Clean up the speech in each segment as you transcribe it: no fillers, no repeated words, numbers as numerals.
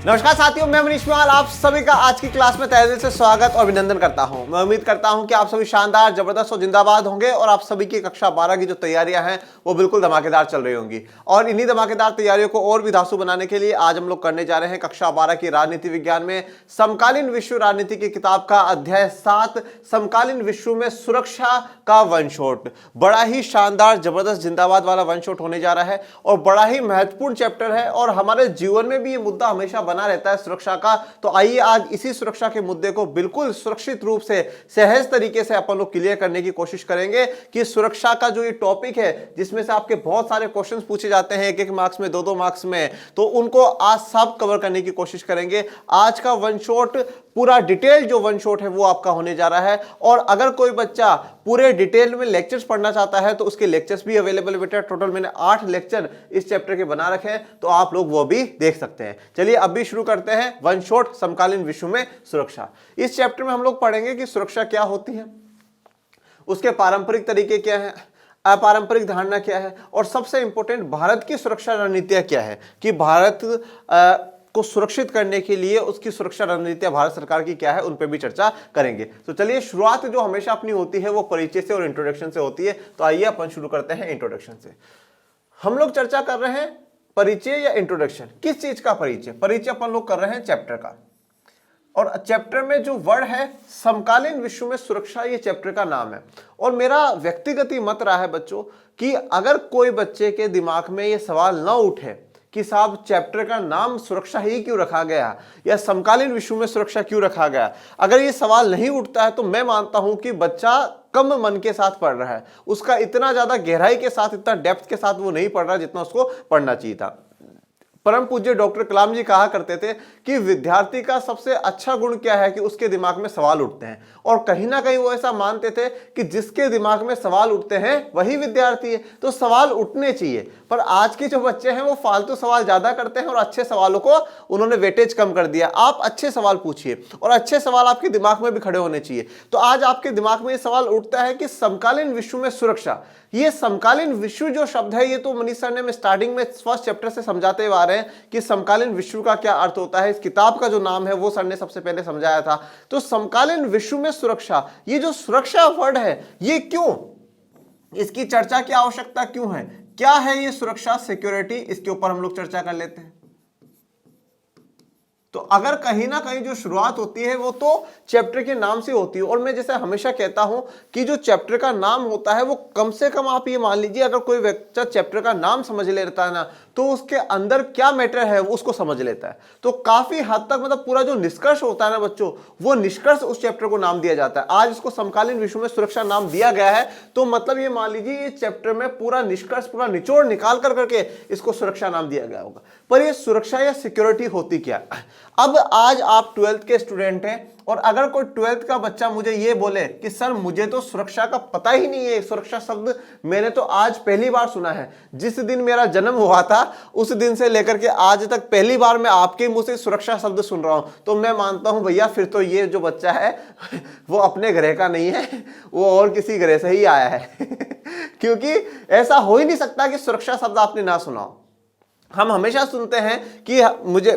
नमस्कार साथियों, मैं मनीष माल आप सभी का आज की क्लास में तहे दिल से स्वागत और अभिनंदन करता हूं। मैं उम्मीद करता हूं कि आप सभी शानदार, जबरदस्त और जिंदाबाद होंगे और आप सभी की कक्षा 12 की जो तैयारियां हैं वो बिल्कुल धमाकेदार चल रही होंगी। और इन्हीं धमाकेदार तैयारियों को और भी धांसू बनाने के लिए आज हम लोग करने जा रहे हैं कक्षा 12 की राजनीति विज्ञान में समकालीन विश्व राजनीति की किताब का अध्याय 7 समकालीन विश्व में सुरक्षा का वन शॉट। बड़ा ही शानदार, जबरदस्त, जिंदाबाद वाला वन शॉट होने जा रहा है और बड़ा ही महत्वपूर्ण चैप्टर है और हमारे जीवन में भी ये मुद्दा हमेशा बना रहता है सुरक्षा का। तो आइए आज इसी सुरक्षा के मुद्दे को बिल्कुल सुरक्षित रूप से, सहज तरीके से अपन लोग क्लियर करने की कोशिश करेंगे कि सुरक्षा का जो ये टॉपिक है जिसमें से आपके बहुत सारे क्वेश्चंस पूछे जाते हैं, एक एक मार्क्स में, दो मार्क्स में, तो उनको आज सब कवर करने की कोशिश करेंगे। आज का वन शॉट, पूरा डिटेल जो वन शॉट है वो आपका होने जा रहा है। और अगर कोई बच्चा पूरे डिटेल में लेक्चर्स पढ़ना चाहता है तो उसके लेक्चर्स भी अवेलेबल बेटा। टोटल मैंने 8 लेक्चर इस चैप्टर के बना रखे हैं, तो आप लोग वो भी देख सकते हैं। चलिए अब भी शुरू करते हैं वन शॉट समकालीन विश्व में सुरक्षा। इस चैप्टर में हम लोग पढ़ेंगे कि सुरक्षा क्या होती है, उसके पारंपरिक तरीके क्या है, अपारंपरिक धारणा क्या है और सबसे इंपॉर्टेंट भारत की सुरक्षा रणनीतियां क्या है कि भारत को सुरक्षित करने के लिए उसकी सुरक्षा रणनीतियां भारत सरकार की क्या है, उन पे भी चर्चा करेंगे। तो चलिए, शुरुआत जो हमेशा अपनी होती है वो परिचय से और इंट्रोडक्शन से होती है। तो आइए अपन शुरू करते हैं इंट्रोडक्शन से। हम लोग चर्चा कर रहे हैं परिचय या इंट्रोडक्शन। किस चीज का परिचय? परिचय अपन लोग कर रहे हैं चैप्टर का, और चैप्टर में जो वर्ड है समकालीन विश्व में सुरक्षा, ये चैप्टर का नाम है। और मेरा व्यक्तिगत ही मत रहा है बच्चों कि अगर कोई बच्चे के दिमाग में ये सवाल ना उठे कि साहब चैप्टर का नाम सुरक्षा ही क्यों रखा गया या समकालीन विश्व में सुरक्षा क्यों रखा गया, अगर ये सवाल नहीं उठता है तो मैं मानता हूं कि बच्चा कम मन के साथ पढ़ रहा है। उसका इतना ज्यादा गहराई के साथ, इतना डेप्थ के साथ वो नहीं पढ़ रहा जितना उसको पढ़ना चाहिए था। परम पूज्य डॉक्टर कलाम जी कहा करते थे कि विद्यार्थी का सबसे अच्छा गुण क्या है कि उसके दिमाग में सवाल उठते हैं। और कहीं ना कहीं वो ऐसा मानते थे कि जिसके दिमाग में सवाल उठते हैं वही विद्यार्थी है। तो सवाल उठने चाहिए, पर आज के जो बच्चे हैं वो फालतू सवाल ज्यादा करते हैं और अच्छे सवालों को उन्होंने वेटेज कम कर दिया। आप अच्छे सवाल पूछिए और अच्छे सवाल आपके दिमाग में भी खड़े होने चाहिए। तो आज आपके दिमाग में ये सवाल उठता है कि समकालीन विश्व में सुरक्षा, ये समकालीन विश्व जो शब्द है ये तो मनीष सर ने स्टार्टिंग में फर्स्ट चैप्टर से समझाते हुए आ रहे हैं कि समकालीन विश्व का क्या अर्थ होता है। इस किताब का जो नाम है वो सर ने सबसे पहले समझाया था। तो समकालीन विश्व में सुरक्षा, ये जो सुरक्षा वर्ड है ये क्यों, इसकी चर्चा की आवश्यकता क्यों है, क्या है ये सुरक्षा, सिक्योरिटी, इसके ऊपर हम लोग चर्चा कर लेते हैं। तो अगर कहीं ना कहीं जो शुरुआत होती है वो तो चैप्टर के नाम से होती है। और मैं जैसे हमेशा कहता हूं कि जो चैप्टर का नाम होता है वो कम से कम, आप ये मान लीजिए, अगर कोई बच्चा चैप्टर का नाम समझ लेता है ना तो उसके अंदर क्या मैटर है उसको समझ लेता है। तो काफी हद तक मतलब पूरा जो निष्कर्ष होता है ना बच्चों, वो निष्कर्ष उस चैप्टर को नाम दिया जाता है। आज इसको समकालीन विश्व में सुरक्षा नाम दिया गया है, तो मतलब ये मान लीजिए ये चैप्टर में पूरा निष्कर्ष, पूरा निचोड़ निकाल करके इसको सुरक्षा नाम दिया गया होगा। पर ये सुरक्षा या सिक्योरिटी होती क्या? अब आज आप 12th के स्टूडेंट हैं और अगर कोई 12th का बच्चा मुझे ये बोले कि सर मुझे तो सुरक्षा का पता ही नहीं है, सुरक्षा शब्द मैंने तो आज पहली बार सुना है, जिस दिन मेरा जन्म हुआ था उस दिन से लेकर के आज तक पहली बार मैं आपके मुंह से सुरक्षा शब्द सुन रहा हूं, तो मैं मानता हूं भैया फिर तो ये जो बच्चा है वो अपने ग्रह का नहीं है, वो और किसी ग्रह से ही आया है क्योंकि ऐसा हो ही नहीं सकता कि सुरक्षा शब्द आपने ना सुना हो। हम हमेशा सुनते हैं कि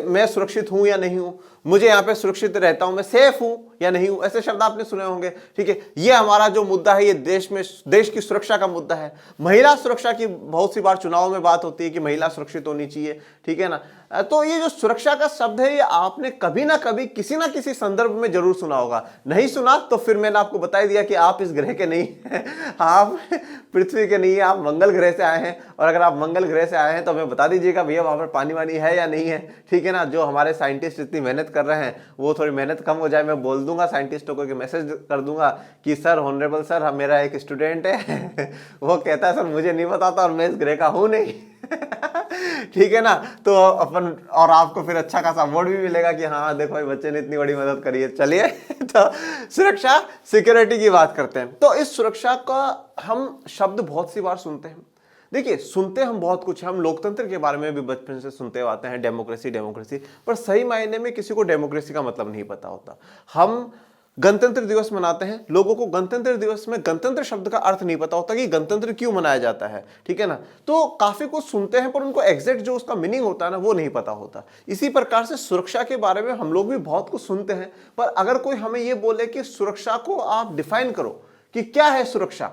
मैं सुरक्षित हूं या नहीं हूं, मुझे यहाँ पे सुरक्षित रहता हूं, मैं सेफ हूं या नहीं हूं, ऐसे शब्द आपने सुने होंगे। ठीक है, ये हमारा जो मुद्दा है ये देश की सुरक्षा का मुद्दा है। महिला सुरक्षा की बहुत सी बार चुनाव में बात होती है कि महिला सुरक्षित होनी चाहिए, ठीक है ना। तो ये जो सुरक्षा का शब्द है ये आपने कभी ना कभी किसी ना किसी संदर्भ में जरूर सुना होगा। नहीं सुना तो फिर मैंने आपको बता दिया कि आप इस ग्रह के नहीं हैं, आप पृथ्वी के नहीं है, आप मंगल ग्रह से आए हैं। और अगर आप मंगल ग्रह से आए हैं तो हमें बता दीजिएगा भैया वहां पर पानी वानी है या नहीं है, ठीक है ना। जो हमारे साइंटिस्ट इतनी मेहनत कर रहे हैं वो थोड़ी मेहनत कम हो जाए, मैं बोल दूंगा साइंटिस्टों को कि मैसेज कर दूंगा कि सर, ऑनरेबल सर, मेरा एक स्टूडेंट है वो कहता है सर मुझे नहीं बताता और मैं इस ग्रह का हूं नहीं ठीक है ना। तो अपन और आपको फिर अच्छा खासा अवार्ड भी मिलेगा कि हाँ देखो भाई बच्चे ने इतनी बड़ी मदद करी है। चलिए तो सुरक्षा, सिक्योरिटी की बात करते हैं। तो इस सुरक्षा का हम शब्द बहुत सी बार सुनते हैं। देखिए, सुनते हम बहुत कुछ है, हम लोकतंत्र के बारे में भी बचपन से सुनते आते हैं, डेमोक्रेसी, पर सही मायने में किसी को डेमोक्रेसी का मतलब नहीं पता होता। हम गणतंत्र दिवस मनाते हैं, लोगों को गणतंत्र दिवस में गणतंत्र शब्द का अर्थ नहीं पता होता कि गणतंत्र क्यों मनाया जाता है, ठीक है ना। तो काफी कुछ सुनते हैं पर उनको एग्जैक्ट जो उसका मीनिंग होता है ना वो नहीं पता होता। इसी प्रकार से सुरक्षा के बारे में हम लोग भी बहुत कुछ सुनते हैं, पर अगर कोई हमें ये बोले कि सुरक्षा को आप डिफाइन करो कि क्या है सुरक्षा,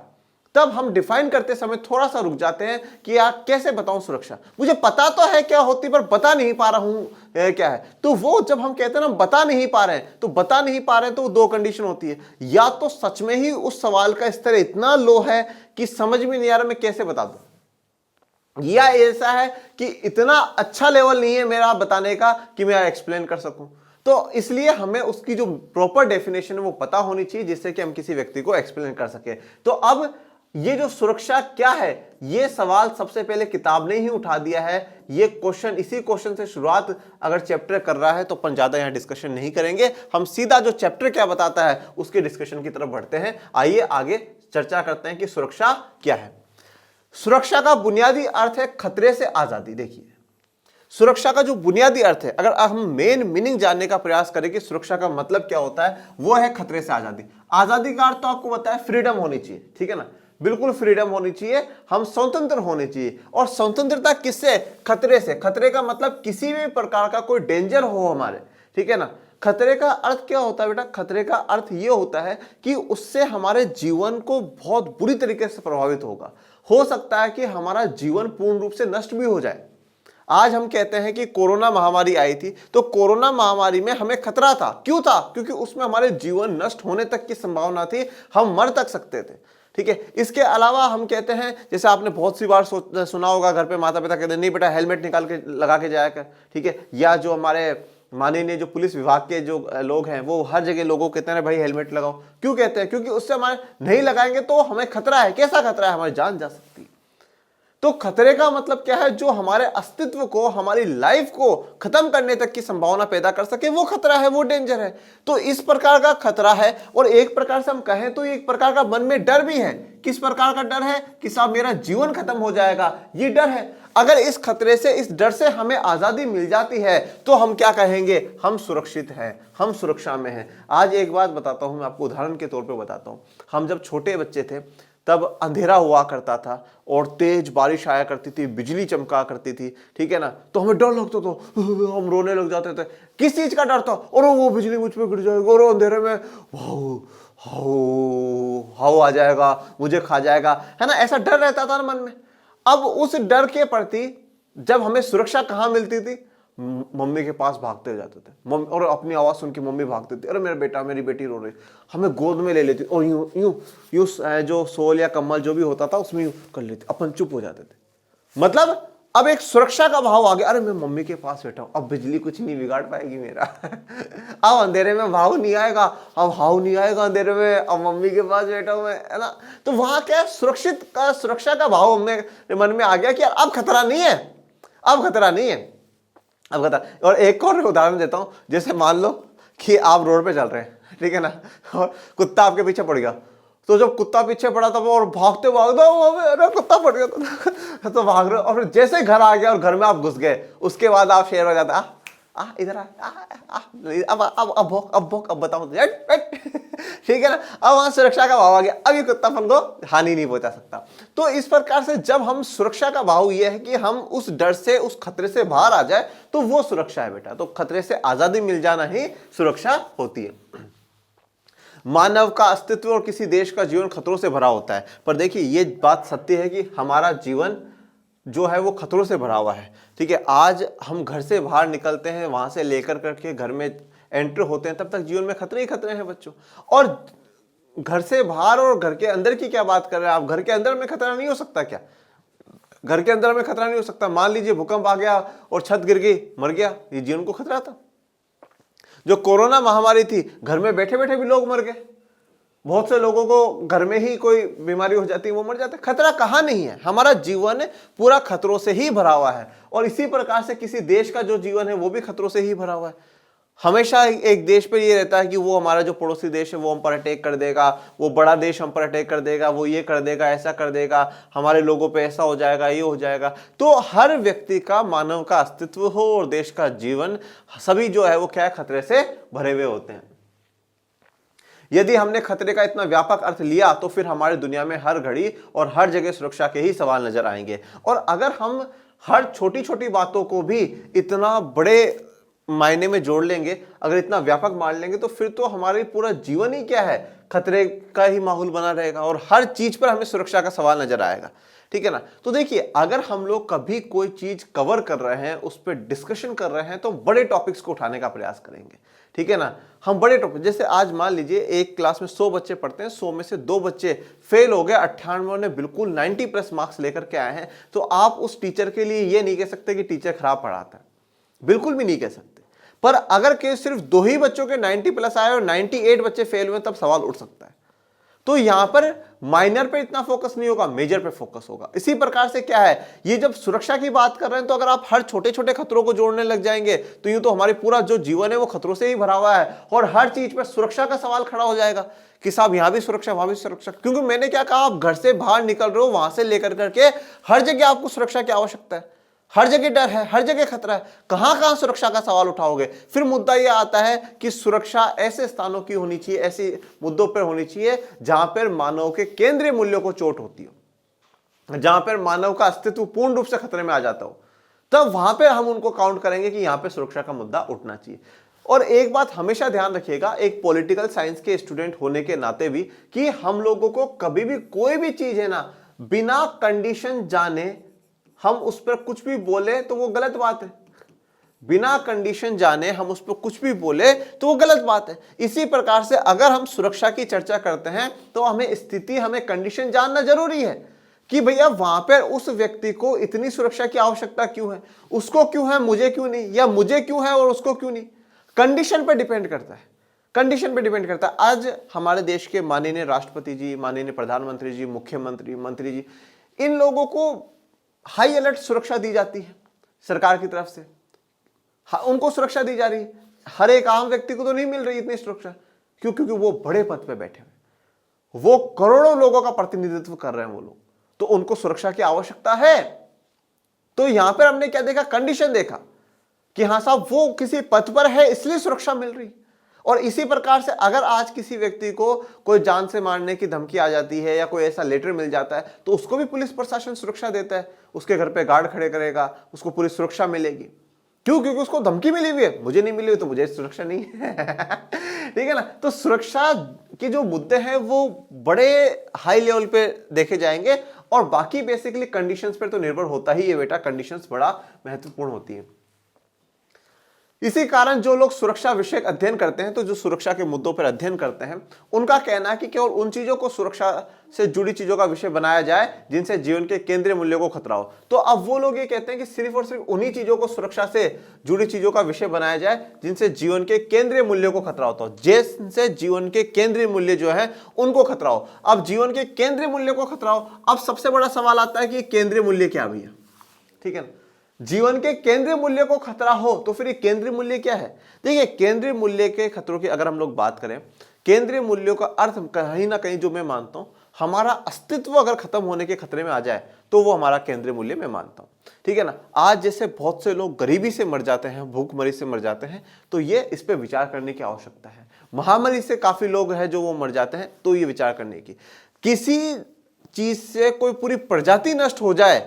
तब हम डिफाइन करते समय थोड़ा सा रुक जाते हैं कि यार कैसे बताऊं सुरक्षा, मुझे पता तो है क्या होती पर बता नहीं पा रहा हूं क्या है। तो वो जब हम कहते हैं ना बता नहीं पा रहे हैं, तो बता नहीं पा रहे हैं तो दो कंडीशन होती है, या तो सच में ही उस सवाल का स्तर इतना लो है कि समझ में नहीं आ रहा मैं कैसे बता दूं, या ऐसा है कि इतना अच्छा लेवल नहीं है मेरा बताने का कि मैं एक्सप्लेन कर सकूं। तो इसलिए हमें उसकी जो प्रॉपर डेफिनेशन है वो पता होनी चाहिए जिससे कि हम किसी व्यक्ति को एक्सप्लेन कर सके। तो अब ये जो सुरक्षा क्या है, ये सवाल सबसे पहले किताब ने ही उठा दिया है। ये क्वेश्चन, इसी क्वेश्चन से शुरुआत अगर चैप्टर कर रहा है तो अपन ज्यादा यहां डिस्कशन नहीं करेंगे, हम सीधा जो चैप्टर क्या बताता है उसके डिस्कशन की तरफ बढ़ते हैं। आइए आगे चर्चा करते हैं कि सुरक्षा क्या है। सुरक्षा का बुनियादी अर्थ है खतरे से आजादी। देखिए सुरक्षा का जो बुनियादी अर्थ है, अगर हम मेन मीनिंग जानने का प्रयास करें कि सुरक्षा का मतलब क्या होता है, वो है खतरे से आजादी। आजादी का अर्थ तो आपको बताया फ्रीडम होनी चाहिए, ठीक है ना, बिल्कुल फ्रीडम होनी चाहिए, हम स्वतंत्र होने चाहिए। और स्वतंत्रता किससे? खतरे से। खतरे का मतलब किसी भी प्रकार का कोई डेंजर हो हमारे, ठीक है ना। खतरे का अर्थ क्या होता है बेटा? खतरे का अर्थ ये होता है कि उससे हमारे जीवन को बहुत बुरी तरीके से प्रभावित होगा। हो सकता है कि हमारा जीवन पूर्ण रूप से नष्ट भी हो जाए। आज हम कहते हैं कि कोरोना महामारी आई थी, तो कोरोना महामारी में हमें खतरा था। क्यों था? क्योंकि उसमें हमारे जीवन नष्ट होने तक की संभावना थी, हम मर तक सकते थे, ठीक है। इसके अलावा हम कहते हैं, जैसे आपने बहुत सी बार सुना होगा, घर पे माता पिता कहते हैं नहीं बेटा हेलमेट निकाल के लगा के जाया कर, ठीक है। या जो हमारे माननीय जो पुलिस विभाग के जो लोग हैं वो हर जगह लोगों को कहते हैं भाई हेलमेट लगाओ। क्यों कहते हैं? क्योंकि उससे हमारे नहीं लगाएंगे तो हमें खतरा है। कैसा खतरा है? हमारी जान जा सकती है। तो खतरे का मतलब क्या है? जो हमारे अस्तित्व को, हमारी लाइफ को खत्म करने तक की संभावना पैदा कर सके, वो खतरा है, वो डेंजर है। तो इस प्रकार का खतरा है। और एक प्रकार से हम कहें तो एक प्रकार का मन में डर भी है। किस प्रकार का डर है? कि साहब मेरा जीवन खत्म हो जाएगा, ये डर है। अगर इस खतरे से, इस डर से हमें आजादी मिल जाती है तो हम क्या कहेंगे? हम सुरक्षित हैं, हम सुरक्षा में हैं। आज एक बात बताता हूं, मैं आपको उदाहरण के तौर पे बताता हूं। हम जब छोटे बच्चे थे तब अंधेरा हुआ करता था और तेज बारिश आया करती थी, बिजली चमका करती थी, ठीक है ना। तो हमें डर लगता था, हम रोने लग जाते थे। किस चीज का डर था? और वो बिजली मुझ पे गिर जाएगी, और अंधेरे में हाउ हाउ आ जाएगा, मुझे खा जाएगा, है ना। ऐसा डर रहता था ना मन में। अब उस डर के प्रति जब हमें सुरक्षा कहां मिलती थी? मम्मी के पास भागते जाते थे, मम्मी, और अपनी आवाज सुन के मम्मी भागती थी, अरे मेरा बेटा, मेरी बेटी रो रही, हमें गोद में ले लेती और यूं यूं यूं जो सोल या कम्बल जो भी होता था उसमें यूं कर लेती, अपन चुप हो जाते थे। मतलब अब एक सुरक्षा का भाव आ गया, अरे मैं मम्मी के पास बैठा हूं, अब बिजली कुछ नहीं बिगाड़ पाएगी मेरा अब अंधेरे में भाव नहीं आएगा, अब हाव नहीं आएगा अंधेरे में, अब मम्मी के पास बैठा हूं मैं, है ना। तो वहां क्या सुरक्षा का भाव हमने मन में आ गया कि यार अब खतरा नहीं है, अब खतरा नहीं है, अब खतरा। और एक और उदाहरण देता हूं, जैसे मान लो कि आप रोड पे चल रहे हैं, ठीक है ना, और कुत्ता आपके पीछे पड़ गया। तो जब कुत्ता पीछे पड़ा था और भागते भागते कुत्ता पड़ गया तो भाग रहे, और फिर जैसे घर आ गया और घर में आप घुस गए, उसके बाद आप शेर हो जाता, इधर अब बताओ ठीक है ना। अब वहां सुरक्षा का भाव आ गया, अब ये कुत्ता अपन को हानि नहीं पहुंचा सकता। तो इस प्रकार से जब हम सुरक्षा का भाव ये है कि हम उस डर से, उस खतरे से बाहर आ जाए, तो वो सुरक्षा है बेटा। तो खतरे से आजादी मिल जाना ही सुरक्षा होती है। मानव का अस्तित्व और किसी देश का जीवन खतरों से भरा होता है। पर देखिए ये बात सत्य है कि हमारा जीवन जो है वो खतरों से भरा हुआ है, ठीक है। आज हम घर से बाहर निकलते हैं, वहां से लेकर करके घर में एंटर होते हैं, तब तक जीवन में खतरे ही खतरे हैं बच्चों। और घर से बाहर और घर के अंदर की क्या बात कर रहे हैं आप? घर के अंदर में खतरा नहीं हो सकता क्या? घर के अंदर में खतरा नहीं हो सकता? मान लीजिए भूकंप आ गया और छत गिर गई, मर गया, ये जीवन को खतरा था। जो कोरोना महामारी थी, घर में बैठे बैठे भी लोग मर गए। बहुत से लोगों को घर में ही कोई बीमारी हो जाती है, वो मर जाते हैं। खतरा कहां नहीं है? हमारा जीवन पूरा खतरों से ही भरा हुआ है। और इसी प्रकार से किसी देश का जो जीवन है वो भी खतरों से ही भरा हुआ है। हमेशा एक देश पर ये रहता है कि वो हमारा जो पड़ोसी देश है वो हम पर अटैक कर देगा, वो बड़ा देश हम पर अटैक कर देगा, वो ये कर देगा, ऐसा कर देगा, हमारे लोगों पे ऐसा हो जाएगा, ये हो जाएगा। तो हर व्यक्ति का, मानव का अस्तित्व हो और देश का जीवन, सभी जो है वो क्या खतरे से भरे हुए होते हैं। यदि हमने खतरे का इतना व्यापक अर्थ लिया तो फिर हमारी दुनिया में हर घड़ी और हर जगह सुरक्षा के ही सवाल नजर आएंगे। और अगर हम हर छोटी छोटी बातों को भी इतना बड़े मायने में जोड़ लेंगे, अगर इतना व्यापक मान लेंगे, तो फिर तो हमारी पूरा जीवन ही क्या है, खतरे का ही माहौल बना रहेगा और हर चीज पर हमें सुरक्षा का सवाल नजर आएगा। ठीक है ना। तो देखिए, अगर हम लोग कभी कोई चीज कवर कर रहे हैं, उस पर डिस्कशन कर रहे हैं, तो बड़े टॉपिक्स को उठाने का प्रयास करेंगे। ठीक है ना। हम बड़े टॉपिक, जैसे आज मान लीजिए एक क्लास में 100 बच्चे पढ़ते हैं, 100 में से 2 बच्चे फेल हो गए, 98 ने बिल्कुल 90 प्लस मार्क्स लेकर के आए हैं, तो आप उस टीचर के लिए ये नहीं कह सकते कि टीचर खराब पढ़ाता है, बिल्कुल भी नहीं कह सकते। पर अगर के सिर्फ 2 ही बच्चों के 90 प्लस आए और 98 बच्चे फेल हुए, तब सवाल उठ सकता है। तो यहां पर माइनर पे इतना फोकस नहीं होगा, मेजर पे फोकस होगा। इसी प्रकार से क्या है, ये जब सुरक्षा की बात कर रहे हैं, तो अगर आप हर छोटे छोटे खतरों को जोड़ने लग जाएंगे, तो यूं तो हमारी पूरा जो जीवन है वो खतरों से ही भरा हुआ है, और हर चीज पर सुरक्षा का सवाल खड़ा हो जाएगा कि साहब यहां भी सुरक्षा, वहां भी सुरक्षा। क्योंकि मैंने क्या कहा, आप घर से बाहर निकल रहे हो, वहां से लेकर करके हर जगह आपको सुरक्षा की आवश्यकता है, हर जगह डर है, हर जगह खतरा है। कहां कहां सुरक्षा का सवाल उठाओगे। फिर मुद्दा यह आता है कि सुरक्षा ऐसे स्थानों की होनी चाहिए, ऐसे मुद्दों पर होनी चाहिए जहां पर मानव के केंद्रीय मूल्यों को चोट होती हो, जहां पर मानव का अस्तित्व पूर्ण रूप से खतरे में आ जाता हो, तब वहां पर हम उनको काउंट करेंगे कि यहां पर सुरक्षा का मुद्दा उठना चाहिए। और एक बात हमेशा ध्यान रखिएगा, एक पॉलिटिकल साइंस के स्टूडेंट होने के नाते भी, कि हम लोगों को कभी भी कोई भी चीज है ना, बिना कंडीशन जाने हम उस पर कुछ भी बोले तो वो गलत बात है। बिना कंडीशन जाने हम उस पर कुछ भी बोले तो वो गलत बात है। इसी प्रकार से अगर हम सुरक्षा की चर्चा करते हैं, तो हमें स्थिति, हमें कंडीशन जानना जरूरी है कि भैया वहां पर उस व्यक्ति को इतनी सुरक्षा की आवश्यकता क्यों है, उसको क्यों है, मुझे क्यों नहीं, या मुझे क्यों है और उसको क्यों नहीं। कंडीशन पर डिपेंड करता है, कंडीशन पे डिपेंड करता है। आज हमारे देश के माननीय राष्ट्रपति जी, माननीय प्रधानमंत्री जी, मुख्यमंत्री, मंत्री जी, इन लोगों को हाई अलर्ट सुरक्षा दी जाती है सरकार की तरफ से, उनको सुरक्षा दी जा रही है। हर एक आम व्यक्ति को तो नहीं मिल रही इतनी सुरक्षा। क्यों? क्योंकि वो बड़े पद पे बैठे हुए, वो करोड़ों लोगों का प्रतिनिधित्व कर रहे हैं वो लोग, तो उनको सुरक्षा की आवश्यकता है। तो यहां पर हमने क्या देखा, कंडीशन देखा कि हां साहब वो किसी पद पर है इसलिए सुरक्षा मिल रही। और इसी प्रकार से अगर आज किसी व्यक्ति को कोई जान से मारने की धमकी आ जाती है, या कोई ऐसा लेटर मिल जाता है, तो उसको भी पुलिस प्रशासन सुरक्षा देता है, उसके घर पे गार्ड खड़े करेगा, उसको पूरी सुरक्षा मिलेगी। क्यों? क्योंकि उसको धमकी मिली हुई है, मुझे नहीं मिली हुई तो मुझे सुरक्षा नहीं है। ठीक है ना। तो सुरक्षा के जो मुद्दे हैं वो बड़े हाई लेवल पे देखे जाएंगे, और बाकी बेसिकली कंडीशंस पर तो निर्भर होता ही है बेटा, कंडीशंस बड़ा महत्वपूर्ण होती है। इसी कारण जो लोग सुरक्षा विषयक अध्ययन करते हैं, तो जो सुरक्षा के मुद्दों पर अध्ययन करते हैं, उनका कहना है कि केवल उन चीजों को सुरक्षा से जुड़ी चीजों का विषय बनाया जाए जिनसे जीवन के केंद्रीय मूल्यों को खतरा हो। तो अब वो लोग ये कहते हैं कि सिर्फ और सिर्फ उन्हीं चीजों को सुरक्षा से जुड़ी चीजों का विषय बनाया जाए जिनसे जीवन के केंद्रीय मूल्यों को खतरा होता हो, जिनसे जीवन के केंद्रीय मूल्य जो है उनको खतरा हो। अब जीवन के केंद्रीय मूल्य को खतरा हो, अब सबसे बड़ा सवाल आता है कि केंद्रीय मूल्य क्या भैया। ठीक है ना। जीवन के केंद्रीय मूल्य को खतरा हो तो फिर ये केंद्रीय मूल्य क्या है। देखिए, केंद्रीय मूल्य के खतरों की अगर हम लोग बात करें, केंद्रीय मूल्यों का अर्थ कहीं ना कहीं, जो मैं मानता हूं, हमारा अस्तित्व अगर खत्म होने के खतरे में आ जाए तो वो हमारा केंद्रीय मूल्य मैं मानता हूं। ठीक है ना। आज जैसे बहुत से लोग गरीबी से मर जाते हैं, भूखमरी से मर जाते हैं, तो ये इस पे विचार करने की आवश्यकता है। महामारी से काफी लोग हैं जो वो मर जाते हैं, तो ये विचार करने की। किसी चीज से कोई पूरी प्रजाति नष्ट हो जाए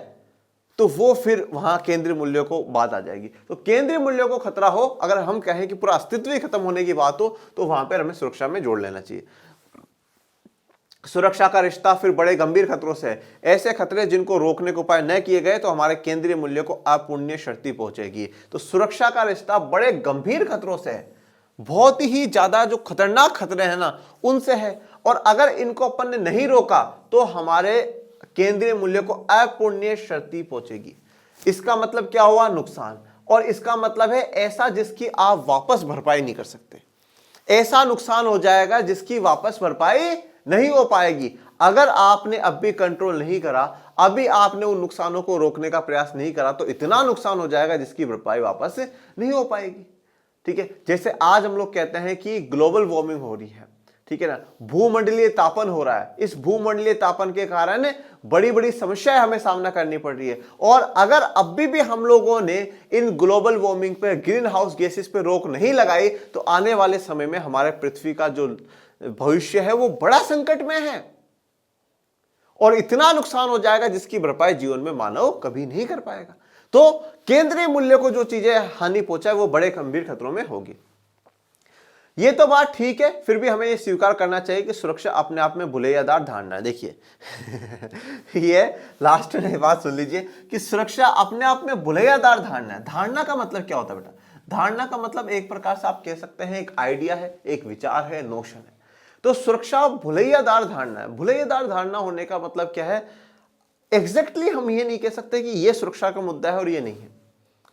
तो वो फिर वहां केंद्रीय मूल्यों को बात आ जाएगी। तो केंद्रीय मूल्यों को खतरा हो, अगर हम कहें कि पूरा अस्तित्व ही खत्म होने की बात हो, तो वहां पर हमें सुरक्षा में जोड़ लेना चाहिए। सुरक्षा का रिश्ता फिर बड़े गंभीर खतरों से है। ऐसे खतरे जिनको रोकने के उपाय न किए गए तो हमारे केंद्रीय मूल्यों को अपुण्य क्षति पहुंचेगी। तो सुरक्षा का रिश्ता बड़े गंभीर खतरों से है, बहुत ही ज्यादा जो खतरनाक खतरे हैं ना, उनसे है। और अगर इनको अपन ने नहीं रोका तो हमारे केंद्रीय मूल्य को अपुण्य क्षति पहुंचेगी। इसका मतलब क्या हुआ? नुकसान। और इसका मतलब है ऐसा जिसकी आप वापस भरपाई नहीं कर सकते। ऐसा नुकसान हो जाएगा जिसकी वापस भरपाई नहीं हो पाएगी। अगर आपने अब भी कंट्रोल नहीं करा, अभी आपने उन नुकसानों को रोकने का प्रयास नहीं करा, तो इतना नुकसान हो जाएगा जिसकी भरपाई वापस नहीं हो पाएगी। ठीक है। जैसे आज हम लोग कहते हैं कि ग्लोबल वार्मिंग हो रही है, ठीक है ना, भूमंडलीय तापन हो रहा है। इस भूमंडलीय तापन के कारण बड़ी बड़ी समस्याएं हमें सामना करनी पड़ रही है। और अगर अब भी हम लोगों ने इन ग्लोबल वार्मिंग पे, ग्रीन हाउस गैसेस पे रोक नहीं लगाई, तो आने वाले समय में हमारे पृथ्वी का जो भविष्य है वो बड़ा संकट में है और इतना नुकसान हो जाएगा जिसकी भरपाई जीवन में मानव कभी नहीं कर पाएगा। तो केंद्रीय मूल्य को जो चीजें हानि पहुंचाए वो बड़े गंभीर खतरों में होगी। ये तो बात ठीक है, फिर भी हमें ये स्वीकार करना चाहिए कि सुरक्षा अपने आप में भुलैयादार धारणा है। देखिए ये लास्ट में बात सुन लीजिए कि सुरक्षा अपने आप में भुलैयादार धारणा है। धारणा का मतलब क्या होता है बेटा? धारणा का मतलब एक प्रकार से आप कह सकते हैं एक आइडिया है, एक विचार है, नोशन है। तो सुरक्षा भुलैयादार धारणा है। भुलैयादार धारणा होने का मतलब क्या है? एग्जैक्टली हम ये नहीं कह सकते कि ये सुरक्षा का मुद्दा है और ये नहीं है।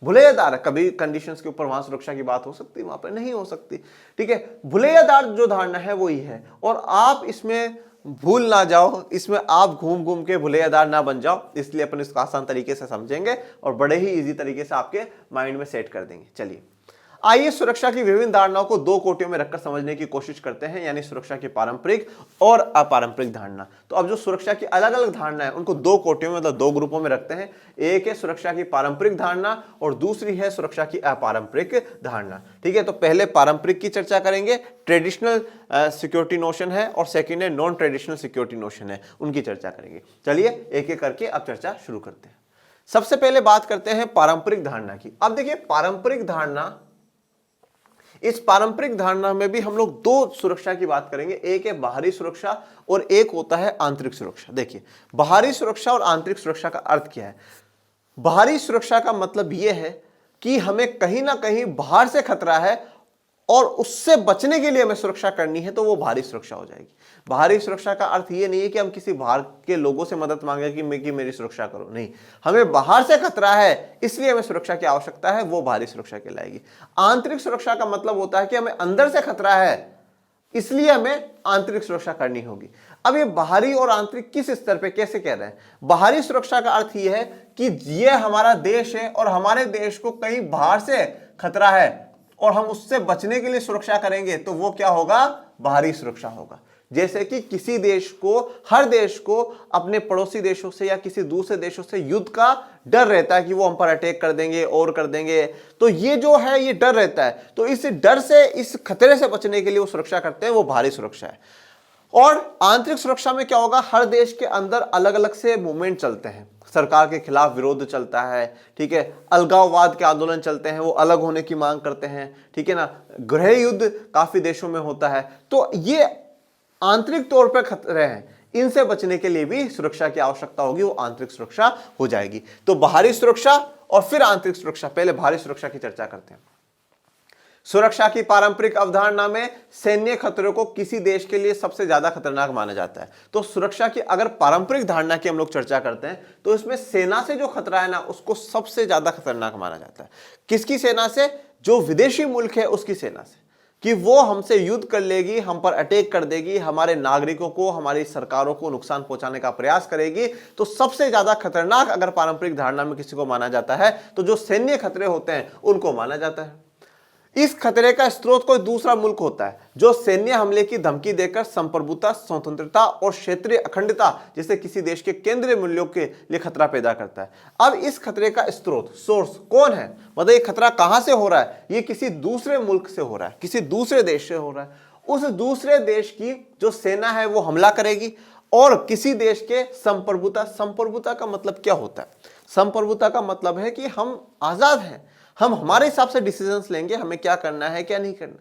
भुलैयादार है, कभी कंडीशंस के ऊपर वहां सुरक्षा की बात हो सकती है, वहां पर नहीं हो सकती। ठीक है, भुलैयादार जो धारणा है वो ही है। और आप इसमें भूल ना जाओ, इसमें आप घूम घूम के भुलैयादार ना बन जाओ, इसलिए अपन इसको आसान तरीके से समझेंगे और बड़े ही इजी तरीके से आपके माइंड में सेट कर देंगे। चलिए आइए सुरक्षा की विभिन्न धारणाओं को दो कोटियों में रखकर समझने की कोशिश करते हैं, यानी सुरक्षा की पारंपरिक और अपारंपरिक धारणा। तो अब जो सुरक्षा की अलग अलग धारणा है उनको दो कोटियों में, मतलब दो ग्रुपों में रखते हैं। एक है सुरक्षा की पारंपरिक धारणा और दूसरी है सुरक्षा की अपारंपरिक धारणा। ठीक है, तो पहले पारंपरिक की चर्चा करेंगे, ट्रेडिशनल सिक्योरिटी नोशन है, और सेकेंड है नॉन ट्रेडिशनल सिक्योरिटी नोशन है, उनकी चर्चा करेंगे। चलिए एक एक करके अब चर्चा शुरू करते हैं। सबसे पहले बात करते हैं पारंपरिक धारणा की। अब देखिए पारंपरिक धारणा, इस पारंपरिक धारणा में भी हम लोग दो सुरक्षा की बात करेंगे। एक है बाहरी सुरक्षा और एक होता है आंतरिक सुरक्षा। देखिए बाहरी सुरक्षा और आंतरिक सुरक्षा का अर्थ क्या है? बाहरी सुरक्षा का मतलब यह है कि हमें कहीं ना कहीं बाहर से खतरा है और उससे बचने के लिए हमें सुरक्षा करनी है, तो वो बाहरी सुरक्षा हो जाएगी। बाहरी सुरक्षा का अर्थ ये नहीं है कि हम किसी बाहर के लोगों से मदद मांगे कि मेरी सुरक्षा करो, नहीं। हमें बाहर से खतरा है इसलिए हमें सुरक्षा की आवश्यकता है, वो बाहरी सुरक्षा कहलाएगी। आंतरिक सुरक्षा का मतलब होता है कि हमें अंदर से खतरा है इसलिए हमें आंतरिक सुरक्षा करनी होगी। अब ये बाहरी और आंतरिक किस स्तर पे कैसे कह रहे हैं? बाहरी सुरक्षा का अर्थ ये है कि ये हमारा देश है और हमारे देश को कहीं बाहर से खतरा है और हम उससे बचने के लिए सुरक्षा करेंगे, तो वो क्या होगा? बाहरी सुरक्षा होगा। जैसे कि किसी देश को, हर देश को अपने पड़ोसी देशों से या किसी दूसरे देशों से युद्ध का डर रहता है कि वो हम पर अटैक कर देंगे और कर देंगे, तो ये जो है ये डर रहता है। तो इस डर से, इस खतरे से बचने के लिए वो सुरक्षा करते हैं, वो बाहरी सुरक्षा है। और आंतरिक सुरक्षा में क्या होगा? हर देश के अंदर अलग अलग से मूवमेंट चलते हैं, सरकार के खिलाफ विरोध चलता है, ठीक है, अलगाववाद के आंदोलन चलते हैं, वो अलग होने की मांग करते हैं, ठीक है ना, गृह युद्ध काफी देशों में होता है। तो ये आंतरिक तौर पर खतरे हैं, इनसे बचने के लिए भी सुरक्षा की आवश्यकता होगी, वो आंतरिक सुरक्षा हो जाएगी। तो बाहरी सुरक्षा और फिर आंतरिक सुरक्षा। पहले बाहरी सुरक्षा की चर्चा करते हैं। सुरक्षा की पारंपरिक अवधारणा में सैन्य खतरों को किसी देश के लिए सबसे ज्यादा खतरनाक माना जाता है। तो सुरक्षा की अगर पारंपरिक धारणा की हम लोग चर्चा करते हैं तो इसमें सेना से जो खतरा है ना, उसको सबसे ज्यादा खतरनाक माना जाता है। किसकी सेना से? जो विदेशी मुल्क है उसकी सेना से, कि वो हमसे युद्ध कर लेगी, हम पर अटैक कर देगी, हमारे नागरिकों को, हमारी सरकारों को नुकसान पहुंचाने का प्रयास करेगी। तो सबसे ज्यादा खतरनाक अगर पारंपरिक धारणा में किसी को माना जाता है तो जो सैन्य खतरे होते हैं उनको माना जाता है। इस खतरे का स्रोत कोई दूसरा मुल्क होता है जो सैन्य हमले की धमकी देकर संप्रभुता, स्वतंत्रता और क्षेत्रीय अखंडता जैसे किसी देश के केंद्रीय मूल्यों के लिए खतरा पैदा करता है। अब इस खतरे का स्रोत, सोर्स कौन है? मतलब ये खतरा कहां से हो रहा है? ये किसी दूसरे मुल्क से हो रहा है, किसी दूसरे देश से हो रहा है। उस दूसरे देश की जो सेना है वो हमला करेगी और किसी देश के संप्रभुता, संप्रभुता का मतलब क्या होता है? संप्रभुता का मतलब है कि हम आजाद हैं, हम हमारे हिसाब से डिसीजंस लेंगे, हमें क्या करना है क्या नहीं करना।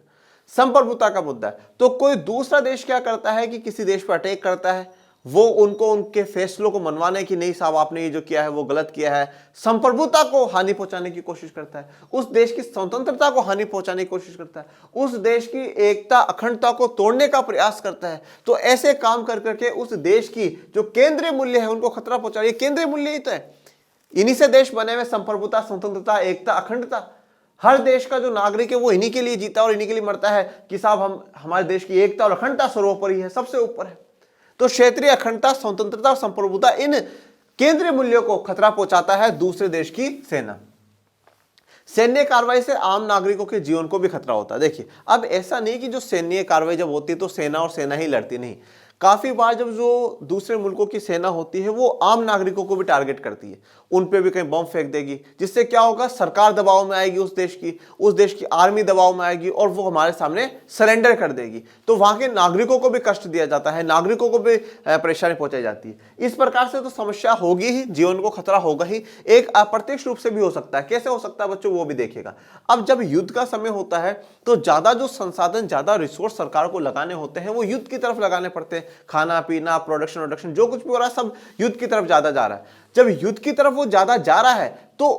संप्रभुता का मुद्दा है। तो कोई दूसरा देश क्या करता है कि किसी देश पर अटैक करता है, वो उनको उनके फैसलों को मनवाने की, नहीं साहब आपने ये जो किया है वो गलत किया है, संप्रभुता को हानि पहुंचाने की कोशिश करता है, उस देश की स्वतंत्रता को हानि पहुंचाने की कोशिश करता है, उस देश की एकता, अखंडता को तोड़ने का प्रयास करता है। तो ऐसे काम कर करके उस देश की जो केंद्रीय मूल्य है उनको खतरा पहुंचा रही है। केंद्रीय मूल्य ही तो है, इन्हीं से देश बने हुए, संप्रभुता, स्वतंत्रता, एकता, अखंडता। हर देश का जो नागरिक है वो इन्हीं के लिए जीता और इन्हीं के लिए मरता है कि साहब हम, हमारे देश की एकता और अखंडता सर्वोपरि है, सबसे ऊपर है। तो क्षेत्रीय अखंडता, स्वतंत्रता और संप्रभुता, इन केंद्रीय मूल्यों को खतरा पहुंचाता है दूसरे देश की सेना। सैन्य कार्रवाई से आम नागरिकों के जीवन को भी खतरा होता है। देखिए अब ऐसा नहीं कि जो सैन्य कार्रवाई जब होती है तो सेना और सेना ही लड़ती, नहीं। काफी बार जब जो दूसरे मुल्कों की सेना होती है वो आम नागरिकों को भी टारगेट करती है, उन पे भी कहीं बम फेंक देगी, जिससे क्या होगा, सरकार दबाव में आएगी, उस देश की आर्मी दबाव में आएगी और वो हमारे सामने सरेंडर कर देगी। तो वहां के नागरिकों को भी कष्ट दिया जाता है, नागरिकों को भी परेशानी पहुंचाई जाती है। इस प्रकार से तो समस्या होगी ही, जीवन को खतरा होगा ही। एक अप्रत्यक्ष रूप से भी हो सकता है। कैसे हो सकता है बच्चों, वो भी देखिएगा। अब जब युद्ध का समय होता है तो ज्यादा जो संसाधन, ज्यादा रिसोर्स सरकार को लगाने होते हैं वो युद्ध की तरफ लगाने पड़ते हैं। खाना पीना, प्रोडक्शन जो कुछ भी हो रहा है सब युद्ध की तरफ ज्यादा जा रहा है। जब युद्ध की तरफ वो ज्यादा जा रहा है तो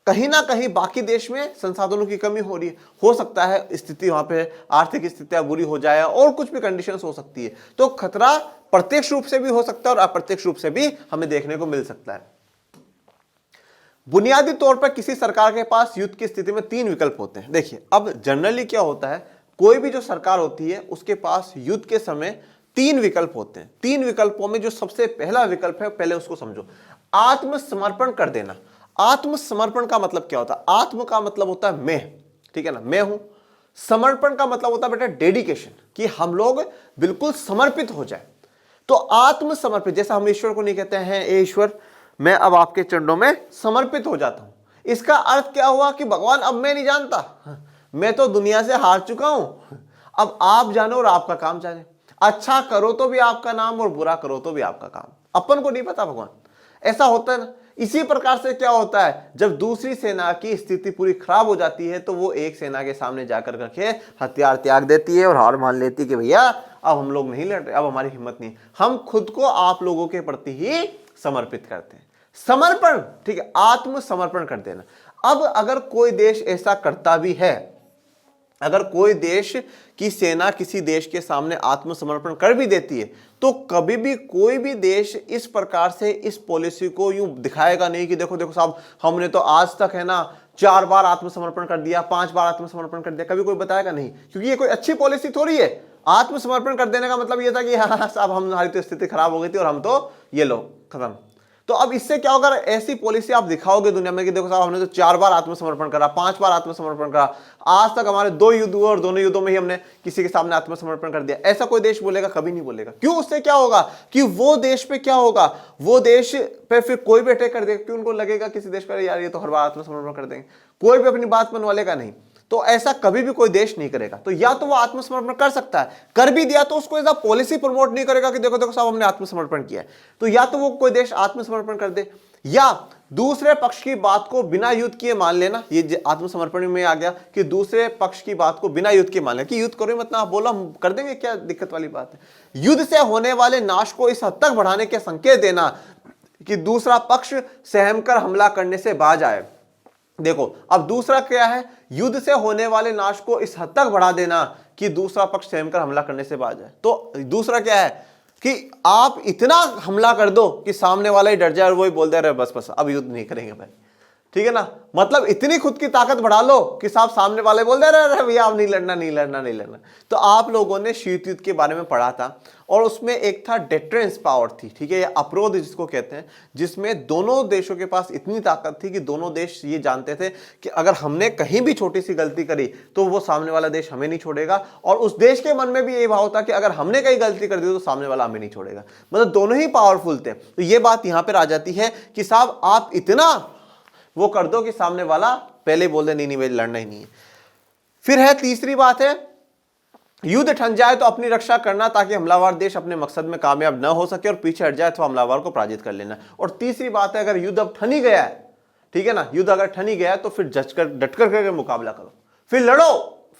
कहीं ना कहीं बाकी देश में संसाधनों की कमी हो रही है। हो सकता है स्थिति वहां पे आर्थिक स्थितियां बुरी हो जाए और कुछ भी कंडीशंस हो सकती है। तो खतरा प्रत्यक्ष रूप से भी हो सकता है और अप्रत्यक्ष रूप से भी हमें देखने को मिल सकता है। बुनियादी तौर पर किसी सरकार के पास युद्ध की स्थिति में 3 विकल्प होते हैं। देखिए, अब जनरली क्या होता है, कोई भी जो सरकार होती है उसके पास युद्ध के समय 3 विकल्प होते हैं। 3 विकल्पों में जो सबसे पहला विकल्प है, पहले उसको समझो, आत्मसमर्पण कर देना। आत्मसमर्पण का मतलब क्या होता है? आत्म का मतलब होता है मैं, ठीक है ना, मैं हूं। समर्पण का मतलब होता है बेटा डेडिकेशन, कि हम लोग बिल्कुल समर्पित हो जाए। तो आत्मसमर्पित, जैसा हम ईश्वर को नहीं कहते हैं ए ईश्वर मैं अब आपके चरणों में समर्पित हो जाता हूं, इसका अर्थ क्या हुआ कि भगवान अब मैं नहीं जानता, मैं तो दुनिया से हार चुका हूं, अब आप जानो और आपका काम जाने। अच्छा करो तो भी आपका नाम और बुरा करो तो भी आपका काम, अपन को नहीं पता भगवान। ऐसा होता है ना। इसी प्रकार से क्या होता है, जब दूसरी सेना की स्थिति पूरी खराब हो जाती है तो वो एक सेना के सामने जाकर करके हथियार त्याग देती है और हार मान लेती है कि भैया अब हम लोग नहीं लड़ रहे, अब हमारी हिम्मत नहीं, हम खुद को आप लोगों के प्रति ही समर्पित करते हैं। समर्पण, ठीक है, आत्मसमर्पण कर देना। अब अगर कोई देश ऐसा करता भी है, अगर कोई देश की सेना किसी देश के सामने आत्मसमर्पण कर भी देती है तो कभी भी कोई भी देश इस प्रकार से इस पॉलिसी को यूं दिखाएगा नहीं कि देखो देखो साहब हमने तो आज तक है ना 4 बार आत्मसमर्पण कर दिया, 5 बार आत्मसमर्पण कर दिया, कभी कोई बताएगा नहीं, क्योंकि ये कोई अच्छी पॉलिसी थोड़ी है। आत्मसमर्पण कर देने का मतलब ये था कि हाँ साहब हमारी तो स्थिति खराब हो गई थी और हम तो ये लो खत्म। तो अब इससे क्या होगा, ऐसी पॉलिसी आप दिखाओगे दुनिया में कि देखो साहब हमने तो 4 बार आत्मसमर्पण करा, 5 बार आत्मसमर्पण करा, आज तक हमारे 2 युद्ध हुए और दोनों युद्धों में ही हमने किसी के सामने आत्मसमर्पण कर दिया, ऐसा कोई देश बोलेगा? कभी नहीं बोलेगा। क्यों? उससे क्या होगा कि वो देश पे क्या होगा, वो देश पे फिर कोई भी अटैक कर देगा, क्योंकि उनको लगेगा किसी देश पर यार ये तो हर बार आत्मसमर्पण कर देंगे, कोई भी अपनी बात मनवालेगा नहीं। तो ऐसा कभी भी कोई देश नहीं करेगा। तो या तो वो आत्मसमर्पण कर सकता है, कर भी दिया तो उसको ऐसा पॉलिसी प्रमोट नहीं करेगा कि देखो देखो साहब हमने आत्मसमर्पण किया है। तो या तो वो कोई देश आत्मसमर्पण कर दे या दूसरे पक्ष की बात को बिना युद्ध किए मान लेना। ये आत्मसमर्पण में आ गया कि दूसरे पक्ष की बात को बिना युद्ध के मान लेना कि युद्ध करो मत ना, आप बोला हम कर देंगे, क्या दिक्कत वाली बात है। युद्ध से होने वाले नाश को इस हद तक बढ़ाने के संकेत देना कि दूसरा पक्ष सहम कर हमला करने से बाज आए। देखो अब दूसरा क्या है, युद्ध से होने वाले नाश को इस हद तक बढ़ा देना कि दूसरा पक्ष सहम कर हमला करने से बाज जाए। तो दूसरा क्या है कि आप इतना हमला कर दो कि सामने वाला ही डर जाए और वही बोल दे रहे बस बस अब युद्ध नहीं करेंगे भाई, ठीक है ना। मतलब इतनी खुद की ताकत बढ़ा लो कि साहब सामने वाले बोल दे रहे भैया अब नहीं लड़ना नहीं लड़ना नहीं लड़ना। तो आप लोगों ने शीत युद्ध के बारे में पढ़ा था और उसमें एक था डेटरेंस पावर थी, ठीक है, ये अवरोध जिसको कहते हैं, जिसमें दोनों देशों के पास इतनी ताकत थी कि दोनों देश ये जानते थे कि अगर हमने कहीं भी छोटी सी गलती करी तो वो सामने वाला देश हमें नहीं छोड़ेगा, और उस देश के मन में भी ये भाव था कि अगर हमने कहीं गलती कर दी तो सामने वाला हमें नहीं छोड़ेगा। मतलब दोनों ही पावरफुल थे। तो ये बात यहां पर आ जाती है कि साहब आप इतना वो कर दो कि सामने वाला पहले बोल दे नहीं नहीं भाई लड़ना ही नहीं है। फिर है तीसरी बात है, युद्ध ठन जाए तो अपनी रक्षा करना ताकि हमलावर देश अपने मकसद में कामयाब न हो सके और पीछे हट जाए तो हमलावर को पराजित कर लेना। और तीसरी बात है, अगर युद्ध अब ठन ही गया है, ठीक है ना, युद्ध अगर ठन ही गया है तो फिर डट कर मुकाबला करो, फिर लड़ो,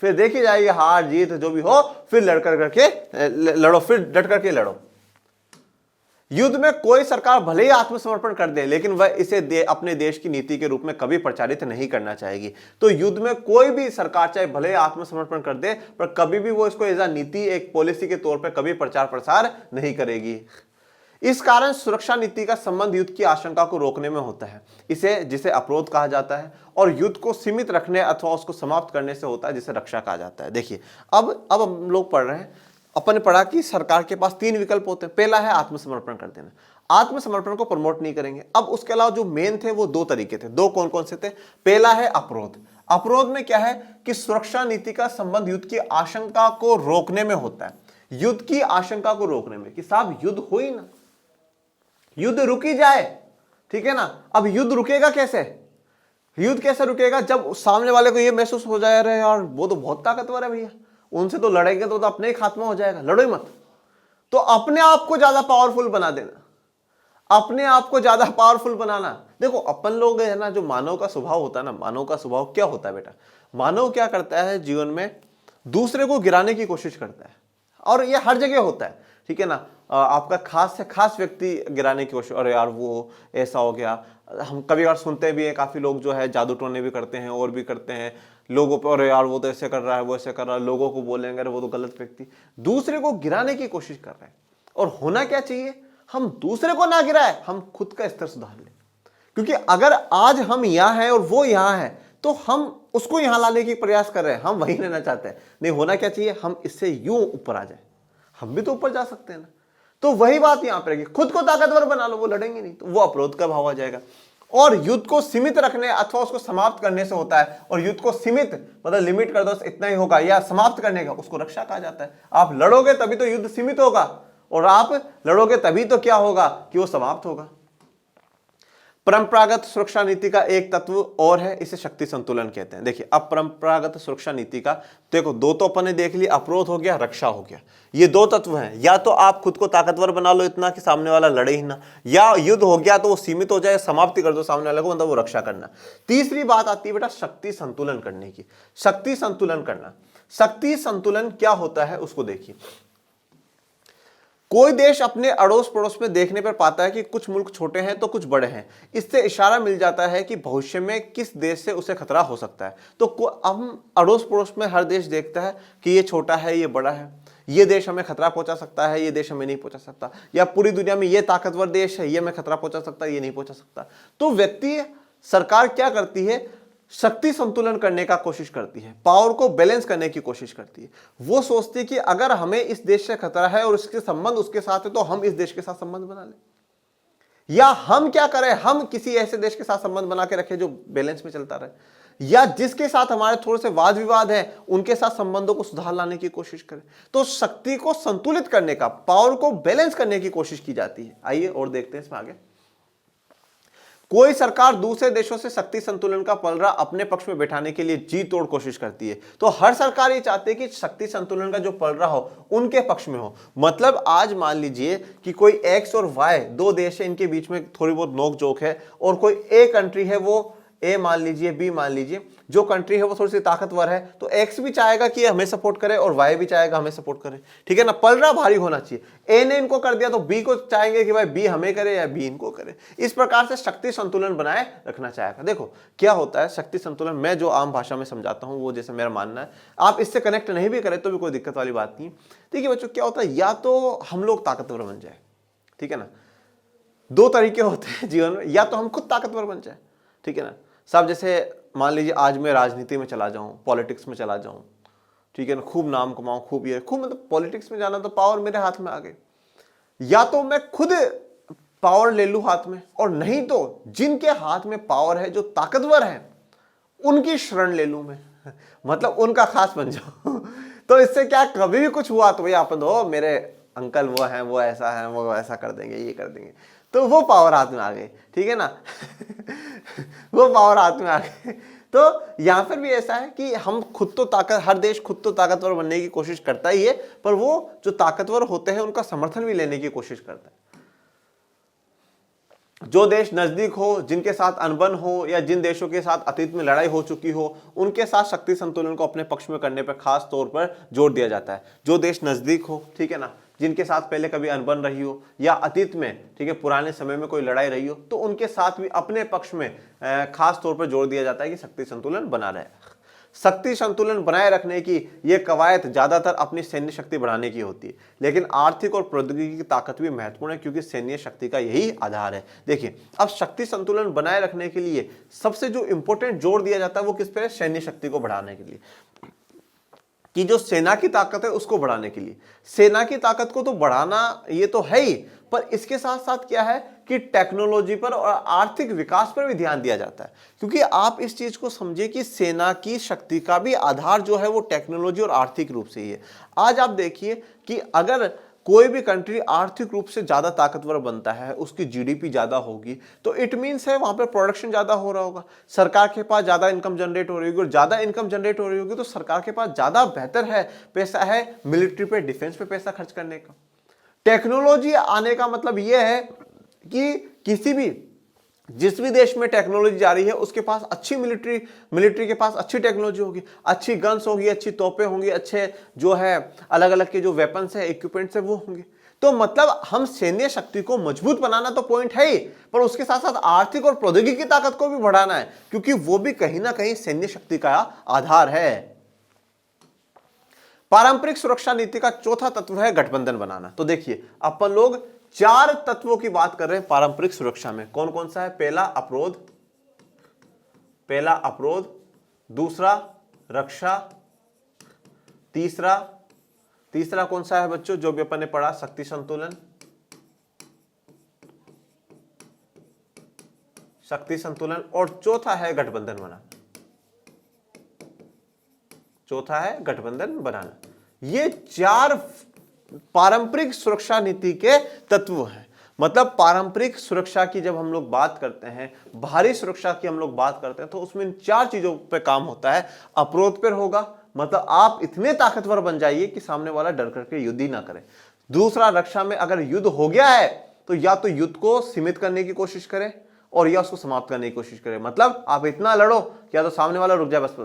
फिर देखी जाएगी हार जीत जो भी हो, फिर लड़ो, फिर डट करके लड़ो। युद्ध में कोई सरकार भले ही आत्मसमर्पण कर दे लेकिन वह इसे अपने देश की नीति के रूप में कभी प्रचारित नहीं करना चाहेगी। तो युद्ध में कोई भी सरकार चाहे भले ही आत्मसमर्पण कर दे पर कभी भी वो इसको एज अ नीति, एक पॉलिसी के तौर पर कभी प्रचार प्रसार नहीं करेगी। इस कारण सुरक्षा नीति का संबंध युद्ध की आशंका को रोकने में होता है, जिसे अवरोध कहा जाता है, और युद्ध को सीमित रखने अथवा उसको समाप्त करने से होता है जिसे रक्षा कहा जाता है। देखिए अब हम लोग पढ़ रहे हैं, अपन ने पढ़ा कि सरकार के पास 3 विकल्प होते हैं। पहला है आत्मसमर्पण कर देना, आत्मसमर्पण को प्रमोट नहीं करेंगे। अब उसके अलावा जो मेन थे वो 2 तरीके थे। 2 कौन कौन से थे? पहला है अवरोध। अवरोध में क्या है कि सुरक्षा नीति का संबंध युद्ध की आशंका को रोकने में होता है। युद्ध की आशंका को रोकने में कि साहब युद्ध हो ही ना, युद्ध रुक ही जाए, ठीक है ना। अब युद्ध रुकेगा कैसे? युद्ध कैसे रुकेगा? जब सामने वाले को यह महसूस हो जाए रहे यार वो तो बहुत ताकतवर है भैया, उनसे तो लड़ेंगे तो अपने ही खात्मा हो जाएगा, लड़ो ही मत। तो अपने आप को ज्यादा पावरफुल बना देना, अपने आप को ज्यादा पावरफुल बनाना। देखो अपन लोग है ना, जो मानव का स्वभाव होता है ना, मानव का स्वभाव क्या होता है बेटा, मानव क्या करता है जीवन में, दूसरे को गिराने की कोशिश करता है, और ये हर जगह होता है, ठीक है ना। आपका खास से खास व्यक्ति गिराने की कोशिश, अरे यार वो ऐसा हो गया। हम कभी बार सुनते भी हैं, काफी लोग जो है जादू टोने भी करते हैं और भी करते हैं लोगों पे, अरे यार वो तो ऐसे कर रहा है, वो ऐसे कर रहा है, लोगों को बोलेंगे अरे वो तो गलत व्यक्ति, दूसरे को गिराने की कोशिश कर रहे हैं। और होना क्या चाहिए, हम दूसरे को ना गिराए, हम खुद का स्तर सुधार लें। क्योंकि अगर आज हम यहां हैं और वो यहां है तो हम उसको यहां लाने की प्रयास कर रहे हैं, हम वहीं रहना चाहते हैं। नहीं, होना क्या चाहिए, हम इससे यूं ऊपर आ जाए, हम भी तो ऊपर जा सकते हैं ना। तो वही बात यहां पर है कि खुद को ताकतवर बना लो, वो लड़ेंगे नहीं तो वो अपरोध का भाव आ जाएगा। और युद्ध को सीमित रखने अथवा उसको समाप्त करने से होता है, और युद्ध को सीमित मतलब लिमिट कर दो इतना ही होगा, या समाप्त करने का, उसको रक्षा कहा जाता है। आप लड़ोगे तभी तो युद्ध सीमित होगा, और आप लड़ोगे तभी तो क्या होगा कि वो समाप्त होगा। परंपरागत सुरक्षा नीति का एक तत्व और है, इसे शक्ति संतुलन कहते हैं। देखिए अब परंपरागत सुरक्षा नीति का देखो, दो तो अपन ने देख लिया, अपरोध हो गया, रक्षा हो गया, ये दो तत्व हैं। या तो आप खुद को ताकतवर बना लो इतना कि सामने वाला लड़े ही ना, या युद्ध हो गया तो वो सीमित हो जाए, समाप्ति कर दो सामने वाले को, मतलब वो रक्षा करना। तीसरी बात आती है बेटा शक्ति संतुलन करने की। शक्ति संतुलन करना, शक्ति संतुलन क्या होता है उसको देखिए। कोई देश अपने अड़ोस पड़ोस में देखने पर पाता है कि कुछ मुल्क छोटे हैं तो कुछ बड़े हैं, इससे इशारा मिल जाता है कि भविष्य में किस देश से उसे खतरा हो सकता है। तो हम अड़ोस पड़ोस में हर देश देखता है कि ये छोटा है, ये बड़ा है, ये देश हमें खतरा पहुंचा सकता है, ये देश हमें नहीं पहुंचा सकता, या पूरी दुनिया में ये ताकतवर देश है, ये हमें खतरा पहुंचा सकता है, ये नहीं पहुंचा सकता। तो व्यक्ति, सरकार क्या करती है, शक्ति संतुलन करने का कोशिश करती है, पावर को बैलेंस करने की कोशिश करती है। वो सोचती है कि अगर हमें इस देश से खतरा है और इसके संबंध उसके साथ है तो हम इस देश के साथ संबंध बना लें, या हम क्या करें, हम किसी ऐसे देश के साथ संबंध बना के रखें जो बैलेंस में चलता रहे, या जिसके साथ हमारे थोड़े से वाद विवाद है उनके साथ संबंधों को सुधार लाने की कोशिश करें। तो शक्ति को संतुलित करने का, पावर को बैलेंस करने की कोशिश की जाती है। आइए और देखते हैं इसमें आगे। कोई सरकार दूसरे देशों से शक्ति संतुलन का पलड़ा अपने पक्ष में बैठाने के लिए जी तोड़ कोशिश करती है। तो हर सरकार ये चाहती है कि शक्ति संतुलन का जो पलड़ा हो उनके पक्ष में हो। मतलब आज मान लीजिए कि कोई एक्स और वाई दो देश है, इनके बीच में थोड़ी बहुत नोकझोंक है, और कोई ए कंट्री है, वो ए मान लीजिए, बी मान लीजिए, जो कंट्री है वो थोड़ी सी ताकतवर है, तो एक्स भी चाहेगा कि हमें सपोर्ट करे और वाई भी चाहेगा हमें सपोर्ट करे, ठीक है ना। पलड़ा भारी होना चाहिए। ए ने इनको कर दिया तो बी को चाहेंगे कि भाई बी हमें करे या बी इनको करे। इस प्रकार से शक्ति संतुलन बनाए रखना चाहेगा। देखो क्या होता है शक्ति संतुलन, मैं जो आम भाषा में समझाता हूं वो जैसे मेरा मानना है, आप इससे कनेक्ट नहीं भी करें तो भी कोई दिक्कत वाली बात नहीं। देखिए बच्चों क्या होता है, या तो हम लोग ताकतवर बन जाए, ठीक है ना, दो तरीके होते हैं जीवन में, या तो हम खुद ताकतवर बन जाए, ठीक है ना। साहब जैसे मान लीजिए आज मैं राजनीति में चला जाऊं, पॉलिटिक्स में चला जाऊं, ठीक है ना, खूब नाम कमाऊं, खूब ये खूब, मतलब पॉलिटिक्स में जाना तो पावर मेरे हाथ में आ गई। या तो मैं खुद पावर ले लूं हाथ में, और नहीं तो जिनके हाथ में पावर है, जो ताकतवर है, उनकी शरण ले लूं मैं, मतलब उनका खास बन जाऊं। तो इससे क्या, कभी भी कुछ हुआ तो भैया अपन दो, मेरे अंकल वो हैं, वो ऐसा है, वो ऐसा कर देंगे, ये कर देंगे, तो वो पावर हाथ में आ गई, ठीक है ना। वो पावर हाथ में आ गई। तो यहां पर भी ऐसा है कि हम खुद तो हर देश खुद तो ताकतवर बनने की कोशिश करता ही है, पर वो जो ताकतवर होते हैं उनका समर्थन भी लेने की कोशिश करता है। जो देश नजदीक हो, जिनके साथ अनबन हो, या जिन देशों के साथ अतीत में लड़ाई हो चुकी हो, उनके साथ शक्ति संतुलन को अपने पक्ष में करने पर खास तौर पर जोर दिया जाता है। जो देश नजदीक हो, ठीक है ना, जिनके साथ पहले कभी अनबन रही हो, या अतीत में, ठीक है, पुराने समय में कोई लड़ाई रही हो, तो उनके साथ भी अपने पक्ष में खास तौर पर जोर दिया जाता है कि शक्ति संतुलन बना रहे। शक्ति संतुलन बनाए रखने की यह कवायद ज्यादातर अपनी सैन्य शक्ति बढ़ाने की होती है, लेकिन आर्थिक और प्रौद्योगिकी की ताकत भी महत्वपूर्ण है, क्योंकि सैन्य शक्ति का यही आधार है। देखिए अब शक्ति संतुलन बनाए रखने के लिए सबसे जो इंपॉर्टेंट जोर दिया जाता है वो किस पे, सैन्य शक्ति को बढ़ाने के लिए, कि जो सेना की ताकत है उसको बढ़ाने के लिए। सेना की ताकत को तो बढ़ाना ये तो है ही, पर इसके साथ साथ क्या है कि टेक्नोलॉजी पर और आर्थिक विकास पर भी ध्यान दिया जाता है। क्योंकि आप इस चीज को समझिए कि सेना की शक्ति का भी आधार जो है वो टेक्नोलॉजी और आर्थिक रूप से ही है। आज आप देखिए कि अगर कोई भी कंट्री आर्थिक रूप से ज्यादा ताकतवर बनता है, उसकी जीडीपी ज्यादा होगी, तो इट मींस है वहां पर प्रोडक्शन ज्यादा हो रहा होगा, सरकार के पास ज्यादा इनकम जनरेट हो रही होगी, और ज्यादा इनकम जनरेट हो रही होगी तो सरकार के पास ज्यादा बेहतर है पैसा है मिलिट्री पे, डिफेंस पे पैसा खर्च करने का। टेक्नोलॉजी आने का मतलब यह है कि किसी भी जिस भी देश में टेक्नोलॉजी जा रही है उसके पास अच्छी मिलिट्री के पास अच्छी टेक्नोलॉजी होगी, अच्छी गन्स होगी, अच्छी तोपें होंगी, अच्छे जो है अलग अलग के जो वेपन्स है, इक्विपमेंट्स है वो होंगे। तो मतलब हम सैन्य शक्ति को मजबूत बनाना तो पॉइंट है ही, पर उसके साथ साथ आर्थिक और प्रौद्योगिकी की ताकत को भी बढ़ाना है, क्योंकि वो भी कहीं ना कहीं सैन्य शक्ति का आधार है। पारंपरिक सुरक्षा नीति का चौथा तत्व है गठबंधन बनाना। तो देखिए अपन लोग 4 तत्वों की बात कर रहे हैं पारंपरिक सुरक्षा में। कौन कौन सा है? पहला अप्रोध, दूसरा रक्षा, तीसरा कौन सा है बच्चों जो भी अपन ने पढ़ा? शक्ति संतुलन, और चौथा है गठबंधन बनाना। ये 4 पारंपरिक सुरक्षा नीति के तत्व हैं। मतलब पारंपरिक सुरक्षा की जब हम लोग बात करते हैं, बाहरी सुरक्षा की हम लोग बात करते हैं, तो उसमें इन 4 चीजों पे काम होता है। अप्रोध पर होगा, मतलब आप इतने ताकतवर बन जाइए कि सामने वाला डर करके युद्ध ही ना करे। दूसरा, रक्षा में अगर युद्ध हो गया है तो या तो युद्ध को सीमित करने की कोशिश करें और या उसको समाप्त करने की कोशिश करें। मतलब आप इतना लड़ो या तो सामने वाला रुक जाए बस,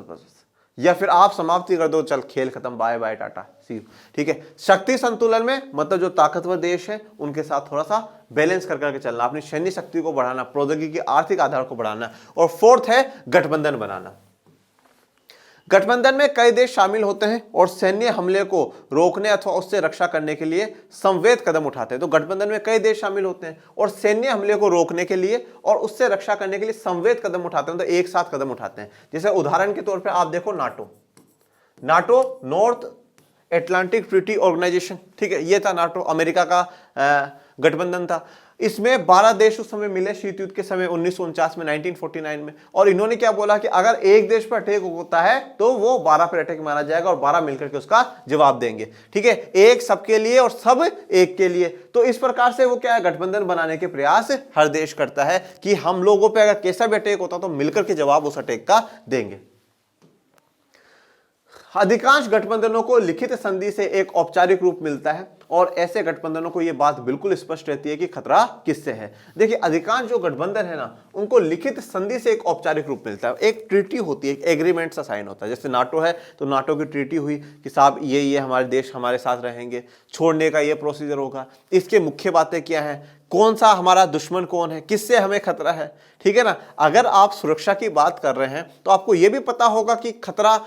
या फिर आप समाप्ति कर दो, चल खेल खत्म, bye bye tata see you. ठीक है। शक्ति संतुलन में मतलब जो ताकतवर देश है उनके साथ थोड़ा सा बैलेंस कर करके चलना, अपनी सैन्य शक्ति को बढ़ाना, प्रौद्योगिकी के आर्थिक आधार को बढ़ाना। और फोर्थ है गठबंधन बनाना। गठबंधन में कई देश शामिल होते हैं और सैन्य हमले को रोकने अथवा उससे रक्षा करने के लिए संवेद कदम उठाते हैं। तो गठबंधन में कई देश शामिल होते हैं और सैन्य हमले को रोकने के लिए और उससे रक्षा करने के लिए संवेद कदम उठाते हैं, तो एक साथ कदम उठाते हैं। जैसे उदाहरण के तौर पर आप देखो NATO, North Atlantic Treaty Organisation. ठीक है, ये था नाटो, अमेरिका का गठबंधन था। इसमें 12 देश उस समय मिले शीत युद्ध के समय 1949 में, 1949 में। और इन्होंने क्या बोला कि अगर एक देश पर अटैक होता है तो वो 12 पर अटैक माना जाएगा और 12 मिलकर के उसका जवाब देंगे। ठीक है, एक सबके लिए और सब एक के लिए। तो इस प्रकार से वो क्या है, गठबंधन बनाने के प्रयास हर देश करता है कि हम लोगों पर अगर कैसा भी अटैक होता तो मिलकर के जवाब उस अटैक का देंगे। अधिकांश गठबंधनों को लिखित संधि से एक औपचारिक रूप मिलता है और ऐसे गठबंधनों को यह बात बिल्कुल स्पष्ट रहती है कि खतरा किससे है। देखिए अधिकांश जो गठबंधन है ना, उनको लिखित संधि से एक औपचारिक रूप मिलता है, एक ट्रीटी होती है, एक एग्रीमेंट सा साइन होता है। जैसे नाटो है तो नाटो की ट्रीटी हुई कि साहब ये हमारे देश हमारे साथ रहेंगे, छोड़ने का ये प्रोसीजर होगा, इसके मुख्य बातें क्या है, कौन सा हमारा दुश्मन कौन है, किससे हमें खतरा है। ठीक है ना। अगर आप सुरक्षा की बात कर रहे हैं तो आपको यह भी पता होगा कि खतरा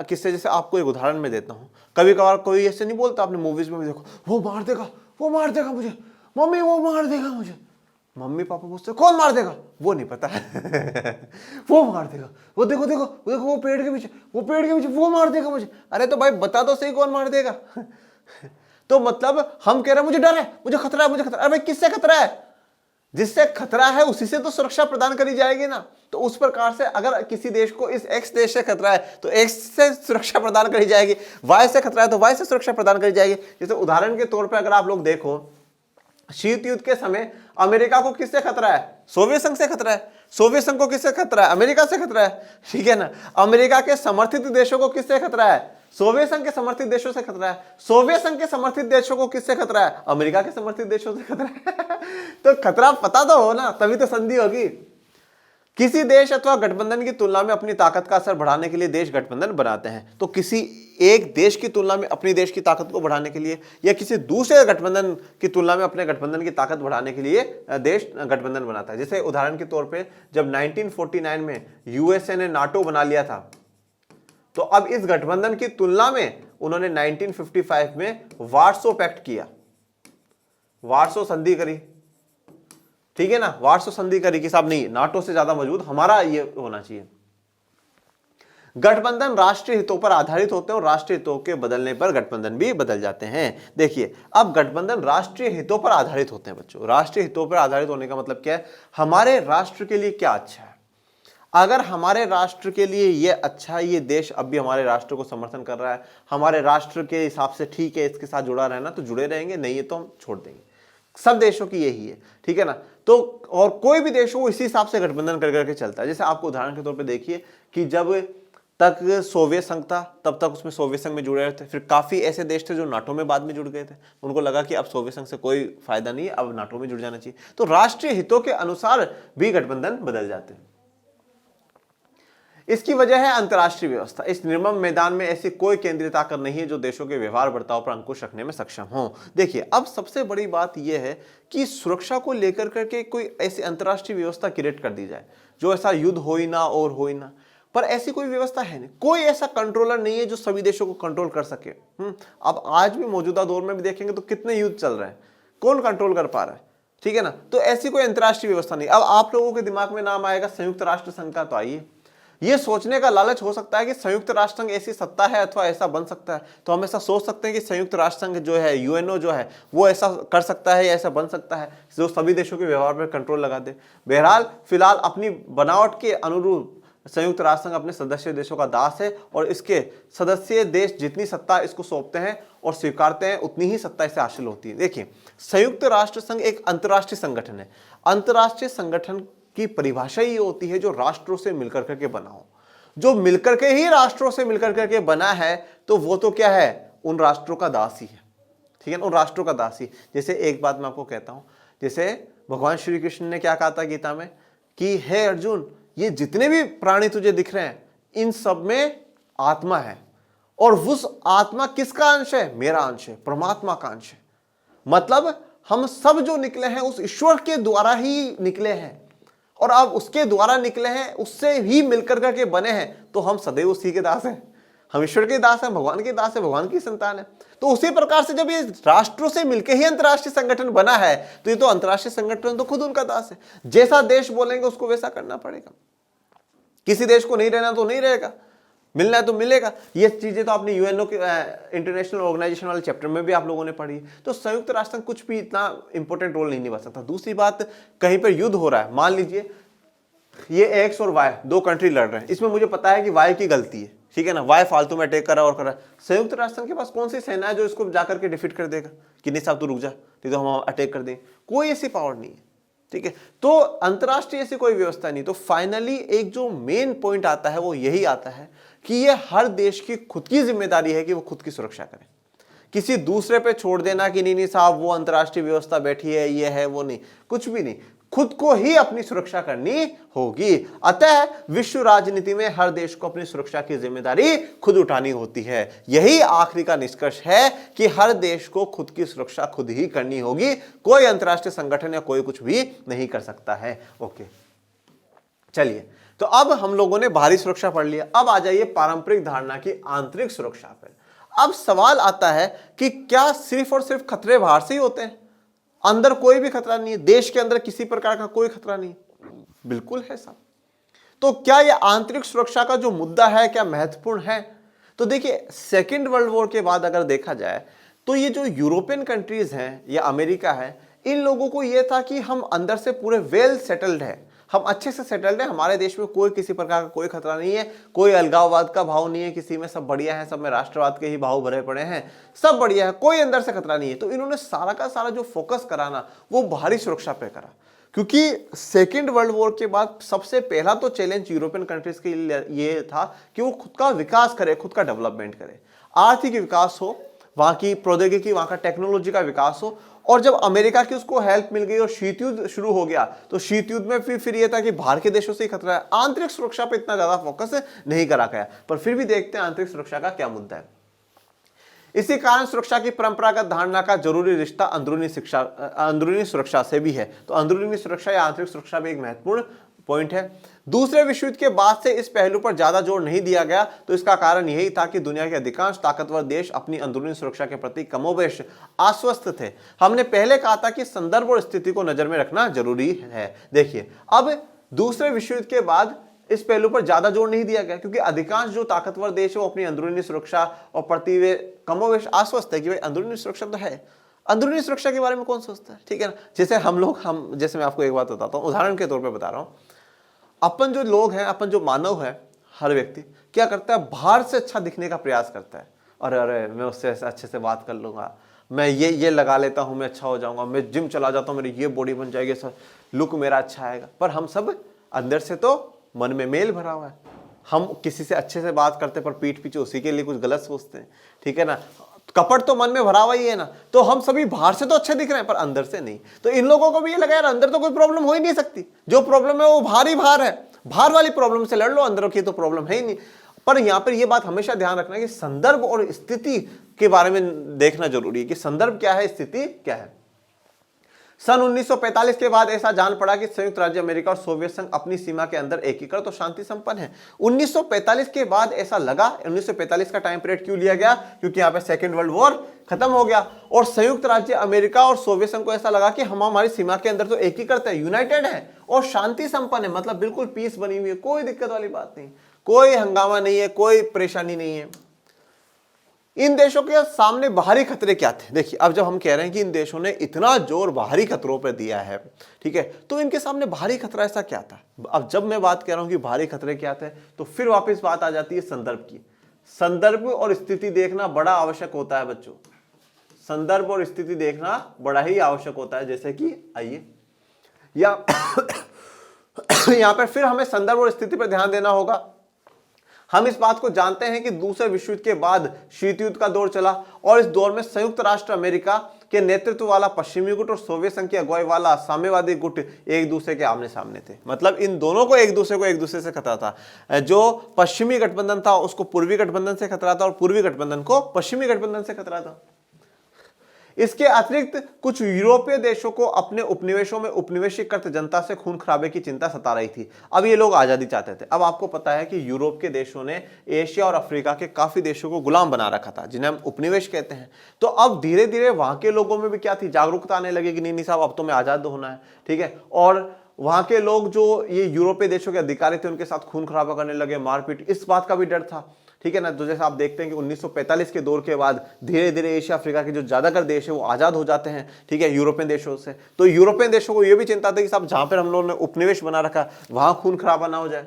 किससे। जैसे आपको एक उदाहरण मैं देता हूं, कभी कभार कोई ऐसे नहीं बोलता, आपने मूवीज में भी देखो, वो मार देगा मुझे, मम्मी वो मार देगा मुझे। मम्मी पापा पूछते कौन मार देगा, वो नहीं पता है वो मार देगा, वो देखो वो पेड़ के पीछे वो मार देगा मुझे। अरे तो भाई बता दो सही कौन मार देगा तो मतलब हम कह रहे हैं मुझे डर है, मुझे खतरा है। अरे भाई किससे खतरा है? जिससे खतरा है उसी से तो सुरक्षा प्रदान करी जाएगी ना। तो उस प्रकार से अगर किसी देश को इस एक्स देश से खतरा है तो एक्स से सुरक्षा प्रदान करी जाएगी, वाई से खतरा है तो वाई से सुरक्षा प्रदान करी जाएगी। जैसे उदाहरण के तौर पर अगर आप लोग देखो, शीत युद्ध के समय अमेरिका को किससे खतरा है? सोवियत संघ से खतरा है। सोवियत संघ को किससे खतरा है? अमेरिका से खतरा है। ठीक है ना। अमेरिका के समर्थित देशों को किससे खतरा है? सोवियत संघ के समर्थित देशों से खतरा है। सोवियत संघ के समर्थित देशों को किससे खतरा है? अमेरिका के समर्थित देशों से खतरा है तो खतरा पता तो हो ना, तभी तो संधि होगी। किसी देश अथवा गठबंधन की तुलना में अपनी ताकत का असर बढ़ाने के लिए देश गठबंधन बनाते हैं। तो किसी एक देश की तुलना में अपनी देश की ताकत को बढ़ाने के लिए या किसी दूसरे गठबंधन की तुलना में अपने गठबंधन की ताकत बढ़ाने के लिए देश गठबंधन बनाता है। जैसे उदाहरण के तौर पे जब 1949 में यूएसए ने नाटो बना लिया था, तो अब इस गठबंधन की तुलना में उन्होंने 1955 में वार्सो पैक्ट किया, वार्सो संधि करी। ठीक है ना, वार्सो संधि करी कि साहब नहीं, नाटो से ज्यादा मजबूत हमारा ये होना चाहिए। गठबंधन राष्ट्रीय हितों पर आधारित होते हैं और राष्ट्रीय हितों के बदलने पर गठबंधन भी बदल जाते हैं। देखिए, अब गठबंधन राष्ट्रीय हितों पर आधारित होते हैं बच्चों। राष्ट्रीय हितों पर आधारित होने का मतलब क्या है? हमारे राष्ट्र के लिए क्या अच्छा है। अगर हमारे राष्ट्र के लिए ये अच्छा है, ये देश अब भी हमारे राष्ट्र को समर्थन कर रहा है, हमारे राष्ट्र के हिसाब से ठीक है, इसके साथ जुड़ा रहना, तो जुड़े रहेंगे, नहीं है तो हम छोड़ देंगे। सब देशों की यही है, ठीक है ना। तो और कोई भी देश हो इसी हिसाब से गठबंधन कर करके चलता है। जैसे आपको उदाहरण के तौर पे देखिए कि जब तक सोवियत संघ था तब तक उसमें सोवियत संघ में जुड़े रहे थे, फिर काफी ऐसे देश थे जो नाटो में बाद में जुड़ गए थे, उनको लगा कि अब सोवियत संघ से कोई फायदा नहीं है, अब नाटो में जुड़ जाना चाहिए। तो राष्ट्रीय हितों के अनुसार भी गठबंधन बदल जाते हैं। इसकी वजह है अंतर्राष्ट्रीय व्यवस्था। इस निर्मम मैदान में ऐसी कोई केंद्रीय ताकत नहीं है जो देशों के व्यवहार बर्ताव पर अंकुश रखने में सक्षम हो। देखिए, अब सबसे बड़ी बात यह है कि सुरक्षा को लेकर करके कोई ऐसी अंतर्राष्ट्रीय व्यवस्था क्रिएट कर दी जाए जो ऐसा युद्ध हो ही ना और हो ही ना, पर ऐसी कोई व्यवस्था है नहीं। कोई ऐसा कंट्रोलर नहीं है जो सभी देशों को कंट्रोल कर सके। अब आज भी मौजूदा दौर में भी देखेंगे तो कितने युद्ध चल रहे हैं, कौन कंट्रोल कर पा रहा है, ठीक है ना। तो ऐसी कोई अंतर्राष्ट्रीय व्यवस्था नहीं। अब आप लोगों के दिमाग में नाम आएगा संयुक्त राष्ट्र संघ का, तो आइए, ये सोचने का लालच हो सकता है कि संयुक्त राष्ट्र संघ ऐसी सत्ता है अथवा ऐसा बन सकता है, तो हम ऐसा सोच सकते हैं कि संयुक्त राष्ट्र संघ जो है, यूएनओ जो है, वो ऐसा कर सकता है या ऐसा बन सकता है जो सभी देशों के व्यवहार पर कंट्रोल लगा दे। बहरहाल फिलहाल अपनी बनावट के अनुरूप संयुक्त राष्ट्र संघ अपने सदस्य देशों का दास है और इसके सदस्य देश जितनी सत्ता इसको सौंपते हैं और स्वीकारते हैं उतनी ही सत्ता इसे हासिल होती है। देखिए, संयुक्त राष्ट्र संघ एक अंतर्राष्ट्रीय संगठन है। अंतर्राष्ट्रीय संगठन की परिभाषा ये होती है जो राष्ट्रों से मिलकर करके बना हो। जो मिलकर के ही राष्ट्रों से मिलकर करके बना है तो वो तो क्या है, उन राष्ट्रों का दास ही है, ठीक है ना, उन राष्ट्रों का दास ही। जैसे एक बात मैं आपको कहता हूं, जैसे भगवान श्री कृष्ण ने क्या कहा था गीता में कि हे अर्जुन, ये जितने भी प्राणी तुझे दिख रहे हैं इन सब में आत्मा है, और उस आत्मा किसका अंश है? मेरा अंश है, परमात्मा का अंश है। मतलब हम सब जो निकले हैं उस ईश्वर के द्वारा ही निकले हैं, और अब उसके द्वारा निकले हैं, उससे ही मिलकर करके बने हैं, तो हम सदैव उसी के दास हैं। हम ईश्वर के दास हैं, भगवान के दास है, भगवान की संतान है। तो उसी प्रकार से जब ये राष्ट्रों से मिलकर ही अंतर्राष्ट्रीय संगठन बना है तो ये तो अंतर्राष्ट्रीय संगठन तो खुद उनका दास है। जैसा देश बोलेंगे उसको वैसा करना पड़ेगा। किसी देश को नहीं रहना तो नहीं रहेगा, मिलना है तो मिलेगा। ये चीजें तो आपने यूएनओ के इंटरनेशनल ऑर्गेनाइजेशन वाले चैप्टर में भी आप लोगों ने पढ़ी। तो संयुक्त राष्ट्र कुछ भी इतना इंपॉर्टेंट रोल नहीं निभा सकता। दूसरी बात, कहीं पर युद्ध हो रहा है, मान लीजिए ये एक्स और वाई दो कंट्री लड़ रहे हैं, इसमें मुझे पता है कि वाई की गलती है, ठीक है ना, वाई फालतू में अटैक कर रहा है और कर रहा है। संयुक्त राष्ट्र के पास कौन सी सेना है जो इसको जाकर के डिफीट कर देगा कि नहीं साहब तू रुक जा, नहीं तो हम अटैक कर देंगे? कोई ऐसी पावर नहीं है, ठीक है। तो अंतरराष्ट्रीय ऐसी कोई व्यवस्था नहीं। तो फाइनली एक जो मेन पॉइंट आता है वो यही आता है कि ये हर देश की खुद की जिम्मेदारी है कि वो खुद की सुरक्षा करे। किसी दूसरे पे छोड़ देना कि नहीं साहब वो अंतरराष्ट्रीय व्यवस्था बैठी है, ये है वो नहीं, कुछ भी नहीं, खुद को ही अपनी सुरक्षा करनी होगी। अतः विश्व राजनीति में हर देश को अपनी सुरक्षा की जिम्मेदारी खुद उठानी होती है। यही आखिरी का निष्कर्ष है कि हर देश को खुद की सुरक्षा खुद ही करनी होगी, कोई अंतरराष्ट्रीय संगठन या कोई कुछ भी नहीं कर सकता है। ओके, चलिए, तो अब हम लोगों ने बाहरी सुरक्षा पढ़ लिया। अब आ जाइए पारंपरिक धारणा की आंतरिक सुरक्षा पर। अब सवाल आता है कि क्या सिर्फ और सिर्फ खतरे बाहर से ही होते हैं, अंदर कोई भी खतरा नहीं है? देश के अंदर किसी प्रकार का कोई खतरा नहीं? बिल्कुल है साहब। तो क्या यह आंतरिक सुरक्षा का जो मुद्दा है क्या महत्वपूर्ण है? तो देखिए, सेकेंड वर्ल्ड वॉर के बाद अगर देखा जाए तो ये जो यूरोपियन कंट्रीज हैं या अमेरिका है, इन लोगों को यह था कि हम अंदर से पूरे वेल सेटल्ड है, हम अच्छे से सेटल्ड है, हमारे देश में कोई किसी प्रकार का कोई खतरा नहीं है, कोई अलगाववाद का भाव नहीं है किसी में, सब बढ़िया है, सब में राष्ट्रवाद के ही भाव भरे पड़े हैं, सब बढ़िया है, कोई अंदर से खतरा नहीं है। तो इन्होंने सारा का सारा जो फोकस कराना वो बाहरी सुरक्षा पे करा, क्योंकि सेकेंड वर्ल्ड वॉर के बाद सबसे पहला तो चैलेंज यूरोपियन कंट्रीज के लिए ये था कि वो खुद का विकास करे, खुद का डेवलपमेंट करे, आर्थिक विकास हो, वहां की प्रौद्योगिकी, वहां का टेक्नोलॉजी का विकास हो। और जब अमेरिका की उसको हेल्प मिल गई और शीत युद्ध शुरू हो गया तो शीत युद्ध में फिर यह था कि बाहर के देशों से ही खतरा है, आंतरिक सुरक्षा पे इतना ज्यादा फोकस नहीं करा गया। पर फिर भी देखते हैं आंतरिक सुरक्षा का क्या मुद्दा है। इसी कारण सुरक्षा की परंपरागत धारणा का जरूरी रिश्ता अंदरूनी सुरक्षा से भी है। तो अंदरूनी सुरक्षा या आंतरिक सुरक्षा भी एक महत्वपूर्ण पॉइंट है। दूसरे विश्व युद्ध के बाद से इस पहलू पर ज्यादा जोर नहीं दिया गया, तो इसका कारण यही था कि दुनिया के अधिकांश ताकतवर देश अपनी अंदरूनी सुरक्षा के प्रति कमोबेश आश्वस्त थे। हमने पहले कहा था कि संदर्भ और स्थिति को नजर में रखना जरूरी है। देखिए, अब दूसरे विश्व युद्ध के बाद इस पहलू पर ज्यादा जोर नहीं दिया गया, क्योंकि अधिकांश जो ताकतवर देश है वो अपनी अंदरूनी सुरक्षा और प्रति वे कमोवेश आश्वस्त है कि भाई अंदरूनी सुरक्षा तो है। अंदरूनी सुरक्षा के बारे में कौन सोचता है, ठीक है ना। जैसे हम जैसे मैं आपको एक बात बताता हूँ, उदाहरण के तौर पर बता रहा हूँ। अपन जो लोग हैं, अपन जो मानव है, हर व्यक्ति क्या करता है, बाहर से अच्छा दिखने का प्रयास करता है। अरे अरे मैं उससे अच्छे से बात कर लूंगा, मैं ये लगा लेता हूं, मैं अच्छा हो जाऊंगा, मैं जिम चला जाता हूं, मेरी ये बॉडी बन जाएगी, सर लुक मेरा अच्छा आएगा। पर हम सब अंदर से तो मन में मेल भरा हुआ है। हम किसी से अच्छे से बात करते पर पीठ पीछे उसी के लिए कुछ गलत सोचते हैं, ठीक है ना। कपट तो मन में भरा हुआ ही है ना। तो हम सभी बाहर से तो अच्छे दिख रहे हैं पर अंदर से नहीं। तो इन लोगों को भी ये लगा यार अंदर तो कोई प्रॉब्लम हो ही नहीं सकती, जो प्रॉब्लम है वो बाहर ही बाहर है, बाहर वाली प्रॉब्लम से लड़ लो, अंदर की तो प्रॉब्लम है ही नहीं। पर यहां पर यह बात हमेशा ध्यान रखना कि संदर्भ और स्थिति के बारे में देखना जरूरी है कि संदर्भ क्या है, स्थिति क्या है। सन 1945 के बाद ऐसा जान पड़ा कि संयुक्त राज्य अमेरिका और सोवियत संघ अपनी सीमा के अंदर एकीकृत और शांति संपन्न है। 1945 के बाद ऐसा लगा, 1945 का टाइम पीरियड क्यों लिया गया, क्योंकि यहाँ पे सेकेंड वर्ल्ड वॉर खत्म हो गया और संयुक्त राज्य अमेरिका और सोवियत संघ को ऐसा लगा कि हम हमारी सीमा के अंदर तो एकीकृत है, यूनाइटेड है और शांति संपन्न है, मतलब बिल्कुल पीस बनी हुई है, कोई दिक्कत वाली बात नहीं, कोई हंगामा नहीं है, कोई परेशानी नहीं है। इन देशों के सामने बाहरी खतरे क्या थे। देखिए अब जब हम कह रहे हैं कि इन देशों ने इतना जोर बाहरी खतरों पर दिया है, ठीक है, तो इनके सामने बाहरी खतरा ऐसा क्या था। अब जब मैं बात कर रहा हूं कि बाहरी खतरे क्या थे, तो फिर वापस बात आ जाती है संदर्भ की। संदर्भ और स्थिति देखना बड़ा आवश्यक होता है बच्चों, संदर्भ और स्थिति देखना बड़ा ही आवश्यक होता है। जैसे कि आइए यहां पर फिर हमें संदर्भ और स्थिति पर ध्यान देना होगा। हम इस बात को जानते हैं कि दूसरे विश्व युद्ध के बाद शीत युद्ध का दौर चला और इस दौर में संयुक्त राष्ट्र अमेरिका के नेतृत्व वाला पश्चिमी गुट और सोवियत संघ की अगुवाई वाला साम्यवादी गुट एक दूसरे के आमने सामने थे। मतलब इन दोनों को एक दूसरे से खतरा था। जो पश्चिमी गठबंधन था उसको पूर्वी गठबंधन से खतरा था और पूर्वी गठबंधन को पश्चिमी गठबंधन से खतरा था। इसके अतिरिक्त कुछ यूरोपीय देशों को अपने उपनिवेशों में उपनिवेशीकृत जनता से खून खराबे की चिंता सता रही थी। अब ये लोग आजादी चाहते थे। अब आपको पता है कि यूरोप के देशों ने एशिया और अफ्रीका के काफी देशों को गुलाम बना रखा था, जिन्हें हम उपनिवेश कहते हैं। तो अब धीरे धीरे वहां के लोगों में भी क्या थी, जागरूकता आने लगी कि नहीं साहब अब तो मैं आजाद होना है, ठीक है। और वहां के लोग जो ये यूरोपीय देशों के अधिकारी थे उनके साथ खून खराबा करने लगे, मारपीट, इस बात का भी डर था, ठीक है ना। तो जैसे आप देखते हैं कि 1945 के दौर के बाद धीरे धीरे एशिया अफ्रीका के जो ज्यादातर देश है वो आजाद हो जाते हैं, ठीक है, यूरोपियन देशों से। तो यूरोपियन देशों को यह भी चिंता थी कि साहब जहां पर हम लोगों ने उपनिवेश बना रखा वहां खून खराबा ना हो जाए।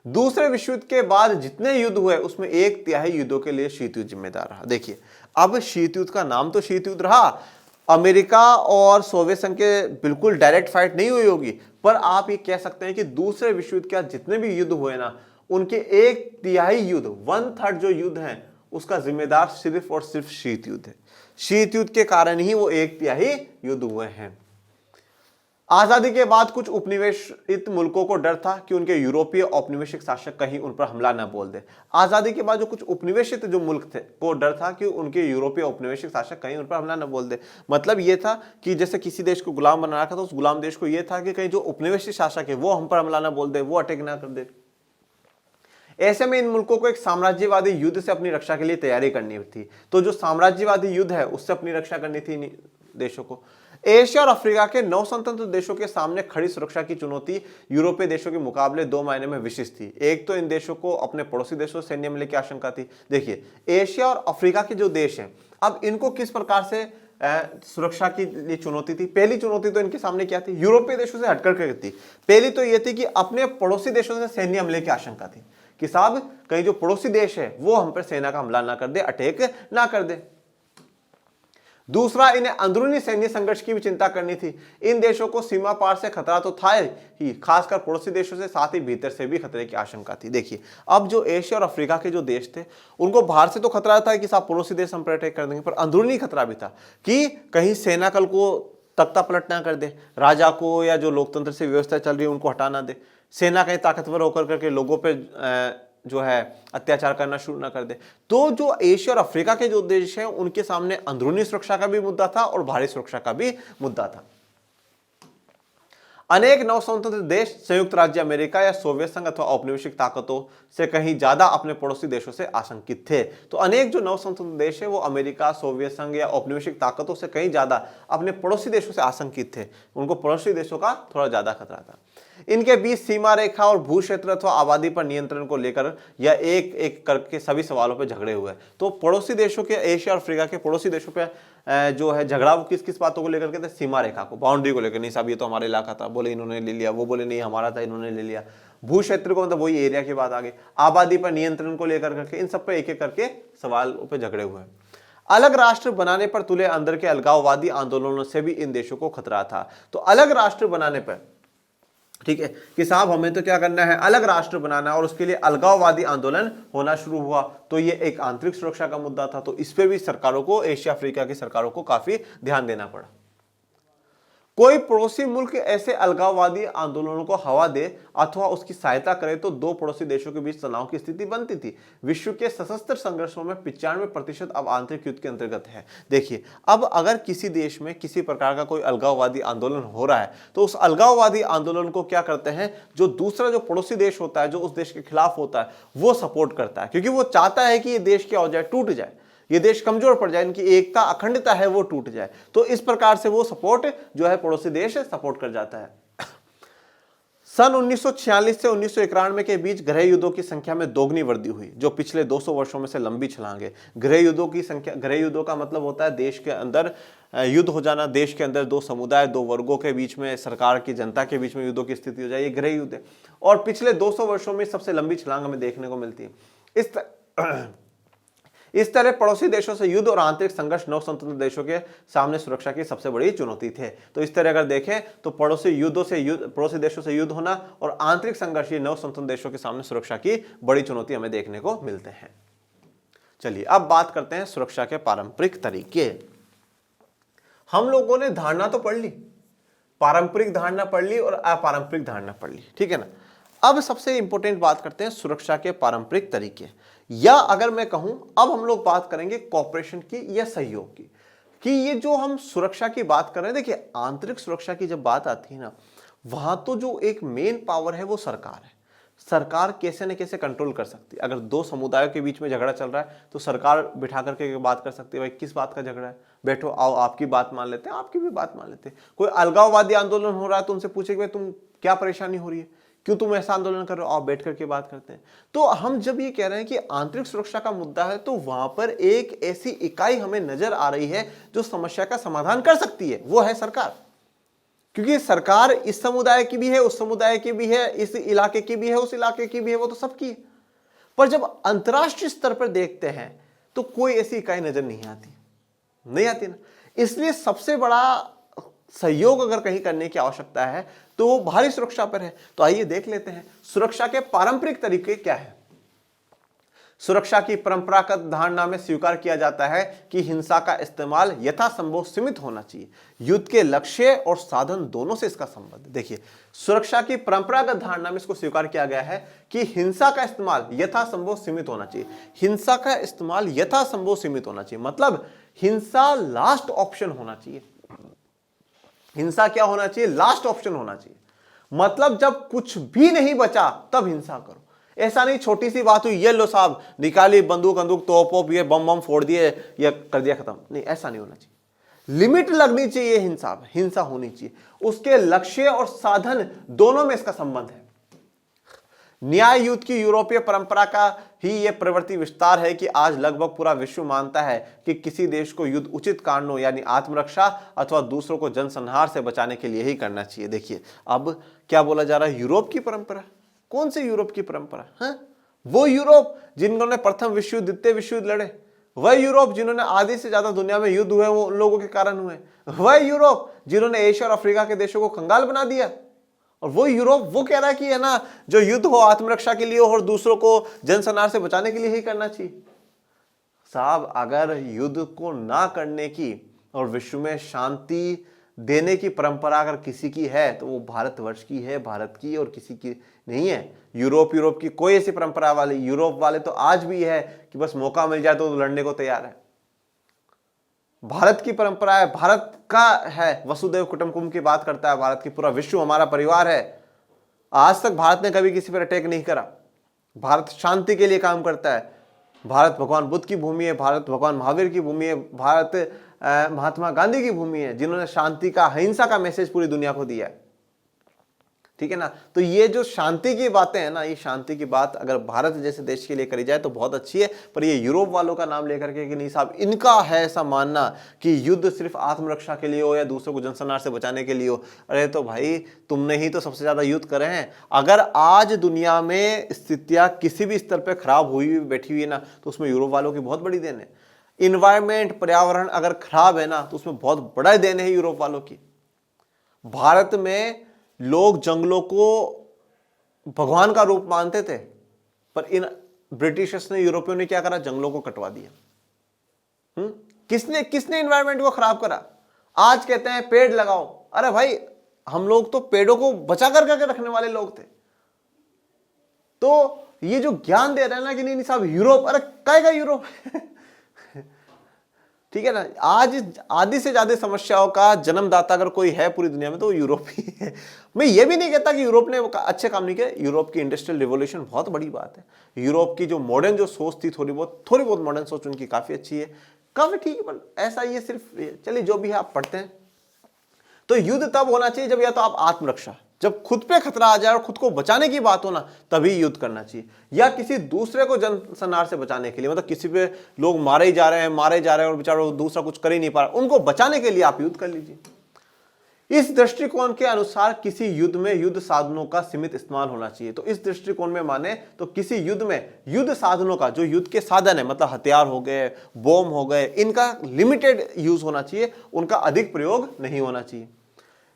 दूसरे विश्व युद्ध के बाद जितने युद्ध हुए उसमें 1/3 युद्धों के लिए शीत युद्ध जिम्मेदार रहा। देखिए अब शीत युद्ध का नाम तो शीत युद्ध रहा, अमेरिका और सोवियत संघ के बिल्कुल डायरेक्ट फाइट नहीं हुई होगी, पर आप ये कह सकते हैं कि दूसरे विश्व युद्ध के जितने भी युद्ध हुए ना उनके 1/3 युद्ध, 1/3 जो युद्ध हैं उसका जिम्मेदार सिर्फ और सिर्फ शीत युद्ध है। शीत युद्ध के कारण ही वो 1/3 युद्ध हुए हैं। आजादी के बाद कुछ उपनिवेशित मुल्कों को डर था कि उनके यूरोपीय औपनिवेशिक शासक कहीं उन पर हमला न बोल दे। आजादी के बाद जो कुछ उपनिवेशित जो मुल्क थे को डर था कि उनके यूरोपीय औपनिवेशिक शासक कहीं उन पर हमला न बोल दे। मतलब ये था कि जैसे किसी देश को गुलाम बना रखा था, उस गुलाम देश को यह था कि कहीं जो उपनिवेशित शासक है वो हम पर हमला न बोल दे, वो अटैक ना कर दे। ऐसे में इन मुल्कों को एक साम्राज्यवादी युद्ध से अपनी रक्षा के लिए तैयारी करनी थी। तो जो साम्राज्यवादी युद्ध है उससे अपनी रक्षा करनी थी देशों को। एशिया और अफ्रीका के नवस्वतंत्र देशों के सामने खड़ी सुरक्षा की चुनौती यूरोपीय देशों के मुकाबले 2 मायने में विशिष्ट थी। एक तो इन देशों को अपने पड़ोसी देशों से सैन्य हमले की आशंका थी। देखिए एशिया और अफ्रीका के जो देश हैं, अब इनको किस प्रकार से सुरक्षा की लिए चुनौती थी। पहली चुनौती तो इनके सामने क्या थी, यूरोपीय देशों से हटकर थी। पहली तो यह थी कि अपने पड़ोसी देशों से सैन्य हमले की आशंका थी कि साहब कहीं जो पड़ोसी देश है वो हम पर सेना का हमला ना कर दे, अटैक ना कर दे। दूसरा, इन्हें अंदरूनी सैन्य संघर्ष की भी चिंता करनी थी। इन देशों को सीमा पार से खतरा तो था ही, खासकर पड़ोसी देशों से, साथ ही भीतर से भी खतरे की आशंका थी। देखिए अब जो एशिया और अफ्रीका के जो देश थे उनको बाहर से तो खतरा था कि साहब पड़ोसी देश हम पर अटैक कर देंगे, पर अंदरूनी खतरा भी था कि कहीं सेना कल को तख्ता पलट ना कर दे, राजा को या जो लोकतंत्र से व्यवस्था चल रही है उनको हटा ना दे, सेना कहीं ताकतवर होकर करके लोगों पे जो है अत्याचार करना शुरू ना कर दे। तो जो एशिया और अफ्रीका के जो देश हैं उनके सामने अंदरूनी सुरक्षा का भी मुद्दा था और बाहरी सुरक्षा का भी मुद्दा था। अनेक नवस्वतंत्र देश संयुक्त राज्य अमेरिका या सोवियत संघ अथवा औपनिवेशिक ताकतों से कहीं ज्यादा अपने पड़ोसी देशों से आशंकित थे। तो अनेक जो नवस्वतंत्र देश है वो अमेरिका, सोवियत संघ या औपनिवेशिक ताकतों से कहीं ज्यादा अपने पड़ोसी देशों से आशंकित थे। उनको पड़ोसी देशों का थोड़ा ज्यादा खतरा था। इनके बीच सीमा रेखा और भू क्षेत्र अथवा आबादी पर नियंत्रण को लेकर या एक एक करके सभी सवालों पर झगड़े हुए। तो पड़ोसी देशों के, एशिया और अफ्रीका के पड़ोसी देशों पे जो है झगड़ा, वो किस किस बातों को लेकर के थे? सीमा रेखा को, बाउंड्री को लेकर, नहीं साहब ये तो हमारा इलाका था, बोले इन्होंने ले लिया, वो बोले नहीं हमारा था इन्होंने ले लिया। भू क्षेत्र को, मतलब वही एरिया की बात आ गई। आबादी पर नियंत्रण को लेकर करके इन सब पे एक एक करके सवालों पे झगड़े हुए। अलग राष्ट्र बनाने पर तुले अंदर के अलगाववादी आंदोलनों से भी इन देशों को खतरा था। तो अलग राष्ट्र बनाने पर, ठीक है कि साहब हमें तो क्या करना है, अलग राष्ट्र बनाना, और उसके लिए अलगाववादी आंदोलन होना शुरू हुआ। तो ये एक आंतरिक सुरक्षा का मुद्दा था। तो इस पे भी सरकारों को, एशिया अफ्रीका की सरकारों को काफी ध्यान देना पड़ा। कोई पड़ोसी मुल्क ऐसे अलगाववादी आंदोलनों को हवा दे अथवा उसकी सहायता करे तो दो पड़ोसी देशों के बीच तनाव की स्थिति बनती थी। विश्व के सशस्त्र संघर्षों में 95% अब आंतरिक युद्ध के अंतर्गत है। देखिए, अब अगर किसी देश में किसी प्रकार का कोई अलगाववादी आंदोलन हो रहा है तो उस अलगाववादी आंदोलन को क्या करते हैं, जो दूसरा जो पड़ोसी देश होता है, जो उस देश के खिलाफ होता है, वो सपोर्ट करता है, क्योंकि वो चाहता है कि ये देश क्या हो जाए, टूट जाए, ये देश कमजोर पड़ जाए, इनकी एकता, अखंडता है वो टूट जाए। तो इस प्रकार से वो सपोर्ट जो है पड़ोसी देश सपोर्ट कर जाता है। सन 1946 से 1991 के बीच गृह युद्धों की संख्या में दोगुनी वृद्धि हुई, जो पिछले 200 वर्षों में से लंबी छलांग है। गृह युद्धों की संख्या, गृह युद्धों का मतलब होता है देश के अंदर युद्ध हो जाना, देश के अंदर दो समुदाय, दो वर्गों के बीच में, सरकार की जनता के बीच में युद्धों की स्थिति हो जाए, ये गृह युद्ध है। और पिछले 200 वर्षों में सबसे लंबी छलांग हमें देखने को मिलती है। इस तरह पड़ोसी देशों से युद्ध और आंतरिक संघर्ष नवस्वतंत्र देशों के सामने सुरक्षा की सबसे बड़ी चुनौती थे। तो इस तरह अगर देखें तो पड़ोसी देशों से युद्ध होना और आंतरिक संघर्ष ये नवस्वतंत्र देशों के सामने सुरक्षा की बड़ी चुनौती हमें देखने को मिलते हैं। चलिए अब बात करते हैं सुरक्षा के पारंपरिक तरीके। हम लोगों ने धारणा तो पढ़ ली, पारंपरिक धारणा पढ़ ली और अपारंपरिक धारणा पढ़ ली, ठीक है ना। अब सबसे इंपॉर्टेंट बात करते हैं सुरक्षा के पारंपरिक तरीके, या अगर मैं कहूं अब हम लोग बात करेंगे कॉपरेशन की या सहयोग की, कि ये जो हम सुरक्षा की बात कर रहे हैं, देखिए आंतरिक सुरक्षा की जब बात आती है ना, वहां तो जो एक मेन पावर है वो सरकार है। सरकार कैसे न कैसे कंट्रोल कर सकती है। अगर दो समुदायों के बीच में झगड़ा चल रहा है तो सरकार बिठा करके बात कर सकती है, भाई किस बात का झगड़ा है, बैठो आओ आपकी बात मान लेते हैं, आपकी भी बात मान लेते हैं। कोई अलगाववादी आंदोलन हो रहा है तो उनसे पूछे कि भाई तुम क्या परेशानी हो रही है, क्यों तुम ऐसा आंदोलन कर रहे हो, आप बैठ करके बात करते हैं। तो हम जब ये कह रहे हैं कि आंतरिक सुरक्षा का मुद्दा है, तो वहां पर एक ऐसी इकाई हमें नजर आ रही है जो समस्या का समाधान कर सकती है, वो है सरकार। क्योंकि सरकार इस समुदाय की भी है, उस समुदाय की भी है, इस इलाके की भी है, उस इलाके की भी है, वो तो सबकी है। पर जब अंतरराष्ट्रीय स्तर पर देखते हैं तो कोई ऐसी इकाई नजर नहीं आती ना। इसलिए सबसे बड़ा सहयोग अगर कहीं करने की आवश्यकता है तो वो बाहरी सुरक्षा पर है। तो आइए देख लेते हैं सुरक्षा के पारंपरिक तरीके क्या है। सुरक्षा की परंपरागत धारणा में स्वीकार किया जाता है कि हिंसा का इस्तेमाल यथासंभव सीमित होना चाहिए। युद्ध के लक्ष्य और साधन दोनों से इसका संबंध। देखिए, सुरक्षा की परंपरागत धारणा में इसको स्वीकार किया गया है कि हिंसा का इस्तेमाल यथासंभव सीमित होना चाहिए। हिंसा का इस्तेमाल यथासंभव सीमित होना चाहिए, मतलब हिंसा लास्ट ऑप्शन होना चाहिए। हिंसा क्या होना चाहिए? लास्ट ऑप्शन होना चाहिए। मतलब जब कुछ भी नहीं बचा तब हिंसा करो। ऐसा नहीं छोटी सी बात हुई, ये लो साहब निकाली बंदूक तोप वोप, ये बम फोड़ दिए या कर दिया खत्म, नहीं, ऐसा नहीं होना चाहिए। लिमिट लगनी चाहिए, हिंसा होनी चाहिए। उसके लक्ष्य और साधन दोनों में इसका संबंध है। न्याय युद्ध की यूरोपीय परंपरा का ही यह प्रवृत्ति विस्तार है कि आज लगभग पूरा विश्व मानता है कि किसी देश को युद्ध उचित कारणों यानी आत्मरक्षा अथवा दूसरों को जनसंहार से बचाने के लिए ही करना चाहिए। देखिए अब क्या बोला जा रहा है, यूरोप की परंपरा। कौन से यूरोप की परंपरा है? वो यूरोप जिन्होंने प्रथम विश्व युद्ध, द्वितीय विश्व युद्ध लड़े, वह यूरोप जिन्होंने आधी से ज्यादा दुनिया में युद्ध हुए वो उन लोगों के कारण हुए, वह यूरोप जिन्होंने एशिया और अफ्रीका के देशों को कंगाल बना दिया। और वो यूरोप वो कह रहा है कि है ना, जो युद्ध हो आत्मरक्षा के लिए और दूसरों को जनसंहार से बचाने के लिए ही करना चाहिए। साहब अगर युद्ध को ना करने की और विश्व में शांति देने की परंपरा अगर किसी की है तो वो भारतवर्ष की है, भारत की, और किसी की नहीं है। यूरोप की कोई ऐसी परंपरा वाले, यूरोप वाले तो आज भी है कि बस मौका मिल जाए तो लड़ने को तैयार है। भारत की परंपरा है, भारत का है, वसुदैव कुटुंबकम की बात करता है भारत की, पूरा विश्व हमारा परिवार है। आज तक भारत ने कभी किसी पर अटैक नहीं करा। भारत शांति के लिए काम करता है। भारत भगवान बुद्ध की भूमि है, भारत भगवान महावीर की भूमि है, भारत महात्मा गांधी की भूमि है, जिन्होंने शांति का, अहिंसा का मैसेज पूरी दुनिया को दिया है। ठीक है ना। तो ये जो शांति की बातें हैं ना, ये शांति की बात अगर भारत जैसे देश के लिए करी जाए तो बहुत अच्छी है। पर ये यूरोप वालों का नाम लेकर के कि नहीं साहब, इनका है ऐसा मानना कि युद्ध सिर्फ आत्मरक्षा के लिए हो या दूसरों को जनसंहार से बचाने के लिए हो। अरे तो भाई, तुमने ही तो सबसे ज्यादा युद्ध करे हैं। अगर आज दुनिया में स्थितियां किसी भी स्तर पर खराब हुई बैठी हुई है ना, तो उसमें यूरोप वालों की बहुत बड़ी देन है। इन्वायरमेंट, पर्यावरण अगर खराब है ना, तो उसमें बहुत बड़ा देन है यूरोप वालों की। भारत में लोग जंगलों को भगवान का रूप मानते थे, पर इन ब्रिटिशर्स ने, यूरोपियों ने क्या करा, जंगलों को कटवा दिया। किसने किसने एनवायरनमेंट को खराब करा? आज कहते हैं पेड़ लगाओ। अरे भाई, हम लोग तो पेड़ों को बचा करके रखने वाले लोग थे। तो ये जो ज्ञान दे रहे हैं ना कि नहीं साहब यूरोप, अरे कहेगा यूरोप ठीक है ना। आज आधी से ज्यादा समस्याओं का जन्मदाता अगर कोई है पूरी दुनिया में तो यूरोप ही है। मैं ये भी नहीं कहता कि यूरोप ने अच्छे काम नहीं किए। यूरोप की इंडस्ट्रियल रिवॉल्यूशन बहुत बड़ी बात है। यूरोप की जो मॉडर्न जो सोच थी, थोड़ी बहुत मॉडर्न सोच उनकी काफी अच्छी है, काफी ठीक है। पर ऐसा ये सिर्फ चलिए जो भी है आप पढ़ते हैं। तो युद्ध तब होना चाहिए जब या तो आप आत्मरक्षा, जब खुद पे खतरा आ जाए और खुद को बचाने की बात हो ना, तभी युद्ध करना चाहिए। या किसी दूसरे को जनसंहार से बचाने के लिए, मतलब किसी पे लोग मारे ही जा रहे हैं और बेचारा दूसरा कुछ कर ही नहीं पा रहा, उनको बचाने के लिए आप युद्ध कर लीजिए। इस दृष्टिकोण के अनुसार किसी युद्ध में युद्ध साधनों का सीमित इस्तेमाल होना चाहिए। तो इस दृष्टिकोण में माने तो किसी युद्ध में युद्ध साधनों का, जो युद्ध के साधन है, मतलब हथियार हो गए, बॉम्ब हो गए, इनका लिमिटेड यूज होना चाहिए, उनका अधिक प्रयोग नहीं होना चाहिए।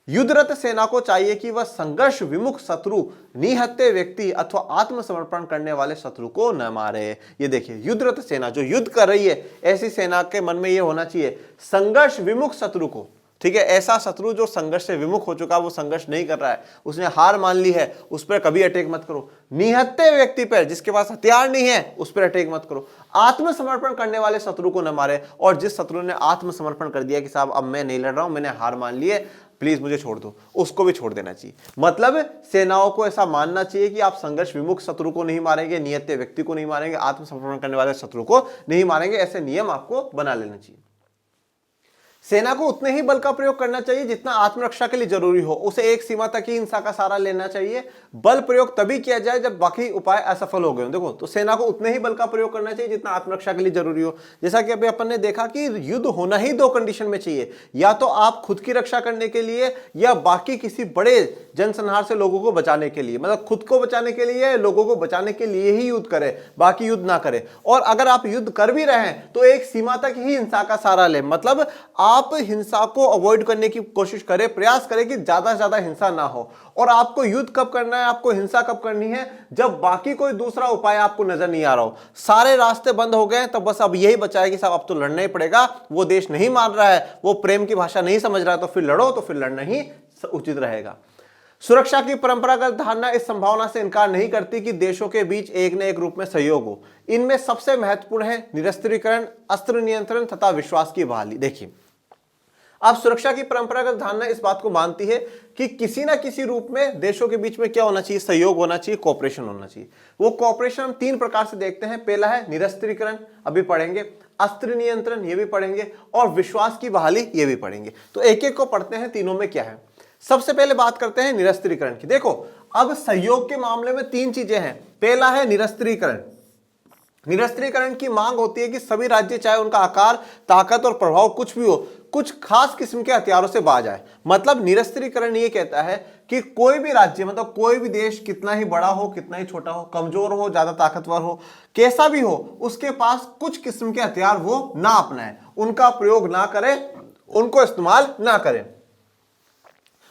युद्धरत सेना को चाहिए कि वह संघर्ष विमुख शत्रु, निहत्थे व्यक्ति अथवा आत्मसमर्पण करने वाले शत्रु को न मारे। ये देखिए, युद्धरत सेना जो युद्ध कर रही है, ऐसी सेना के मन में यह होना चाहिए संघर्ष विमुख शत्रु को। ठीक है, ऐसा शत्रु जो संघर्ष से विमुख हो चुका, वो संघर्ष नहीं कर रहा है, उसने हार मान ली है, उस पर कभी अटैक मत करो। निहत्थे व्यक्ति पर, जिसके पास हथियार नहीं है, उस पर अटैक मत करो। आत्मसमर्पण करने वाले शत्रु को न मारे। और जिस शत्रु ने आत्मसमर्पण कर दिया कि साहब अब मैं नहीं लड़ रहा हूं, मैंने हार मान ली है, प्लीज मुझे छोड़ दो, उसको भी छोड़ देना चाहिए। मतलब सेनाओं को ऐसा मानना चाहिए कि आप संघर्ष विमुख शत्रु को नहीं मारेंगे, निहत्थे व्यक्ति को नहीं मारेंगे, आत्मसमर्पण करने वाले शत्रु को नहीं मारेंगे। ऐसे नियम आपको बना लेना चाहिए। सेना को उतने ही बल का प्रयोग करना चाहिए जितना आत्मरक्षा के लिए जरूरी हो। उसे एक सीमा तक ही हिंसा का सहारा लेना चाहिए। बल प्रयोग तभी किया जाए जब बाकी उपाय असफल हो गए। देखो, तो सेना को उतने ही बल का प्रयोग करना चाहिए जितना आत्मरक्षा के लिए जरूरी हो। जैसा कि अभी अपन ने देखा कि युद्ध होना ही दो कंडीशन में चाहिए, या तो आप खुद की रक्षा करने के लिए या बाकी किसी बड़े जनसंहार से लोगों को बचाने के लिए। मतलब खुद को बचाने के लिए, लोगों को बचाने के लिए ही युद्ध करे, बाकी युद्ध ना करे। और अगर आप युद्ध कर भी रहे हैं तो एक सीमा तक ही हिंसा का सहारा ले। मतलब आप हिंसा को अवॉइड करने की कोशिश करें, प्रयास करें कि ज्यादा से ज्यादा हिंसा ना हो। और आपको युद्ध कब करना है, आपको हिंसा कब करनी है, जब बाकी कोई दूसरा उपाय आपको नजर नहीं आ रहा हो, सारे रास्ते बंद हो गए, तब बस अब यही बचा है कि साहब अब तो लड़ना ही पड़ेगा। वो देश नहीं मान रहा है, वो प्रेम की भाषा नहीं समझ रहा है, तो फिर लड़ो, तो फिर लड़ना ही उचित रहेगा। सुरक्षा की परंपरागत धारणा इस संभावना से इनकार नहीं करती कि देशों के बीच एक न एक रूप में सहयोग हो। इनमें सबसे महत्वपूर्ण है निरस्त्रीकरण, अस्त्र नियंत्रण तथा विश्वास की बहाली। देखिए, अब सुरक्षा की परंपरागत धारणा इस बात को मानती है कि किसी ना किसी रूप में देशों के बीच में क्या होना चाहिए, सहयोग होना चाहिए, कोऑपरेशन होना चाहिए। वो कोऑपरेशन हम तीन प्रकार से देखते हैं। पहला है निरस्त्रीकरण, अभी पढ़ेंगे, अस्त्र नियंत्रण, ये भी पढ़ेंगे, और विश्वास की बहाली, ये भी पढ़ेंगे। तो एक एक को पढ़ते हैं, तीनों में क्या है। सबसे पहले बात करते हैं निरस्त्रीकरण की। देखो, अब सहयोग के मामले में तीन चीजें हैं। पहला है निरस्त्रीकरण। निरस्त्रीकरण की मांग होती है कि सभी राज्य, चाहे उनका आकार, ताकत और प्रभाव कुछ भी हो, कुछ खास किस्म के हथियारों से बाज आए। मतलब निरस्त्रीकरण ये कहता है कि कोई भी राज्य, मतलब कोई भी देश, कितना ही बड़ा हो, कितना ही छोटा हो, कमजोर हो, ज्यादा ताकतवर हो, कैसा भी हो, उसके पास कुछ किस्म के हथियार वो ना अपनाए, उनका प्रयोग ना करे, उनको इस्तेमाल ना करें।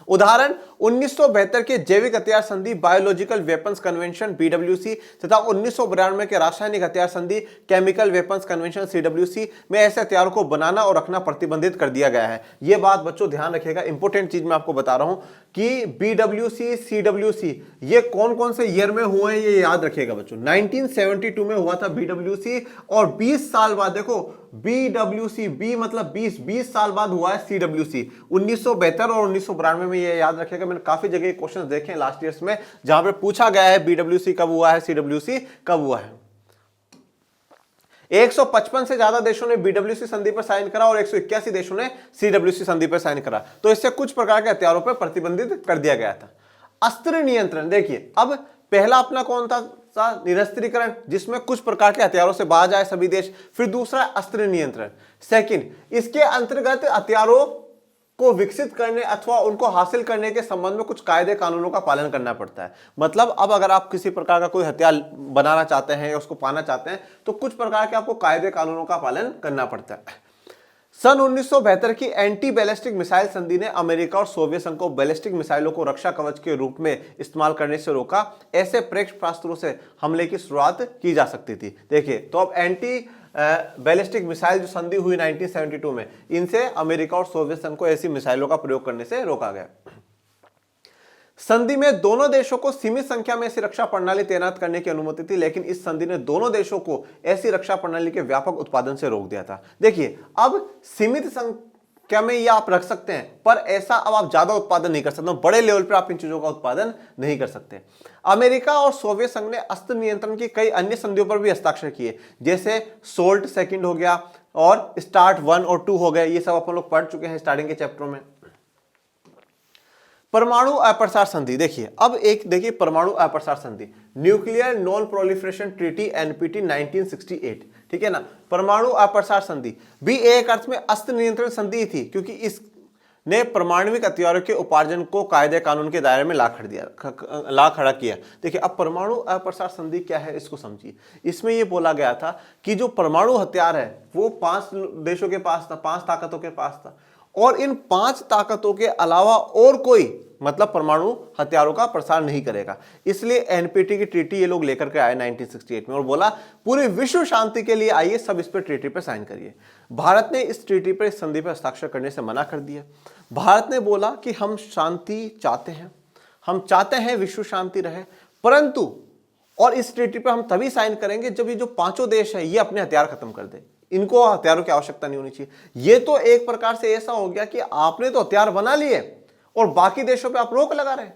उदाहरण, 1972 के जैविक हथियार संधि बायोलॉजिकल वेपन्स कन्वेंशन BWC तथा 1992 के रासायनिक हथियार संधि केमिकल वेपन्स कन्वेंशन CWC में ऐसे हथियारों को बनाना और रखना प्रतिबंधित कर दिया गया है। यह बात बच्चों ध्यान रखिएगा, इंपॉर्टेंट चीज मैं आपको बता रहा हूं कि BWC CWC ये कौन कौन से ईयर में हुए हैं ये याद रखिएगा बच्चों। 1972 में हुआ था BWC और 20 साल बाद देखो BWC B मतलब 20 साल बाद हुआ है CWC 1972 और 1992 में। ये याद रखिएगा, मैंने काफी जगह क्वेश्चंस देखे हैं लास्ट ईयर्स में जहां पे पूछा गया है BWC कब हुआ है, CWC कब हुआ है। 155 से ज्यादा देशों ने BWC संधि पर साइन करा और 181 देशों ने CWC संधि पर साइन करा। तो इससे कुछ प्रकार के हथियारों पर प्रतिबंधित कर दिया गया था। अस्त्र नियंत्रण देखिए, अब पहला अपना कौन था, निरस्त्रीकरण जिसमें कुछ प्रकार के हथियारों से बाज आए सभी देश। फिर दूसरा अस्त्र नियंत्रण। सेकंड, इसके अंतर्गत हथियारों को विकसित करने अथवा उनको हासिल करने के संबंध में कुछ कायदे कानूनों का पालन करना पड़ता है। मतलब अब अगर आप किसी प्रकार का कोई हथियार बनाना चाहते हैं या उसको पाना चाहते हैं तो कुछ प्रकार के आपको कायदे कानूनों का पालन करना पड़ता है। सन 1972 की एंटी बैलिस्टिक मिसाइल संधि ने अमेरिका और सोवियत संघ को बैलिस्टिक मिसाइलों को रक्षा कवच के रूप में इस्तेमाल करने से रोका। ऐसे प्रेक्षेपास्त्रों से हमले की शुरुआत की जा सकती थी। देखिए, तो अब एंटी बैलिस्टिक मिसाइल जो संधि हुई 1972 में, इनसे अमेरिका और सोवियत संघ को ऐसी मिसाइलों का प्रयोग करने से रोका गया। संधि में दोनों देशों को सीमित संख्या में ऐसी रक्षा प्रणाली तैनात करने की अनुमति थी, लेकिन इस संधि ने दोनों देशों को ऐसी रक्षा प्रणाली के व्यापक उत्पादन से रोक दिया था। देखिए, अब सीमित संख्या में ये आप रख सकते हैं, पर ऐसा अब आप ज्यादा उत्पादन नहीं कर सकते, बड़े लेवल पर आप इन चीजों का उत्पादन नहीं कर सकते। अमेरिका और सोवियत संघ ने अस्त्र नियंत्रण की कई अन्य संधियों पर भी हस्ताक्षर किए, जैसे सोल्ट सेकंड हो गया और स्टार्ट 1 और 2 हो गए। ये सब अपन लोग पढ़ चुके हैं स्टार्टिंग के चैप्टरों में। परमाणु अप्रसार संधि देखिए, अब एक देखिए परमाणु अप्रसार संधि, nuclear non proliferation treaty NPT 1968, ठीक है ना। परमाणु अप्रसार संधि भी एक अर्थ में अस्त्र नियंत्रण संधि थी, क्योंकि इसने परमाणविक हथियारों के उपार्जन को कायदे कानून के दायरे में ला खड़ा किया। देखिए, अब परमाणु अप्रसार संधि क्या है इसको समझिए। इसमें यह बोला गया था कि जो परमाणु हथियार है वो 5 देशों के पास था, 5 ताकतों के पास था, और इन 5 ताकतों के अलावा और कोई मतलब परमाणु हथियारों का प्रसार नहीं करेगा। इसलिए NPT की ट्रीटी ये लोग लेकर के आए 1968 में और बोला पूरे विश्व शांति के लिए आइए सब इस पर ट्रीटी पर साइन करिए। भारत ने इस ट्रीटी पर, इस संधि पर हस्ताक्षर करने से मना कर दिया। भारत ने बोला कि हम शांति चाहते हैं, हम चाहते हैं विश्व शांति रहे, परंतु और इस ट्रीटी पर हम तभी साइन करेंगे जब ये जो 5 देश है ये अपने हथियार खत्म कर दे, इनको हथियारों की आवश्यकता नहीं होनी चाहिए। ये तो एक प्रकार से ऐसा हो गया कि आपने तो हथियार बना लिए और बाकी देशों पे आप रोक लगा रहे हैं।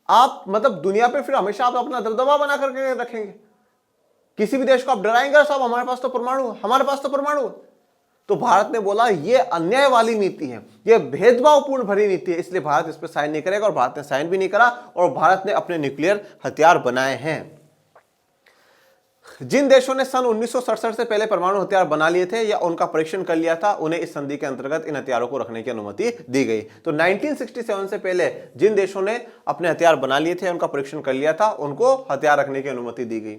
आप मतलब दुनिया पे फिर हमेशा आप अपना दबदबा बना करके रखेंगे, किसी भी देश को आप डराएंगे साहब हमारे पास तो परमाणु, हमारे पास तो परमाणु। तो भारत ने बोला ये अन्याय वाली नीति है, ये भेदभावपूर्ण भरी नीति है, इसलिए भारत इस पर साइन नहीं करेगा। और भारत ने साइन भी नहीं करा और भारत ने अपने न्यूक्लियर हथियार बनाए हैं। जिन देशों ने सन 1967 से पहले परमाणु हथियार बना लिए थे या उनका परीक्षण कर लिया था, उन्हें इस संधि के अंतर्गत इन हथियारों को रखने की अनुमति दी गई। तो 1967 से पहले जिन देशों ने अपने हथियार बना लिए थे, उनका परीक्षण कर लिया था, उनको हथियार रखने की अनुमति दी गई।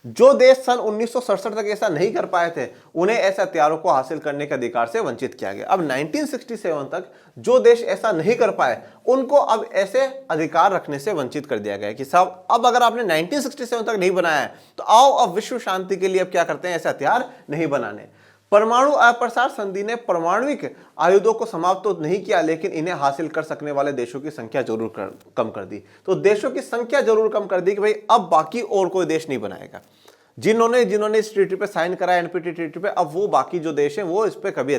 जो देश सन 1967 तक ऐसा नहीं कर पाए थे, उन्हें ऐसे हथियारों को हासिल करने के अधिकार से वंचित किया गया। अब 1967 तक जो देश ऐसा नहीं कर पाए, उनको अब ऐसे अधिकार रखने से वंचित कर दिया गया कि साहब अब अगर आपने 1967 तक नहीं बनाया है तो आओ अब विश्व शांति के लिए अब क्या करते हैं, ऐसे हथियार नहीं बनाने। परमाणु अप्रसार संधि ने परमाणुक आयुधों को समाप्त तो नहीं किया, लेकिन इन्हें हासिल कर सकने वाले देशों की संख्या जरूर कम कर दी। तो देशों की संख्या जरूर कम कर दी कि भाई अब बाकी और कोई देश नहीं बनाएगा। जिन्होंने इस ट्रीटी पे साइन करा, NPT ट्रीटी पे, अब वो बाकी जो देश हैं वो इस पे कभी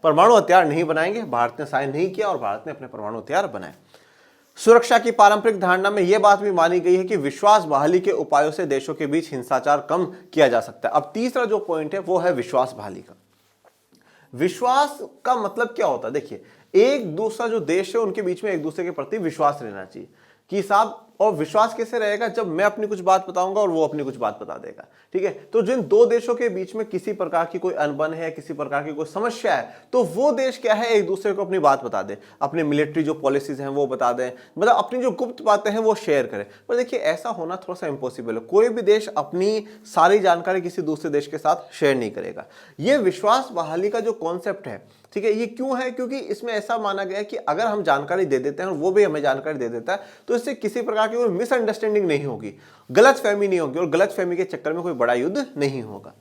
परमाणु हथियार नहीं बनाएंगे। भारत ने साइन नहीं किया और भारत ने अपने परमाणु हथियार बनाए। सुरक्षा की पारंपरिक धारणा में यह बात भी मानी गई है कि विश्वास बहाली के उपायों से देशों के बीच हिंसाचार कम किया जा सकता है। अब तीसरा जो पॉइंट है वो है विश्वास बहाली का। विश्वास का मतलब क्या होता है? देखिए, एक दूसरा जो देश है उनके बीच में एक दूसरे के प्रति विश्वास रहना चाहिए कि साहब, और विश्वास कैसे रहेगा? जब मैं अपनी कुछ बात बताऊंगा और वो अपनी कुछ बात बता देगा। ठीक है, तो जिन दो देशों के बीच में किसी प्रकार की कोई अनबन है, किसी प्रकार की कोई समस्या है, तो वो देश क्या है, एक दूसरे को अपनी बात बता दे, अपनी मिलिट्री जो पॉलिसीज हैं वो बता दें, मतलब अपनी जो गुप्त बातें हैं वो शेयर करें। पर देखिए ऐसा होना थोड़ा सा इम्पॉसिबल है। कोई भी देश अपनी सारी जानकारी किसी दूसरे देश के साथ शेयर नहीं करेगा। ये विश्वास बहाली का जो कॉन्सेप्ट है, ठीक है, ये क्यों है? क्योंकि इसमें ऐसा माना गया है कि अगर हम जानकारी दे देते हैं और वो भी हमें जानकारी दे देता है, तो इससे किसी प्रकार की कोई मिसअंडरस्टैंडिंग नहीं होगी, गलतफहमी नहीं होगी, और गलतफहमी के चक्कर में कोई बड़ा युद्ध नहीं होगा।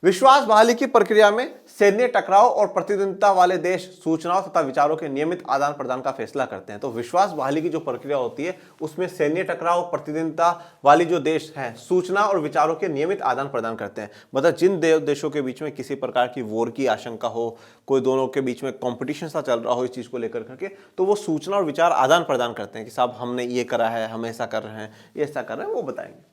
विश्वास बहाली की प्रक्रिया में सैन्य टकराव और प्रतिद्वंदिता वाले देश सूचनाओं तथा विचारों के नियमित आदान प्रदान का फैसला करते हैं। तो विश्वास बहाली की जो प्रक्रिया होती है उसमें सैन्य टकराव, प्रतिद्वंदिता वाली जो देश हैं सूचना और विचारों के नियमित आदान प्रदान करते हैं। मतलब जिन देशों के बीच में किसी प्रकार की वॉर की आशंका हो, कोई दोनों के बीच में कॉम्पिटिशन सा चल रहा हो इस चीज को लेकर करके, तो वो सूचना और विचार आदान प्रदान करते हैं कि साहब हमने ये करा है, हम ऐसा कर रहे हैं, ये ऐसा कर रहे हैं, वो बताएंगे।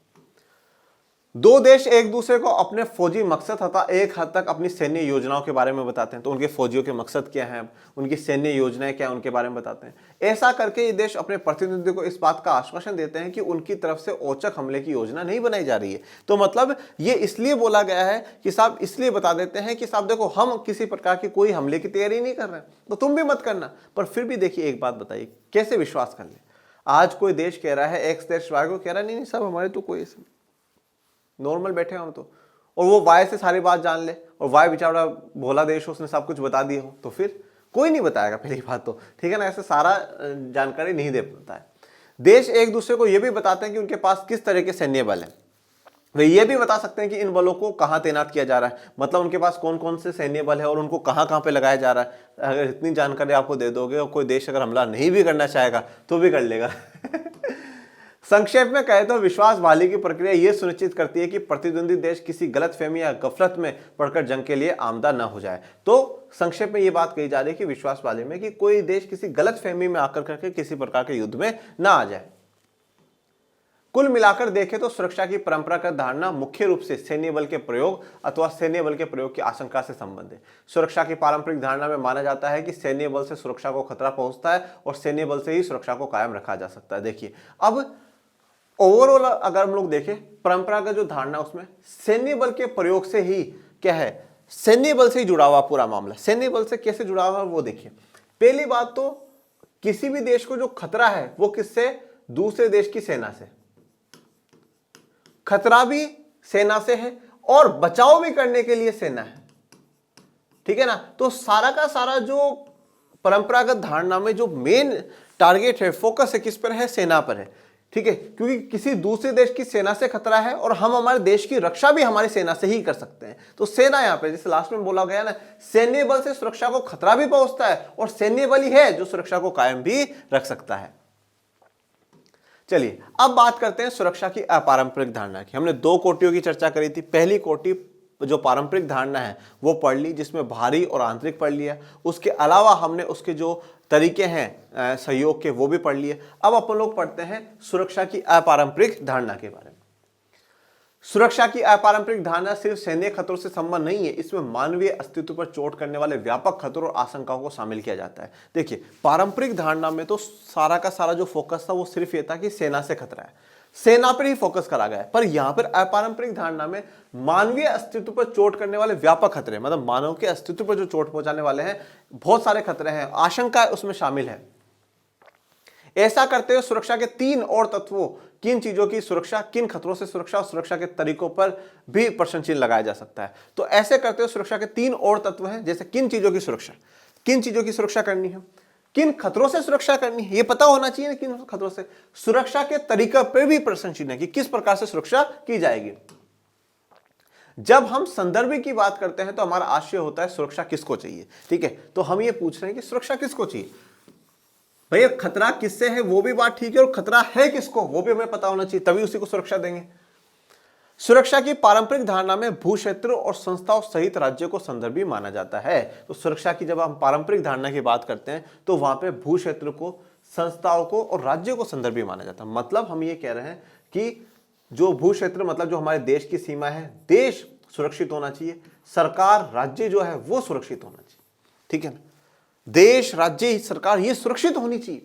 दो देश एक दूसरे को अपने फौजी मकसद तथा एक हद तक अपनी सैन्य योजनाओं के बारे में बताते हैं। तो उनके फौजियों के मकसद क्या हैं, उनकी सैन्य योजनाएं क्या हैं, उनके बारे में बताते हैं। ऐसा करके ये देश अपने प्रतिनिधि को इस बात का आश्वासन देते हैं कि उनकी तरफ से औचक हमले की योजना नहीं बनाई जा रही है। तो मतलब ये इसलिए बोला गया है कि साहब, इसलिए बता देते हैं कि साहब देखो, हम किसी प्रकार की कोई हमले की तैयारी नहीं कर रहे हैं, तो तुम भी मत करना। पर फिर भी देखिए एक बात बताइए, कैसे विश्वास कर ले? आज कोई देश कह रहा है, एक्स देश वाय को कह रहा है नहीं साहब हमारे तो कोई नॉर्मल बैठे हम तो, और वो वाय से सारी बात जान ले, और वाय बेचारा भोला देश, उसने सब कुछ बता दिया हो, तो फिर कोई नहीं बताएगा पहली बात तो, ठीक है ना। ऐसे सारा जानकारी नहीं दे पाता है। देश एक दूसरे को ये भी बताते हैं कि उनके पास किस तरह के सैन्य बल हैं। वे ये भी बता सकते हैं कि इन बलों को कहाँ तैनात किया जा रहा है, मतलब उनके पास कौन कौन से सैन्य बल है और उनको कहाँ कहाँ पे लगाया जा रहा है। अगर इतनी जानकारी आपको दे दोगे और कोई देश अगर हमला नहीं भी करना चाहेगा तो भी कर लेगा। संक्षेप में कहे तो विश्वास बहाली की प्रक्रिया यह सुनिश्चित करती है कि प्रतिद्वंदी देश किसी गलतफहमी या गफलत में पड़कर जंग के लिए आमदा न हो जाए। तो संक्षेप में यह बात कही जा रही है कि विश्वास बहाली में कि कोई देश किसी गलतफहमी में आकर करके किसी प्रकार के युद्ध में ना आ जाए। कुल मिलाकर देखें तो सुरक्षा की परंपरागत धारणा मुख्य रूप से सैन्य बल के प्रयोग अथवा सैन्य बल के प्रयोग की आशंका से संबंधित है। सुरक्षा की पारंपरिक धारणा में माना जाता है कि सैन्य बल से सुरक्षा को खतरा पहुंचता है और सैन्य बल से ही सुरक्षा को कायम रखा जा सकता है। देखिए अब ओवरऑल अगर हम लोग देखें परंपरागत जो धारणा, उसमें सैन्य बल के प्रयोग से ही क्या है, सैन्य बल से ही जुड़ा हुआ पूरा मामला। सैन्य बल से कैसे जुड़ा हुआ वो देखिए। पहली बात तो किसी भी देश को जो खतरा है वो किससे, दूसरे देश की सेना से। खतरा भी सेना से है और बचाव भी करने के लिए सेना है, ठीक है ना। तो सारा का सारा जो परंपरागत धारणा में जो मेन टारगेट है, फोकस है किस पर है, सेना पर है, ठीक है। क्योंकि किसी दूसरे देश की सेना से खतरा है और हम हमारे देश की रक्षा भी हमारी सेना से ही कर सकते हैं। तो सेना यहां पे जैसे लास्ट में बोला गया ना, सैन्य बल से सुरक्षा को खतरा भी पहुंचता है और सैन्य बल ही है जो सुरक्षा को कायम भी रख सकता है। चलिए अब बात करते हैं सुरक्षा की अपारंपरिक धारणा की। हमने दो कोटियों की चर्चा करी थी। पहली कोटि जो पारंपरिक धारणा है वो पढ़ ली, जिसमें बाहरी और आंतरिक पढ़ लिया। उसके अलावा हमने उसके जो तरीके हैं सहयोग के वो भी पढ़ लिए। अब अपन लोग पढ़ते हैं सुरक्षा की अपारंपरिक धारणा के बारे में। सुरक्षा की अपारंपरिक धारणा सिर्फ सैन्य खतरों से संबंध नहीं है, इसमें मानवीय अस्तित्व पर चोट करने वाले व्यापक खतरों और आशंकाओं को शामिल किया जाता है। देखिए पारंपरिक धारणा में तो सारा का सारा जो फोकस था वो सिर्फ ये था कि सेना से खतरा है, सेना पर ही फोकस करा गया है। पर यहां पर अपारंपरिक धारणा में मानवीय अस्तित्व पर चोट करने वाले व्यापक खतरे, मतलब मानव के अस्तित्व पर जो चोट पहुंचाने वाले हैं बहुत सारे खतरे हैं, आशंका उसमें शामिल है। ऐसा करते हुए सुरक्षा के तीन और तत्वों, किन चीजों की सुरक्षा, किन खतरों से सुरक्षा और सुरक्षा के तरीकों पर भी प्रश्न चिन्ह लगाया जा सकता है। तो ऐसे करते हुए सुरक्षा के तीन और तत्व हैं, जैसे किन चीजों की सुरक्षा, किन चीजों की सुरक्षा करनी है, किन खतरों से सुरक्षा करनी है, ये पता होना चाहिए ना किन खतरों से, सुरक्षा के तरीके पर भी प्रश्न चिन्ह है कि किस प्रकार से सुरक्षा की जाएगी। जब हम संदर्भ की बात करते हैं तो हमारा आशय होता है सुरक्षा किसको चाहिए, ठीक है। तो हम ये पूछ रहे हैं कि सुरक्षा किसको चाहिए। भैया खतरा किससे है वो भी बात ठीक है, और खतरा है किसको वो भी हमें पता होना चाहिए, तभी उसी को सुरक्षा देंगे। सुरक्षा की पारंपरिक धारणा में भू क्षेत्र और संस्थाओं सहित राज्य को संदर्भी माना जाता है। तो सुरक्षा की जब हम पारंपरिक धारणा की बात करते हैं तो वहां पे भू क्षेत्र को, संस्थाओं को और राज्य को संदर्भी माना जाता है। मतलब हम ये कह रहे हैं कि जो भू क्षेत्र मतलब जो हमारे देश की सीमा है, देश सुरक्षित होना चाहिए, सरकार राज्य जो है वो सुरक्षित होना चाहिए, ठीक है ना। देश राज्य सरकार ये सुरक्षित होनी चाहिए।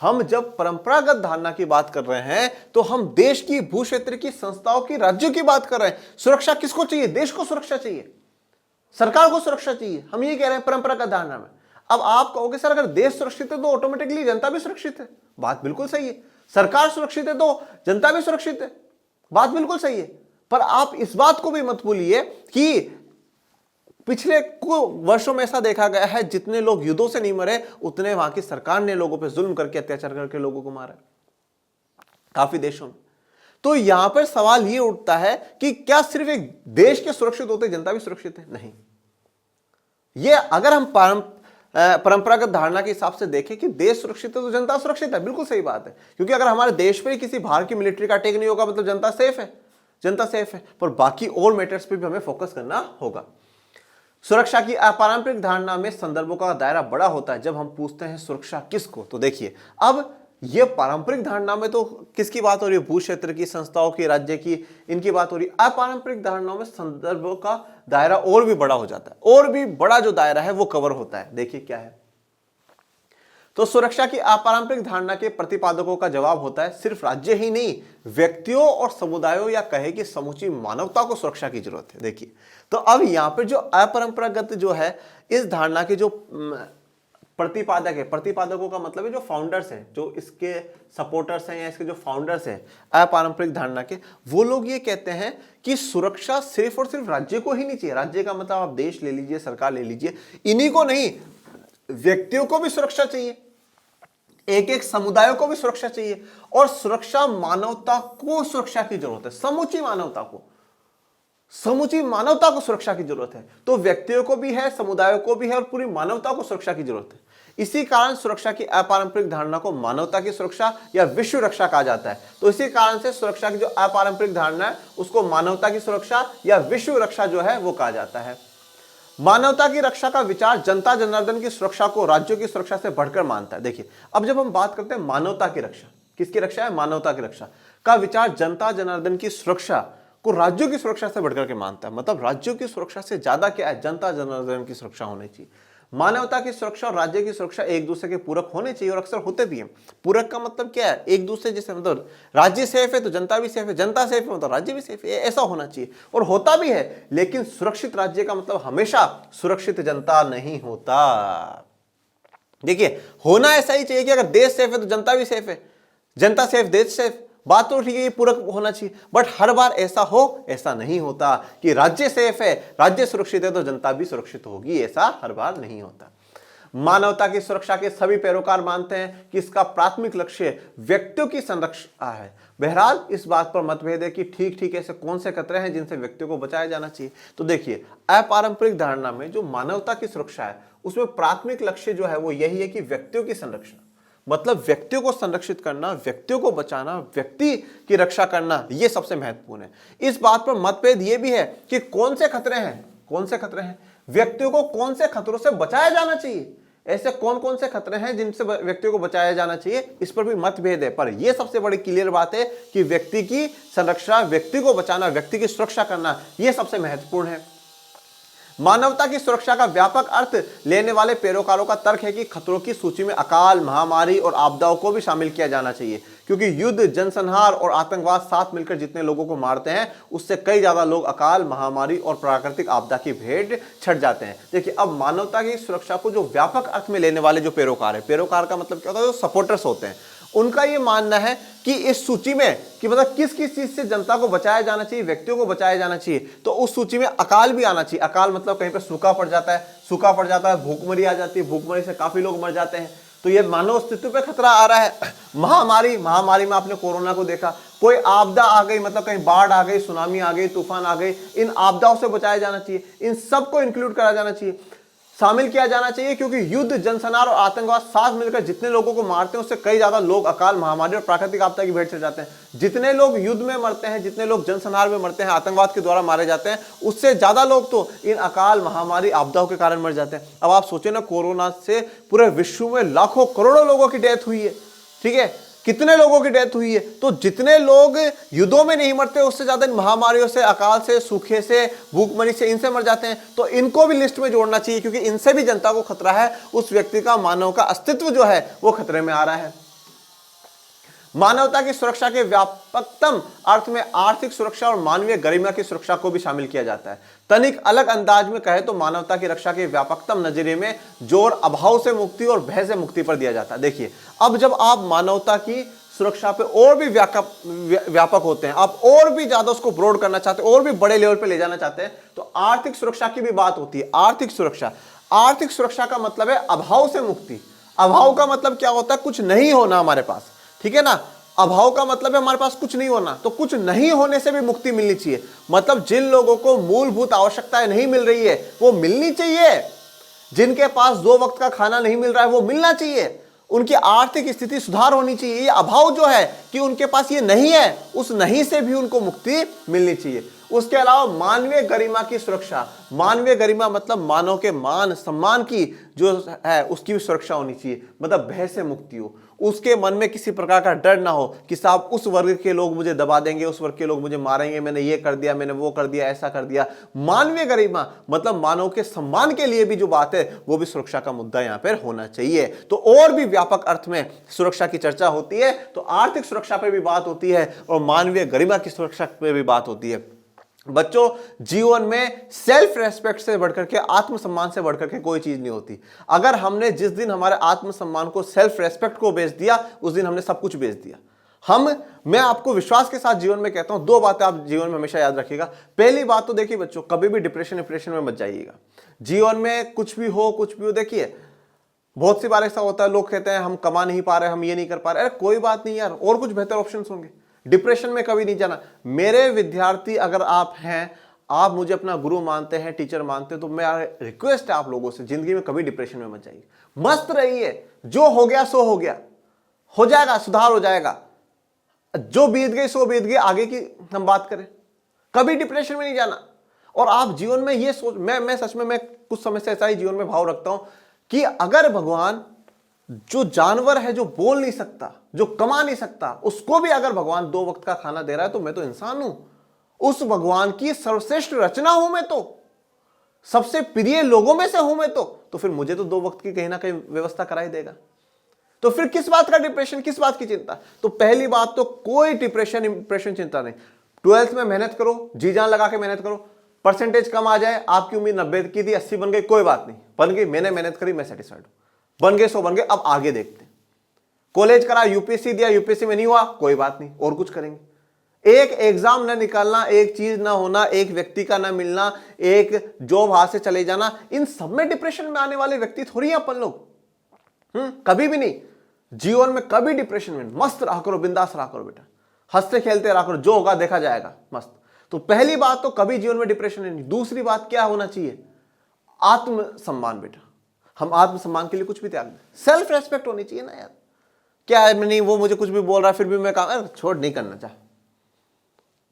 हम जब परंपरागत धारणा की बात कर रहे हैं तो हम देश की, भू क्षेत्र की, संस्थाओं की, राज्यों की बात कर रहे हैं। सुरक्षा किसको चाहिए? देश को सुरक्षा चाहिए, सरकार को सुरक्षा चाहिए। हम ये कह रहे हैं परंपरागत धारणा में। अब आप कहोगे सर अगर देश सुरक्षित है तो ऑटोमेटिकली जनता भी सुरक्षित है। बात बिल्कुल सही है। सरकार सुरक्षित है तो जनता भी सुरक्षित है। बात बिल्कुल सही है। पर आप इस बात को भी मत भूलिए कि पिछले कुछ वर्षों में ऐसा देखा गया है जितने लोग युद्धों से नहीं मरे उतने वहां की सरकार ने लोगों पर जुल्म करके, अत्याचार करके लोगों को मारा काफी देशों में। तो यहां पर सवाल यह उठता है कि क्या सिर्फ एक देश के सुरक्षित होते जनता भी सुरक्षित है? नहीं। ये अगर हम परंपरागत धारणा के हिसाब से देखें कि देश सुरक्षित है तो जनता सुरक्षित है, बिल्कुल सही बात है। क्योंकि अगर हमारे देश पर किसी बाहर की मिलिट्री का अटैक नहीं होगा मतलब जनता सेफ है, जनता सेफ है। पर बाकी और मैटर्स पे भी हमें फोकस करना होगा। सुरक्षा की अपारंपरिक धारणा में संदर्भों का दायरा बड़ा होता है जब हम पूछते हैं सुरक्षा किसको। तो देखिए अब ये पारंपरिक धारणा में तो किसकी बात हो रही है? भू क्षेत्र की, संस्थाओं की, राज्य की, इनकी बात हो रही है। अपारंपरिक धारणाओं में संदर्भों का दायरा और भी बड़ा हो जाता है, और भी बड़ा जो दायरा है वो कवर होता है। देखिए क्या है। तो सुरक्षा की अपारंपरिक धारणा के प्रतिपादकों का जवाब होता है सिर्फ राज्य ही नहीं, व्यक्तियों और समुदायों या कहे कि समूची मानवता को सुरक्षा की जरूरत है। देखिए तो अब यहां पर जो अपरंपरागत जो है इस धारणा के जो प्रतिपादक है, प्रतिपादकों का मतलब है जो फाउंडर्स हैं, जो इसके सपोर्टर्स हैं या इसके जो फाउंडर्स हैं अपारंपरिक धारणा के, वो लोग ये कहते हैं कि सुरक्षा सिर्फ और सिर्फ राज्य को ही नहीं चाहिए। राज्य का मतलब आप देश ले लीजिए, सरकार ले लीजिए, इन्हीं को नहीं, व्यक्तियों को भी सुरक्षा चाहिए, एक एक समुदायों को भी सुरक्षा चाहिए। और सुरक्षा मानवता को सुरक्षा की जरूरत है, समूची मानवता को, समूची मानवता को सुरक्षा की जरूरत है। तो व्यक्तियों को भी है, समुदायों को भी है और पूरी मानवता को सुरक्षा की जरूरत है। इसी कारण सुरक्षा की अपारंपरिक धारणा को मानवता की सुरक्षा या विश्व रक्षा कहा जाता है। तो इसी कारण से सुरक्षा की जो अपारंपरिक धारणा है उसको मानवता की सुरक्षा या विश्व रक्षा जो है वो कहा जाता है। मानवता की रक्षा का विचार जनता जनार्दन की सुरक्षा को राज्यों की सुरक्षा से बढ़कर मानता है। देखिए अब जब हम बात करते हैं मानवता की रक्षा, किसकी रक्षा है? मानवता की रक्षा का विचार जनता जनार्दन की सुरक्षा को राज्यों की सुरक्षा से बढ़कर के मानता है। मतलब राज्यों की सुरक्षा से ज्यादा क्या है? जनता जनार्दन की सुरक्षा होनी चाहिए। मानवता की सुरक्षा और राज्य की सुरक्षा एक दूसरे के पूरक होने चाहिए और अक्सर होते भी हैं। पूरक का मतलब क्या है? एक दूसरे जैसे, मतलब राज्य सेफ है तो जनता भी सेफ है, जनता सेफ है मतलब राज्य भी सेफ है, ऐसा होना चाहिए और होता भी है। लेकिन सुरक्षित राज्य का मतलब हमेशा सुरक्षित जनता नहीं होता। देखिए होना ऐसा ही चाहिए कि अगर देश सेफ है तो जनता भी सेफ है, जनता सेफ देश सेफ, बात तो ठीक है, ये पूरक होना चाहिए। बट हर बार ऐसा हो, ऐसा नहीं होता कि राज्य सेफ है, राज्य सुरक्षित है तो जनता भी सुरक्षित होगी, ऐसा हर बार नहीं होता। मानवता की सुरक्षा के सभी पैरोकार मानते हैं कि इसका प्राथमिक लक्ष्य व्यक्तियों की संरक्षा है। बहरहाल इस बात पर मतभेद है कि ठीक ऐसे कौन से खतरे हैं जिनसे व्यक्तियों को बचाया जाना चाहिए। तो देखिए अपारंपरिक धारणा में जो मानवता की सुरक्षा है उसमें प्राथमिक लक्ष्य जो है वो यही है कि व्यक्तियों की संरक्षण, मतलब व्यक्तियों को संरक्षित करना, व्यक्तियों को बचाना, व्यक्ति की रक्षा करना, यह सबसे महत्वपूर्ण है। इस बात पर मतभेद यह भी है कि कौन से खतरे हैं, कौन से खतरे हैं, व्यक्तियों को कौन से खतरों से बचाया जाना चाहिए, ऐसे कौन कौन से खतरे हैं जिनसे व्यक्तियों को बचाया जाना चाहिए, इस पर भी मतभेद है। पर यह सबसे बड़ी क्लियर बात है कि व्यक्ति की संरक्षा, व्यक्ति को बचाना, व्यक्ति की सुरक्षा करना, यह सबसे महत्वपूर्ण है। मानवता की सुरक्षा का व्यापक अर्थ लेने वाले पैरोकारों का तर्क है कि खतरों की सूची में अकाल, महामारी और आपदाओं को भी शामिल किया जाना चाहिए, क्योंकि युद्ध, जनसंहार और आतंकवाद साथ मिलकर जितने लोगों को मारते हैं उससे कई ज्यादा लोग अकाल, महामारी और प्राकृतिक आपदा की भेंट चढ़ जाते हैं। देखिए अब मानवता की सुरक्षा को जो व्यापक अर्थ में लेने वाले जो पैरोकार है, पैरोकार का मतलब क्या होता है? जो सपोर्टर्स होते हैं, उनका यह मानना है कि इस सूची में कि मतलब किस किस चीज से जनता को बचाया जाना चाहिए, व्यक्तियों को बचाया जाना चाहिए, तो उस सूची में अकाल भी आना चाहिए। अकाल मतलब कहीं पे सूखा पड़ जाता है, सूखा पड़ जाता है, भूखमरी आ जाती है, भूखमरी से काफी लोग मर जाते हैं, तो ये मानव अस्तित्व पे खतरा आ रहा है। महामारी, महामारी में आपने कोरोना को देखा, कोई आपदा आ गई, मतलब कहीं बाढ़ आ गई, सुनामी आ गई, तूफान आ गई, इन आपदाओं से बचाया जाना चाहिए, इन सबको इंक्लूड करा जाना चाहिए, शामिल किया जाना चाहिए, क्योंकि युद्ध, जनसंहार और आतंकवाद साथ मिलकर जितने लोगों को मारते हैं उससे कई ज्यादा लोग अकाल, महामारी और प्राकृतिक आपदा की भेंट चढ़ जाते हैं। जितने लोग युद्ध में मरते हैं, जितने लोग जनसंहार में मरते हैं, आतंकवाद के द्वारा मारे जाते हैं, उससे ज्यादा लोग तो इन अकाल, महामारी, आपदाओं के कारण मर जाते हैं। अब आप सोचे ना, कोरोना से पूरे विश्व में लाखों करोड़ों लोगों की डेथ हुई है, ठीक है, कितने लोगों की डेथ हुई है। तो जितने लोग युद्धों में नहीं मरते उससे ज्यादा महामारियों से, अकाल से, सूखे से, भूखमरी से, इनसे मर जाते हैं। तो इनको भी लिस्ट में जोड़ना चाहिए, क्योंकि इनसे भी जनता को खतरा है, उस व्यक्ति का, मानव का अस्तित्व जो है वो खतरे में आ रहा है। मानवता की सुरक्षा के व्यापकतम अर्थ में आर्थिक सुरक्षा और मानवीय गरिमा की सुरक्षा को भी शामिल किया जाता है। तनिक अलग अंदाज में कहे तो मानवता की रक्षा के व्यापकतम नजरिए में जोर अभाव से मुक्ति और भय से मुक्ति पर दिया जाता है। देखिए, अब जब आप मानवता की सुरक्षा पे और भी व्यापक होते हैं, आप और भी ज्यादा उसको ब्रॉड करना चाहते हैं, और भी बड़े लेवल पे ले जाना चाहते हैं, तो आर्थिक सुरक्षा की भी बात होती है। आर्थिक सुरक्षा का मतलब है अभाव से मुक्ति। अभाव का मतलब क्या होता है? कुछ नहीं होना हमारे पास, ठीक है ना। अभाव का मतलब है हमारे पास कुछ नहीं होना, तो कुछ नहीं होने से भी मुक्ति मिलनी चाहिए। मतलब जिन लोगों को मूलभूत आवश्यकताएं नहीं मिल रही है वो मिलनी चाहिए, जिनके पास 2 वक्त का खाना नहीं मिल रहा है वो मिलना चाहिए, उनकी आर्थिक स्थिति सुधार होनी चाहिए। ये अभाव जो है कि उनके पास ये नहीं है, उस नहीं से भी उनको मुक्ति मिलनी चाहिए। उसके अलावा मानवीय गरिमा की सुरक्षा, मानवीय गरिमा मतलब मानव के मान सम्मान की जो है उसकी भी सुरक्षा होनी चाहिए। मतलब भय से मुक्ति हो, उसके मन में किसी प्रकार का डर ना हो कि साहब उस वर्ग के लोग मुझे दबा देंगे, उस वर्ग के लोग मुझे मारेंगे, मैंने ये कर दिया, मैंने वो कर दिया, ऐसा कर दिया। मानवीय गरिमा मतलब मानव के सम्मान के लिए भी जो बात है वो भी सुरक्षा का मुद्दा यहां पर होना चाहिए। तो और भी व्यापक अर्थ में सुरक्षा की चर्चा होती है, तो आर्थिक सुरक्षा पर भी बात होती है और मानवीय गरिमा की सुरक्षा पर भी बात होती है। बच्चों, जीवन में सेल्फ रेस्पेक्ट से बढ़कर के, आत्मसम्मान से बढ़कर के कोई चीज नहीं होती। अगर हमने जिस दिन हमारे आत्मसम्मान को, सेल्फ रेस्पेक्ट को बेच दिया, उस दिन हमने सब कुछ बेच दिया। मैं आपको विश्वास के साथ जीवन में कहता हूं, 2 बातें आप जीवन में हमेशा याद रखिएगा। पहली बात तो देखिए बच्चों, कभी भी डिप्रेशन में मत जाइएगा। जीवन में कुछ भी हो, देखिए बहुत सी बार ऐसा होता है, लोग कहते हैं हम कमा नहीं पा रहे, हम ये नहीं कर पा रहे। अरे कोई बात नहीं यार, और कुछ बेहतर ऑप्शंस होंगे। डिप्रेशन में कभी नहीं जाना। मेरे विद्यार्थी अगर आप हैं, आप मुझे अपना गुरु मानते हैं, टीचर मानते हैं, तो मेरा रिक्वेस्ट है आप लोगों से, जिंदगी में कभी डिप्रेशन में मत जाइए। मस्त रहिए, जो हो गया सो हो गया, हो जाएगा, सुधार हो जाएगा। जो बीत गई सो बीत गई, आगे की हम बात करें। कभी डिप्रेशन में नहीं जाना। और आप जीवन में ये सोच, मैं सच में, मैं कुछ समय से ऐसा ही जीवन में भाव रखता हूं कि अगर भगवान, जो जानवर है जो बोल नहीं सकता, जो कमा नहीं सकता, उसको भी अगर भगवान 2 वक्त का खाना दे रहा है, तो मैं तो इंसान हूं, उस भगवान की सर्वश्रेष्ठ रचना हूं मैं, तो सबसे प्रिय लोगों में से हूं मैं, तो फिर मुझे तो 2 वक्त की कहीं ना कहीं व्यवस्था कराई देगा। तो फिर किस बात का डिप्रेशन, किस बात की चिंता? तो पहली बात तो कोई डिप्रेशन चिंता नहीं। 12th में मेहनत करो, जी जान लगा के मेहनत करो। परसेंटेज कम आ जाए, आपकी उम्मीद 90 की थी, 80 बन गई, कोई बात नहीं, बन गई, मैंने मेहनत करी, मैं सेटिस्फाइड हूं। बन गए सो बन गए, अब आगे देखते हैं। कॉलेज करा, यूपीएससी दिया, यूपीएससी में नहीं हुआ, कोई बात नहीं, और कुछ करेंगे। एक एग्जाम ना निकालना, एक चीज ना होना, एक व्यक्ति का ना मिलना, एक जॉब हाथ से चले जाना, इन सब में डिप्रेशन में आने वाले व्यक्ति थोड़ी हैं अपन लोग। कभी भी नहीं। जीवन में कभी डिप्रेशन में मस्त रहा करो, बिंदास रहा करो बेटा, हंसते खेलते रहा करो, जो होगा देखा जाएगा, मस्त। तो पहली बात तो कभी जीवन में डिप्रेशन नहीं। दूसरी बात क्या होना चाहिए? आत्मसम्मान बेटा। हम आत्मसम्मान के लिए कुछ भी त्याग दें। सेल्फ रेस्पेक्ट होनी चाहिए ना यार। क्या है, नहीं वो मुझे कुछ भी बोल रहा है फिर भी मैं काम छोड़ नहीं करना चाह,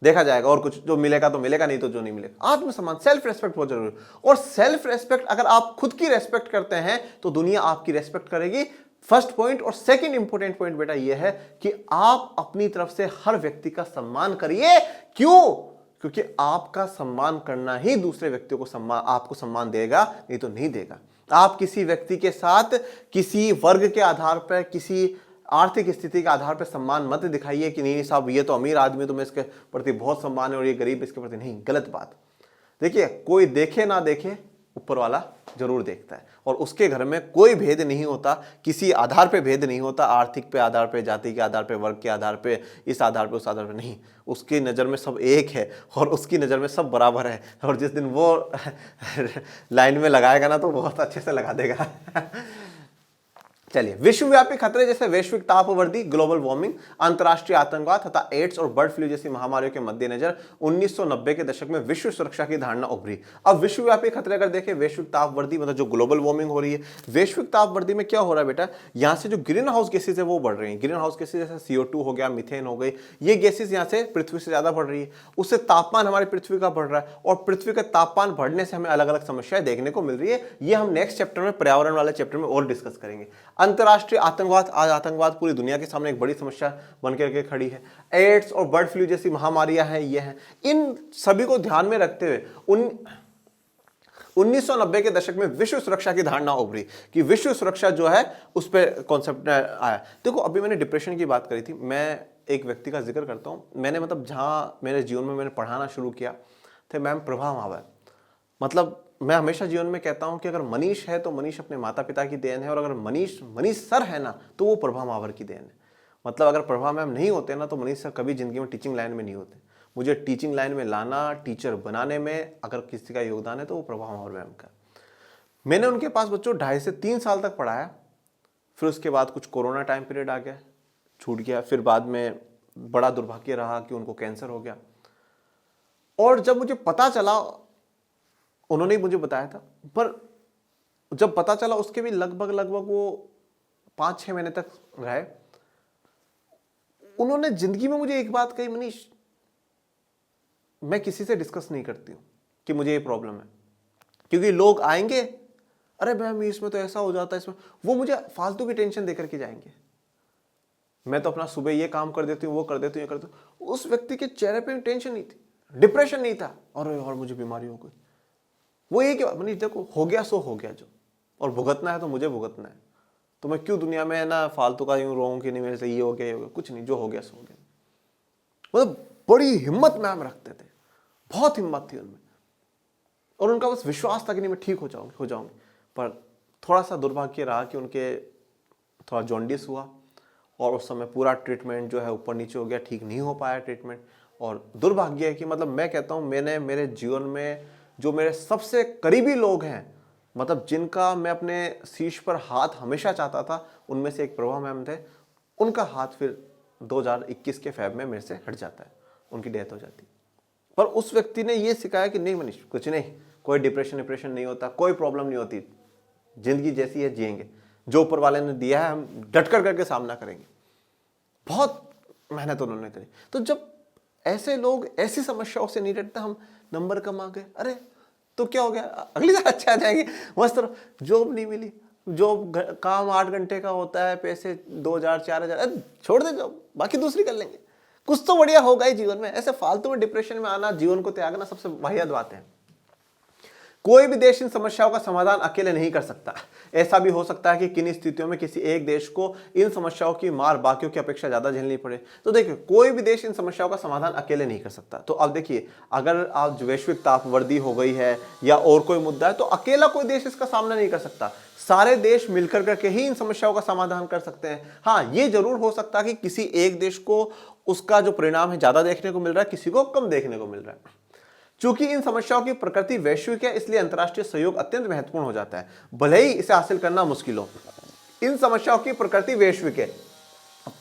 देखा जाएगा, और कुछ जो मिलेगा तो मिलेगा, नहीं तो जो नहीं मिलेगा। आत्मसम्मान, सेल्फ रेस्पेक्ट बहुत जरूरी है। और सेल्फ रेस्पेक्ट, अगर आप खुद की रेस्पेक्ट करते हैं तो दुनिया आपकी रेस्पेक्ट करेगी। First point. और सेकंड इंपॉर्टेंट पॉइंट बेटा ये है कि आप अपनी तरफ से हर व्यक्ति का सम्मान करिए। क्यों? क्योंकि आपका सम्मान करना ही दूसरे व्यक्तियों को आपको सम्मान देगा, नहीं तो नहीं देगा। आप किसी व्यक्ति के साथ किसी वर्ग के आधार पर, किसी आर्थिक स्थिति के आधार पर सम्मान मत दिखाइए कि नहीं साहब ये तो अमीर आदमी, तो मैं इसके प्रति बहुत सम्मान है, और ये गरीब इसके प्रति नहीं। गलत बात। देखिए, कोई देखे ना देखे, ऊपर वाला जरूर देखता है, और उसके घर में कोई भेद नहीं होता, किसी आधार पे भेद नहीं होता, आर्थिक पे आधार पे, जाति के आधार पे, वर्ग के आधार पे, इस आधार पे, उस आधार पे नहीं। उसकी नज़र में सब एक है और उसकी नज़र में सब बराबर है। और जिस दिन वो लाइन में लगाएगा ना, तो बहुत अच्छे से लगा देगा। चलिए, विश्वव्यापी खतरे जैसे वैश्विक तापवृद्धि, ग्लोबल वार्मिंग, अंतर्राष्ट्रीय आतंकवाद तथा एड्स और बर्ड फ्लू जैसी महामारियों के मद्देनजर 1990 के दशक में विश्व सुरक्षा की धारणा उभरी। अब विश्वव्यापी खतरे अगर देखें, वैश्विक तापवृद्धि मतलब जो ग्लोबल वार्मिंग हो रही है, वैश्विक तापवृद्धि में क्या हो रहा है बेटा, यहाँ से जो ग्रीन हाउस गैसेज है वो बढ़ रही है। ग्रीन हाउस गैसेज जैसे CO2 हो गया, मीथेन हो गई, ये गैसेज यहाँ से पृथ्वी से ज्यादा बढ़ रही है। उससे तापमान हमारी पृथ्वी का बढ़ रहा है, और पृथ्वी का तापमान बढ़ने से हमें अलग अलग समस्याएं देखने को मिल रही है। ये हम नेक्स्ट चैप्टर में, पर्यावरण वाले चैप्टर में और डिस्कस करेंगे। अंतर्राष्ट्रीय आतंकवाद, आज आतंकवाद पूरी दुनिया के सामने एक बड़ी समस्या बनकर के खड़ी है। एड्स और बर्ड फ्लू जैसी महामारियां हैं, ये हैं। इन सभी को ध्यान में रखते हुए 1990 के दशक में विश्व सुरक्षा की धारणा उभरी कि विश्व सुरक्षा जो है उस पर कॉन्सेप्ट आया। देखो अभी मैंने डिप्रेशन की बात करी थी, मैं एक व्यक्ति का जिक्र करता हूँ। मैंने मतलब जहाँ मेरे जीवन में मैंने पढ़ाना शुरू किया थे मैम प्रभा मावर। मतलब मैं हमेशा जीवन में कहता हूँ कि अगर मनीष है तो मनीष अपने माता पिता की देन है, और अगर मनीष सर है ना तो वो प्रभा मावर की देन है। मतलब अगर प्रभा मैम नहीं होते ना तो मनीष सर कभी जिंदगी में टीचिंग लाइन में नहीं होते। मुझे टीचिंग लाइन में लाना, टीचर बनाने में अगर किसी का योगदान है तो वो प्रभा मावर मैम का। मैंने उनके पास बच्चों 2.5 से 3 साल तक पढ़ाया। फिर उसके बाद कुछ कोरोना टाइम पीरियड आ गया, छूट गया। फिर बाद में बड़ा दुर्भाग्य रहा कि उनको कैंसर हो गया। और जब मुझे पता चला, उन्होंने ही मुझे बताया था, पर जब पता चला उसके भी लगभग वो 5-6 महीने तक रहे। उन्होंने जिंदगी में मुझे एक बात कही, मनीष मैं किसी से डिस्कस नहीं करती हूं कि मुझे ये प्रॉब्लम है, क्योंकि लोग आएंगे, अरे मैम इसमें तो ऐसा हो जाता है, इसमें वो मुझे फालतू की टेंशन देकर के जाएंगे। मैं तो अपना सुबह ये काम कर देती हूँ, वो कर देती हूँ, ये कर देती हूँ। उस व्यक्ति के चेहरे पे टेंशन नहीं थी, डिप्रेशन नहीं था, और मुझे बीमारी हो गई। वो ये कि मनीष देखो हो गया सो हो गया, जो और भुगतना है तो मुझे भुगतना है, तो मैं क्यों दुनिया में ना फालतू का यूं रोऊं कि नहीं मेरे से ये हो गया, ये हो गया। कुछ नहीं, जो हो गया सो हो गया। मतलब बड़ी हिम्मत मैम रखते थे, बहुत हिम्मत थी उनमें, और उनका बस विश्वास था कि नहीं मैं ठीक हो जाऊंगी। पर थोड़ा सा दुर्भाग्य रहा कि उनके थोड़ा जॉन्डिस हुआ, और उस समय पूरा ट्रीटमेंट जो है ऊपर नीचे हो गया, ठीक नहीं हो पाया ट्रीटमेंट। और दुर्भाग्य है कि मतलब मैं कहता हूँ मैंने मेरे जीवन में जो मेरे सबसे करीबी लोग हैं, मतलब जिनका मैं अपने शीश पर हाथ हमेशा चाहता था, उनमें से एक प्रभा मैम थे। उनका हाथ फिर 2021 के फेब में मेरे से हट जाता है, उनकी डेथ हो जाती। पर उस व्यक्ति ने ये सिखाया कि नहीं मनीष कुछ नहीं, कोई डिप्रेशन नहीं होता, कोई प्रॉब्लम नहीं होती, जिंदगी जैसी है जिएंगे, जो ऊपर वाले ने दिया है हम डट कर करके सामना करेंगे। बहुत मेहनत उन्होंने करी। तो जब ऐसे लोग ऐसी समस्याओं से नहीं डरते, हम नंबर कम आ गए, अरे तो क्या हो गया, अगली बार अच्छा आ जाएंगे, मस्त रहो। जॉब नहीं मिली, जॉब काम 8 घंटे का होता है, पैसे 2,000-4,000, छोड़ दे जॉब, बाकी दूसरी कर लेंगे, कुछ तो बढ़िया होगा ही जीवन में। ऐसे फालतू में डिप्रेशन में आना, जीवन को त्यागना सबसे वाहियात बात है। कोई भी देश इन समस्याओं का समाधान अकेले नहीं कर सकता। ऐसा भी हो सकता है कि किन्हीं स्थितियों में किसी एक देश को इन समस्याओं की मार बाकियों की अपेक्षा ज्यादा झेलनी पड़े। तो देखिए कोई भी देश इन समस्याओं का समाधान अकेले नहीं कर सकता। तो अब देखिए अगर आज वैश्विक तापवृद्धि हो गई है या और कोई मुद्दा है, तो अकेला कोई देश इसका सामना नहीं कर सकता। सारे देश मिलकर करके ही इन समस्याओं का समाधान कर सकते हैं। हाँ, ये जरूर हो सकता है कि किसी एक देश को उसका जो परिणाम है ज्यादा देखने को मिल रहा है, किसी को कम देखने को मिल रहा है। चूंकि इन समस्याओं की प्रकृति वैश्विक है, इसलिए अंतर्राष्ट्रीय सहयोग अत्यंत महत्वपूर्ण हो जाता है, भले ही इसे हासिल करना मुश्किल हो। इन समस्याओं की प्रकृति वैश्विक है।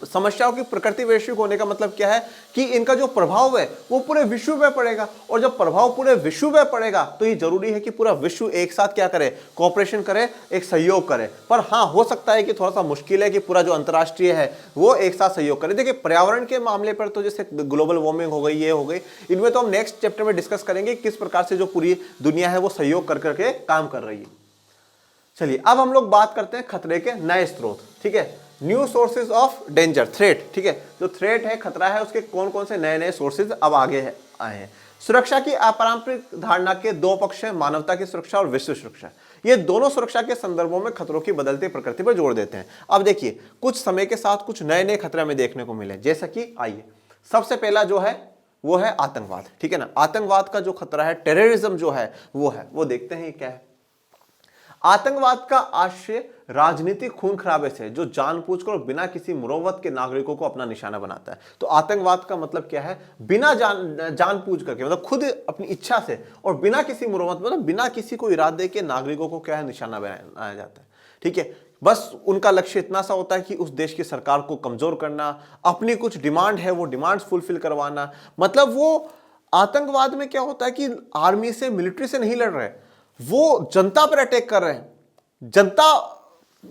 समस्याओं की प्रकृति वैश्विक होने का मतलब क्या है कि इनका जो प्रभाव है वो पूरे विश्व पे पड़ेगा, और जब प्रभाव पूरे विश्व पे पड़ेगा तो ये जरूरी है कि पूरा विश्व एक साथ क्या करे, कोऑपरेशन करे, एक सहयोग करे। पर हाँ, हो सकता है कि थोड़ा सा मुश्किल है कि पूरा जो अंतर्राष्ट्रीय है वो एक साथ सहयोग करे। देखिए पर्यावरण के मामले पर तो जैसे ग्लोबल वार्मिंग हो गई, ये हो गई, इनमें तो हम नेक्स्ट चैप्टर में डिस्कस करेंगे किस प्रकार से जो पूरी दुनिया है वो सहयोग कर करके काम कर रही है। चलिए अब हम लोग बात करते हैं खतरे के नए स्रोत। ठीक है, new sources of danger, threat. ठीक है, जो थ्रेट है, खतरा है, उसके कौन कौन से नए नए सोर्सेज अब आगे आए हैं। सुरक्षा की अपारंपरिक धारणा के 2 पक्ष हैं, मानवता की सुरक्षा और विश्व सुरक्षा। ये दोनों सुरक्षा के संदर्भों में खतरों की बदलती प्रकृति पर जोर देते हैं। अब देखिए कुछ समय के साथ कुछ नए नए खतरे हमें देखने को मिले, जैसा कि आइए सबसे पहला जो है वो है आतंकवाद। ठीक है ना, आतंकवाद का जो खतरा है, टेररिज्म जो है वो देखते हैं क्या है। आतंकवाद का आशय राजनीतिक खून खराबे से जो जानबूझकर और बिना किसी मुरव्वत के नागरिकों को अपना निशाना बनाता है। तो आतंकवाद का मतलब क्या है, बिना जानबूझ करके, मतलब खुद अपनी इच्छा से और बिना किसी मुरव्वत, मतलब बिना किसी को इरादे के नागरिकों को क्या है, निशाना बनाया जाता है। ठीक है, बस उनका लक्ष्य इतना सा होता है कि उस देश की सरकार को कमजोर करना, अपनी कुछ डिमांड है वो डिमांड्स फुलफिल करवाना। मतलब वो आतंकवाद में क्या होता है कि आर्मी से, मिलिट्री से नहीं लड़ रहे, वो जनता पर अटैक कर रहे हैं, जनता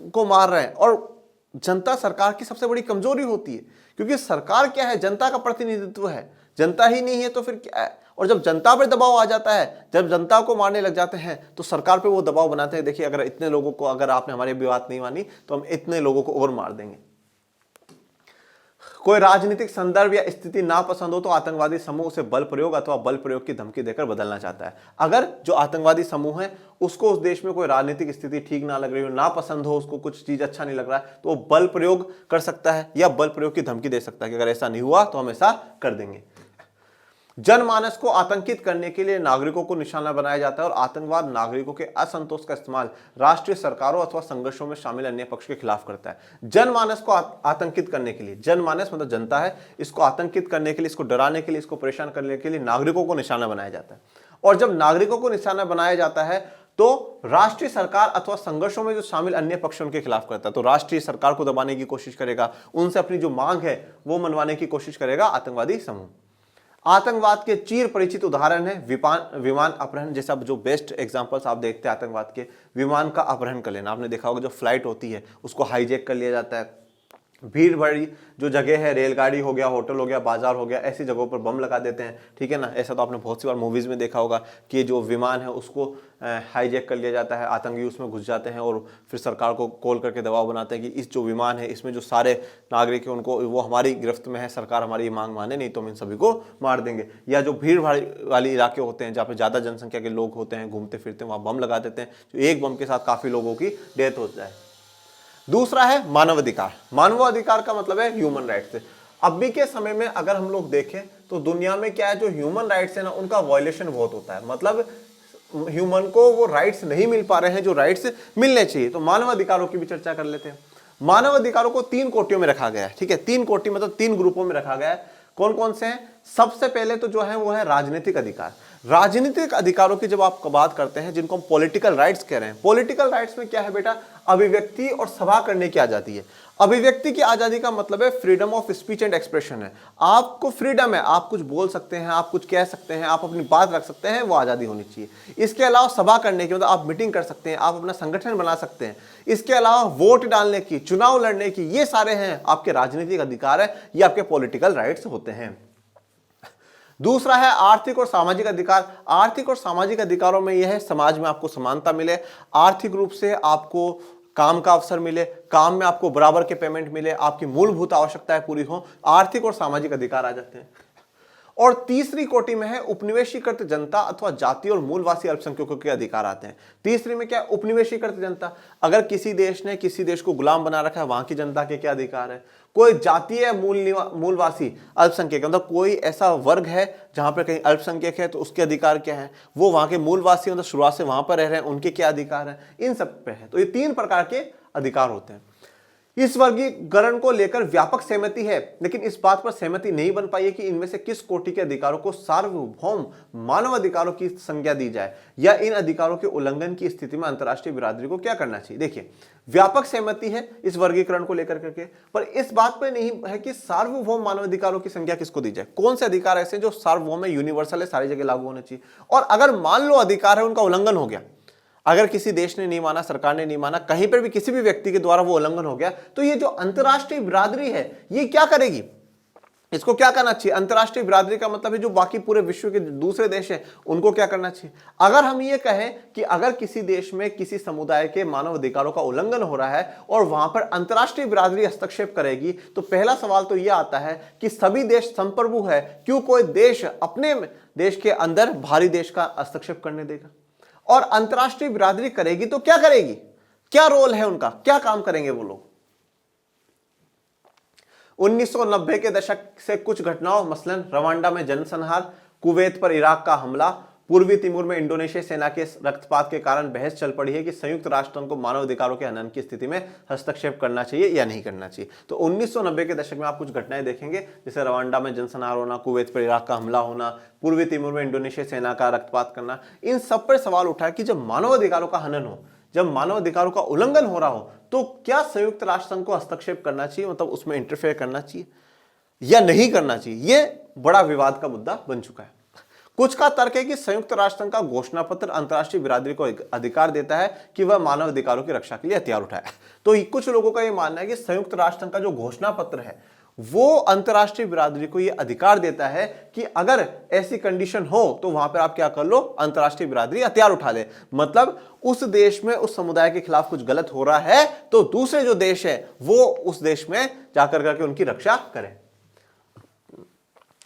को मार रहे हैं। और जनता सरकार की सबसे बड़ी कमजोरी होती है, क्योंकि सरकार क्या है, जनता का प्रतिनिधित्व है, जनता ही नहीं है तो फिर क्या है। और जब जनता पर दबाव आ जाता है, जब जनता को मारने लग जाते हैं, तो सरकार पे वो दबाव बनाते हैं, देखिए अगर इतने लोगों को, अगर आपने हमारी भी बात नहीं मानी तो हम इतने लोगों को और मार देंगे। कोई राजनीतिक संदर्भ या स्थिति नापसंद हो तो आतंकवादी समूह उसे बल प्रयोग अथवा बल प्रयोग की धमकी देकर बदलना चाहता है। अगर जो आतंकवादी समूह है उसको उस देश में कोई राजनीतिक स्थिति ठीक ना लग रही हो, नापसंद हो, उसको कुछ चीज अच्छा नहीं लग रहा है, तो वो बल प्रयोग कर सकता है या बल प्रयोग की धमकी दे सकता है कि अगर ऐसा नहीं हुआ तो हम ऐसा कर देंगे। जनमानस को आतंकित करने के लिए नागरिकों को निशाना बनाया जाता है और आतंकवाद नागरिकों के असंतोष का इस्तेमाल राष्ट्रीय सरकारों अथवा संघर्षों में शामिल अन्य पक्ष के खिलाफ करता है। जनमानस को आतंकित करने के लिए, जनमानस मतलब जनता है, इसको आतंकित करने के लिए, इसको डराने के लिए, इसको परेशान करने के लिए नागरिकों को निशाना बनाया जाता है। और जब नागरिकों को निशाना बनाया जाता है तो राष्ट्रीय सरकार अथवा संघर्षों में जो शामिल अन्य पक्ष उनके खिलाफ करता है। तो राष्ट्रीय सरकार को दबाने की कोशिश करेगा, उनसे अपनी जो मांग है वो मनवाने की कोशिश करेगा आतंकवादी समूह। आतंकवाद के चिर परिचित उदाहरण है विमान अपहरण। जैसा जो बेस्ट एग्जांपल्स आप देखते हैं आतंकवाद के, विमान का अपहरण कर लेना। आपने देखा होगा जो फ्लाइट होती है उसको हाईजैक कर लिया जाता है। भीड़ भरी जो जगह है, रेलगाड़ी हो गया, होटल हो गया, बाजार हो गया, ऐसी जगहों पर बम लगा देते हैं, ठीक है ना। ऐसा तो आपने बहुत सी बार मूवीज में देखा होगा कि जो विमान है उसको हाईजैक कर लिया जाता है, आतंकी उसमें घुस जाते हैं और फिर सरकार को कॉल करके दबाव बनाते हैं कि इस जो विमान है इसमें जो सारे नागरिक हैं उनको, वो हमारी गिरफ्त में है, सरकार हमारी मांग माने, नहीं तो हम इन सभी को मार देंगे। या जो भीड़ भाड़ वाले इलाके होते हैं जहाँ पे ज़्यादा जनसंख्या के लोग होते हैं, घूमते फिरते हैं, वहाँ बम लगा देते हैं, जो एक बम के साथ काफ़ी लोगों की डेथ हो जाए। दूसरा है मानवाधिकार। मानवाधिकार का मतलब है ह्यूमन राइट्स। अभी के समय में अगर हम लोग देखें तो दुनिया में क्या है, जो ह्यूमन राइट्स है ना उनका वायलेशन बहुत होता है। मतलब ह्यूमन को वो राइट्स नहीं मिल पा रहे हैं जो राइट्स मिलने चाहिए। तो मानवाधिकारों की भी चर्चा कर लेते हैं। मानवाधिकारों को 3 कोटियों में रखा गया है, ठीक है। 3 कोटि मतलब 3 ग्रुपों में रखा गया है। कौन कौन से हैं? सबसे पहले तो जो है वो है राजनीतिक अधिकार। राजनीतिक अधिकारों की जब आप बात करते हैं, जिनको हम पॉलिटिकल राइट्स कह रहे हैं, पॉलिटिकल राइट्स में क्या है बेटा? अभिव्यक्ति और सभा करने की आजादी है। अभिव्यक्ति की आजादी का मतलब है freedom of speech and expression है। आपको फ्रीडम है, आप कुछ बोल सकते हैं, आप कुछ कह सकते हैं, आप अपनी बात रख सकते हैं, वो आजादी होनी चाहिए। इसके अलावा सभा करने की मतलब आप मीटिंग कर सकते हैं, आप अपना संगठन बना सकते हैं। इसके अलावा वोट डालने की, चुनाव लड़ने की, ये सारे हैं आपके राजनीतिक अधिकार है, ये आपके पॉलिटिकल राइट्स होते हैं। दूसरा है आर्थिक और सामाजिक अधिकार। आर्थिक और सामाजिक अधिकारों में यह है समाज में आपको समानता मिले, आर्थिक रूप से आपको काम का अवसर मिले, काम में आपको बराबर के पेमेंट मिले, आपकी मूलभूत आवश्यकताएं पूरी हो, आर्थिक और सामाजिक अधिकार आ जाते हैं। और तीसरी कोटि में है उपनिवेशीकृत जनता अथवा जाति और मूलवासी अल्पसंख्यकों के अधिकार आते हैं। तीसरी में क्या है? उपनिवेशीकृत जनता। अगर किसी देश ने किसी देश को गुलाम बना रखा है, वहां की जनता के क्या अधिकार है? कोई जातीय मूलवासी अल्पसंख्यक, मतलब कोई ऐसा वर्ग है जहां पर कहीं अल्पसंख्यक है तो उसके अधिकार क्या है? वो वहां के मूलवासी मतलब शुरुआत से वहां पर रह रहे हैं, उनके क्या अधिकार है? इन सब पे है। तो ये 3 प्रकार के अधिकार होते हैं। इस वर्गीकरण को लेकर व्यापक सहमति है, लेकिन इस बात पर सहमति नहीं बन पाई है कि इनमें से किस कोटि के अधिकारों को सार्वभौम मानव अधिकारों की संज्ञा दी जाए या इन अधिकारों के उल्लंघन की स्थिति में अंतर्राष्ट्रीय बिरादरी को क्या करना चाहिए। देखिए, व्यापक सहमति है इस वर्गीकरण को लेकर करके, पर इस बात पर नहीं है कि सार्वभौम मानव अधिकारों की संज्ञा किसको दी जाए। कौन से अधिकार ऐसे जो सार्वभौम है, यूनिवर्सल है, सारी जगह लागू होने चाहिए। और अगर मान लो अधिकार है उनका उल्लंघन हो गया, अगर किसी देश ने नहीं माना, सरकार ने नहीं माना, कहीं पर भी किसी भी व्यक्ति के द्वारा वो उल्लंघन हो गया, तो ये जो अंतर्राष्ट्रीय बिरादरी है ये क्या करेगी? इसको क्या करना चाहिए? अंतर्राष्ट्रीय बिरादरी का मतलब है जो बाकी पूरे विश्व के दूसरे देश हैं उनको क्या करना चाहिए। अगर हम ये कहें कि अगर किसी देश में किसी समुदाय के मानव अधिकारों का उल्लंघन हो रहा है और वहां पर अंतर्राष्ट्रीय बिरादरी हस्तक्षेप करेगी, तो पहला सवाल तो यह आता है कि सभी देश संप्रभु है, क्यों कोई देश अपने देश के अंदर भारी देश का हस्तक्षेप करने देगा? और अंतर्राष्ट्रीय बिरादरी करेगी तो क्या करेगी? क्या रोल है उनका, क्या काम करेंगे वो लोग? 1990 के दशक से कुछ घटनाओं, मसलन रवांडा में जनसंहार, कुवैत पर इराक का हमला, पूर्वी तिमोर में इंडोनेशिया सेना के रक्तपात के कारण बहस चल पड़ी है कि संयुक्त राष्ट्र को मानव अधिकारों के हनन की स्थिति में हस्तक्षेप करना चाहिए या नहीं करना चाहिए। तो 1990 के दशक में आप कुछ घटनाएं देखेंगे, जैसे रवांडा में जनसंहार होना, कुवैत पर इराक का हमला होना, पूर्वी तिमोर में इंडोनेशिया सेना का रक्तपात करना। इन सब पर सवाल उठा कि जब मानव अधिकारों का हनन हो, जब मानव अधिकारों का उल्लंघन हो रहा हो, तो क्या संयुक्त राष्ट्र संघ को हस्तक्षेप करना चाहिए, मतलब उसमें इंटरफेयर करना चाहिए या नहीं करना चाहिए? यह बड़ा विवाद का मुद्दा बन चुका है। कुछ का तर्क है कि संयुक्त राष्ट्र संघ का घोषणा पत्र अंतर्राष्ट्रीय बिरादरी को अधिकार देता है कि वह मानव अधिकारों की रक्षा के लिए हथियार उठाए। तो कुछ लोगों का यह मानना है कि संयुक्त राष्ट्र संघ का जो घोषणा पत्र है वो अंतर्राष्ट्रीय बिरादरी को यह अधिकार देता है कि अगर ऐसी कंडीशन हो तो वहां पर आप क्या कर लो, अंतर्राष्ट्रीय बिरादरी हथियार उठा ले। मतलब उस देश में उस समुदाय के खिलाफ कुछ गलत हो रहा है तो दूसरे जो देश है वो उस देश में जाकर करके उनकी रक्षा करें।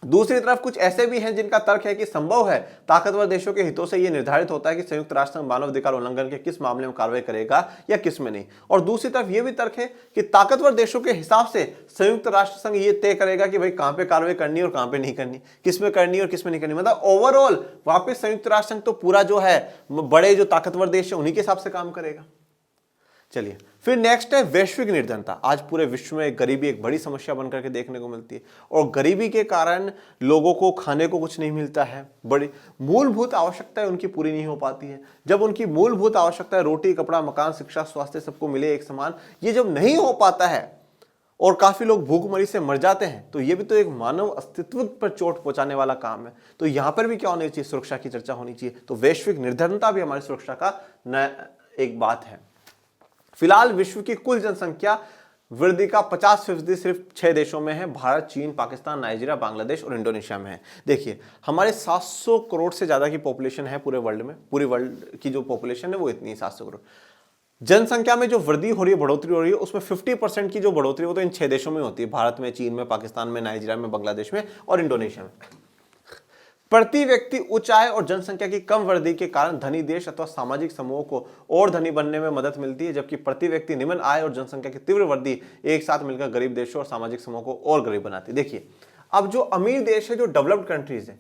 दूसरी तरफ कुछ ऐसे भी हैं जिनका तर्क है कि संभव है ताकतवर देशों के हितों से यह निर्धारित होता है कि संयुक्त राष्ट्र संघ मानवाधिकार उल्लंघन के किस मामले में कार्रवाई करेगा या किस में नहीं। और दूसरी तरफ यह भी तर्क है कि ताकतवर देशों के हिसाब से संयुक्त राष्ट्र संघ ये तय करेगा कि भाई कहां पे कार्रवाई करनी और कहां पे नहीं करनी, किस में करनी और किस में नहीं करनी। मतलब ओवरऑल वापस संयुक्त राष्ट्र संघ तो पूरा जो है बड़े जो ताकतवर देश है उन्हीं के हिसाब से काम करेगा। चलिए फिर नेक्स्ट है वैश्विक निर्धनता। आज पूरे विश्व में गरीबी एक बड़ी समस्या बनकर के देखने को मिलती है और गरीबी के कारण लोगों को खाने को कुछ नहीं मिलता है, बड़ी मूलभूत आवश्यकताएं उनकी पूरी नहीं हो पाती है। जब उनकी मूलभूत आवश्यकताएं रोटी, कपड़ा, मकान, शिक्षा, स्वास्थ्य सबको मिले एक समान, ये जब नहीं हो पाता है और काफी लोग भूखमरी से मर जाते हैं तो ये भी तो एक मानव अस्तित्व पर चोट पहुंचाने वाला काम है। तो यहां पर भी क्या होनी चाहिए, सुरक्षा की चर्चा होनी चाहिए। तो वैश्विक निर्धनता भी हमारी सुरक्षा का नया एक बात है। फिलहाल विश्व की कुल जनसंख्या वृद्धि का 50% सिर्फ 6 देशों में है, भारत, चीन, पाकिस्तान, नाइजीरिया, बांग्लादेश और इंडोनेशिया में है। देखिए हमारे 700 करोड़ से ज्यादा की पॉपुलेशन है पूरे वर्ल्ड में, पूरी वर्ल्ड की जो पॉपुलेशन है वो इतनी है 700 करोड़। जनसंख्या में जो वृद्धि हो रही है, बढ़ोतरी हो रही है, उसमें 50% की जो बढ़ोतरी वो तो इन 6 देशों में होती है, भारत में, चीन में, पाकिस्तान में, नाइजीरिया में, बांग्लादेश में और इंडोनेशिया में। प्रति व्यक्ति उच्च आय और जनसंख्या की कम वृद्धि के कारण धनी देश अथवा सामाजिक समूहों को और धनी बनने में मदद मिलती है, जबकि प्रति व्यक्ति निम्न आय और जनसंख्या की तीव्र वृद्धि एक साथ मिलकर गरीब देशों और सामाजिक समूहों को और गरीब बनाती है। देखिए अब जो अमीर देश है, जो डेवलप्ड कंट्रीज है,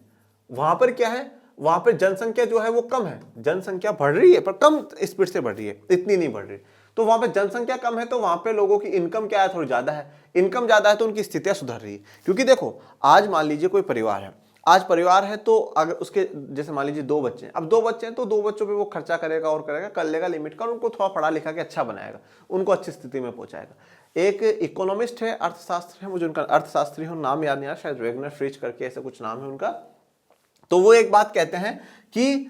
वहां पर क्या है, वहां पर जनसंख्या जो है वो कम है, जनसंख्या बढ़ रही है पर कम स्पीड से बढ़ रही है, इतनी नहीं बढ़ रही। तो वहां पे जनसंख्या कम है तो वहां पे लोगों की इनकम क्या है, थोड़ी ज्यादा है। इनकम ज्यादा है तो उनकी स्थितियां सुधर रही है। क्योंकि देखो आज मान लीजिए कोई परिवार है, आज परिवार है तो अगर उसके जैसे मान लीजिए 2 बच्चे हैं, अब 2 बच्चे हैं तो 2 बच्चों पे वो खर्चा करेगा और करेगा, कर लेगा लिमिट का, और उनको थोड़ा पढ़ा लिखा के अच्छा बनाएगा, उनको अच्छी स्थिति में पहुंचाएगा। एक इकोनॉमिस्ट है, अर्थशास्त्र है, मुझे उनका अर्थशास्त्री हो नाम याद नहीं आ रहा, शायद रेगनर फ्रिच करके ऐसा कुछ नाम है उनका। तो वो एक बात कहते हैं कि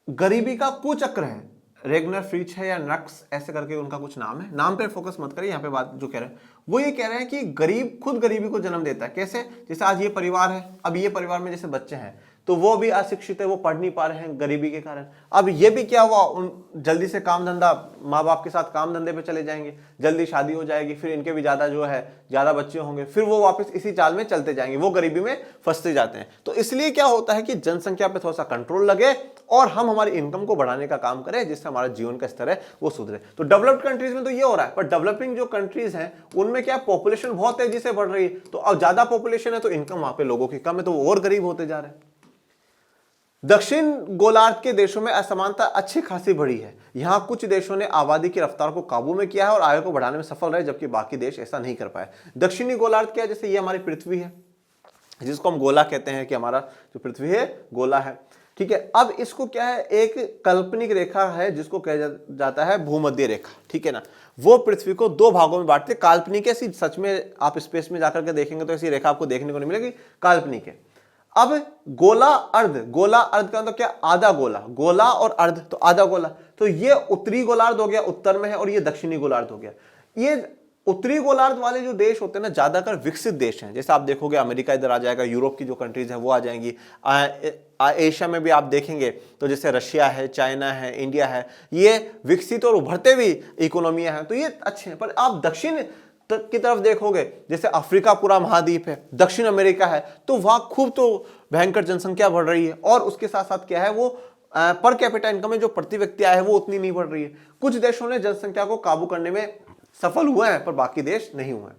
गरीबी का कुचक्र है, रेगनर फ्रिच है या नक्स ऐसे करके उनका कुछ नाम है, नाम पे फोकस मत करिए, यहाँ पे बात जो कह रहे हैं वो ये कह रहे हैं कि गरीब खुद गरीबी को जन्म देता है। कैसे, जैसे आज ये परिवार है, अब ये परिवार में जैसे बच्चे हैं तो वो भी अशिक्षित है, वो पढ़ नहीं पा रहे हैं गरीबी के कारण। अब ये भी क्या हुआ, उन जल्दी से काम धंधा, माँ बाप के साथ काम धंधे पे चले जाएंगे, जल्दी शादी हो जाएगी, फिर इनके भी ज्यादा जो है ज्यादा बच्चे होंगे, फिर वो वापस इसी चाल में चलते जाएंगे, वो गरीबी में फंसते जाते हैं। तो इसलिए क्या होता है कि जनसंख्या पे थोड़ा सा कंट्रोल लगे और हम हमारी इनकम को बढ़ाने का काम करें, जिससे हमारा जीवन का स्तर है वो सुधरे। तो डेवलप्ड कंट्रीज में तो ये हो रहा है, पर डेवलपिंग जो कंट्रीज हैं उनमें क्या पॉपुलेशन बहुत तेजी से बढ़ रही है, तो अब ज्यादा पॉपुलेशन है तो इनकम वहां पे लोगों की कम है, तो वो और गरीब होते जा रहे हैं। दक्षिण गोलार्ध के देशों में असमानता अच्छी खासी बढ़ी है। यहां कुछ देशों ने आबादी की रफ्तार को काबू में किया है और आय को बढ़ाने में सफल रहे, जबकि बाकी देश ऐसा नहीं कर पाए। दक्षिणी गोलार्ध क्या है, जैसे ये हमारी पृथ्वी है जिसको हम गोला कहते हैं, कि हमारा जो पृथ्वी है गोला है, ठीक है। अब इसको क्या है, एक काल्पनिक रेखा है जिसको कहा जाता है भूमध्य रेखा, ठीक है ना। वो पृथ्वी को 2 भागों में बांटते, काल्पनिक है, सच में आप स्पेस में जाकर के देखेंगे तो ऐसी रेखा आपको देखने को नहीं मिलेगी, काल्पनिक है। अब गोला अर्ध, गोला अर्ध का मतलब क्या, आधा गोला, गोला और अर्ध तो आधा गोला, तो ये उत्तरी गोलार्ध हो गया, उत्तर में है, और ये दक्षिणी गोलार्ध हो गया। ये उत्तरी गोलार्ध वाले जो देश होते हैं ना ज्यादातर विकसित देश हैं, जैसे आप देखोगे अमेरिका इधर आ जाएगा, यूरोप की जो कंट्रीज है वो आ जाएंगी, एशिया में भी आप देखेंगे तो जैसे रशिया है, चाइना है, इंडिया है, ये विकसित और उभरते हुए इकोनॉमियां हैं, तो ये अच्छे हैं। पर आप दक्षिण की तरफ देखोगे, जैसे अफ्रीका पूरा महाद्वीप है, दक्षिण अमेरिका है, तो वहां खूब तो भयंकर जनसंख्या बढ़ रही है, और उसके साथ साथ क्या है, वो पर कैपिटा इनकम में जो प्रति व्यक्ति आय है वो उतनी नहीं बढ़ रही है। कुछ देशों ने जनसंख्या को काबू करने में सफल हुए हैं पर बाकी देश नहीं हुए।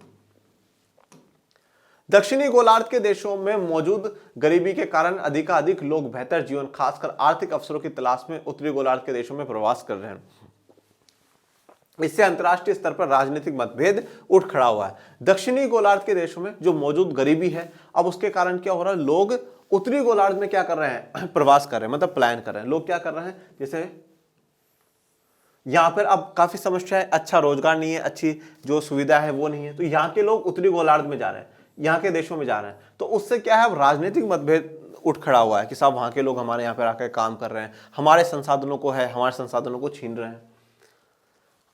दक्षिणी गोलार्ध के देशों में मौजूद गरीबी के कारण अधिकाधिक लोग बेहतर जीवन, खासकर आर्थिक अवसरों की तलाश में उत्तरी गोलार्ध के देशों में प्रवास कर रहे हैं। इससे अंतर्राष्ट्रीय स्तर पर राजनीतिक मतभेद उठ खड़ा हुआ है। दक्षिणी गोलार्ध के देशों में जो मौजूद गरीबी है, अब उसके कारण क्या हो रहा है, लोग उत्तरी गोलार्ध में क्या कर रहे हैं, प्रवास कर रहे हैं, मतलब प्लान कर रहे हैं। लोग क्या कर रहे हैं, जैसे यहां पर अब काफी समस्या है, अच्छा रोजगार नहीं है, अच्छी जो सुविधा है वो नहीं है, तो यहाँ के लोग उत्तरी गोलार्ध में जा रहे हैं, यहाँ के देशों में जा रहे हैं। तो उससे क्या है, राजनीतिक मतभेद उठ खड़ा हुआ है कि साहब वहां के लोग हमारे यहाँ पर आकर काम कर रहे हैं, हमारे संसाधनों को है, हमारे संसाधनों को छीन रहे हैं।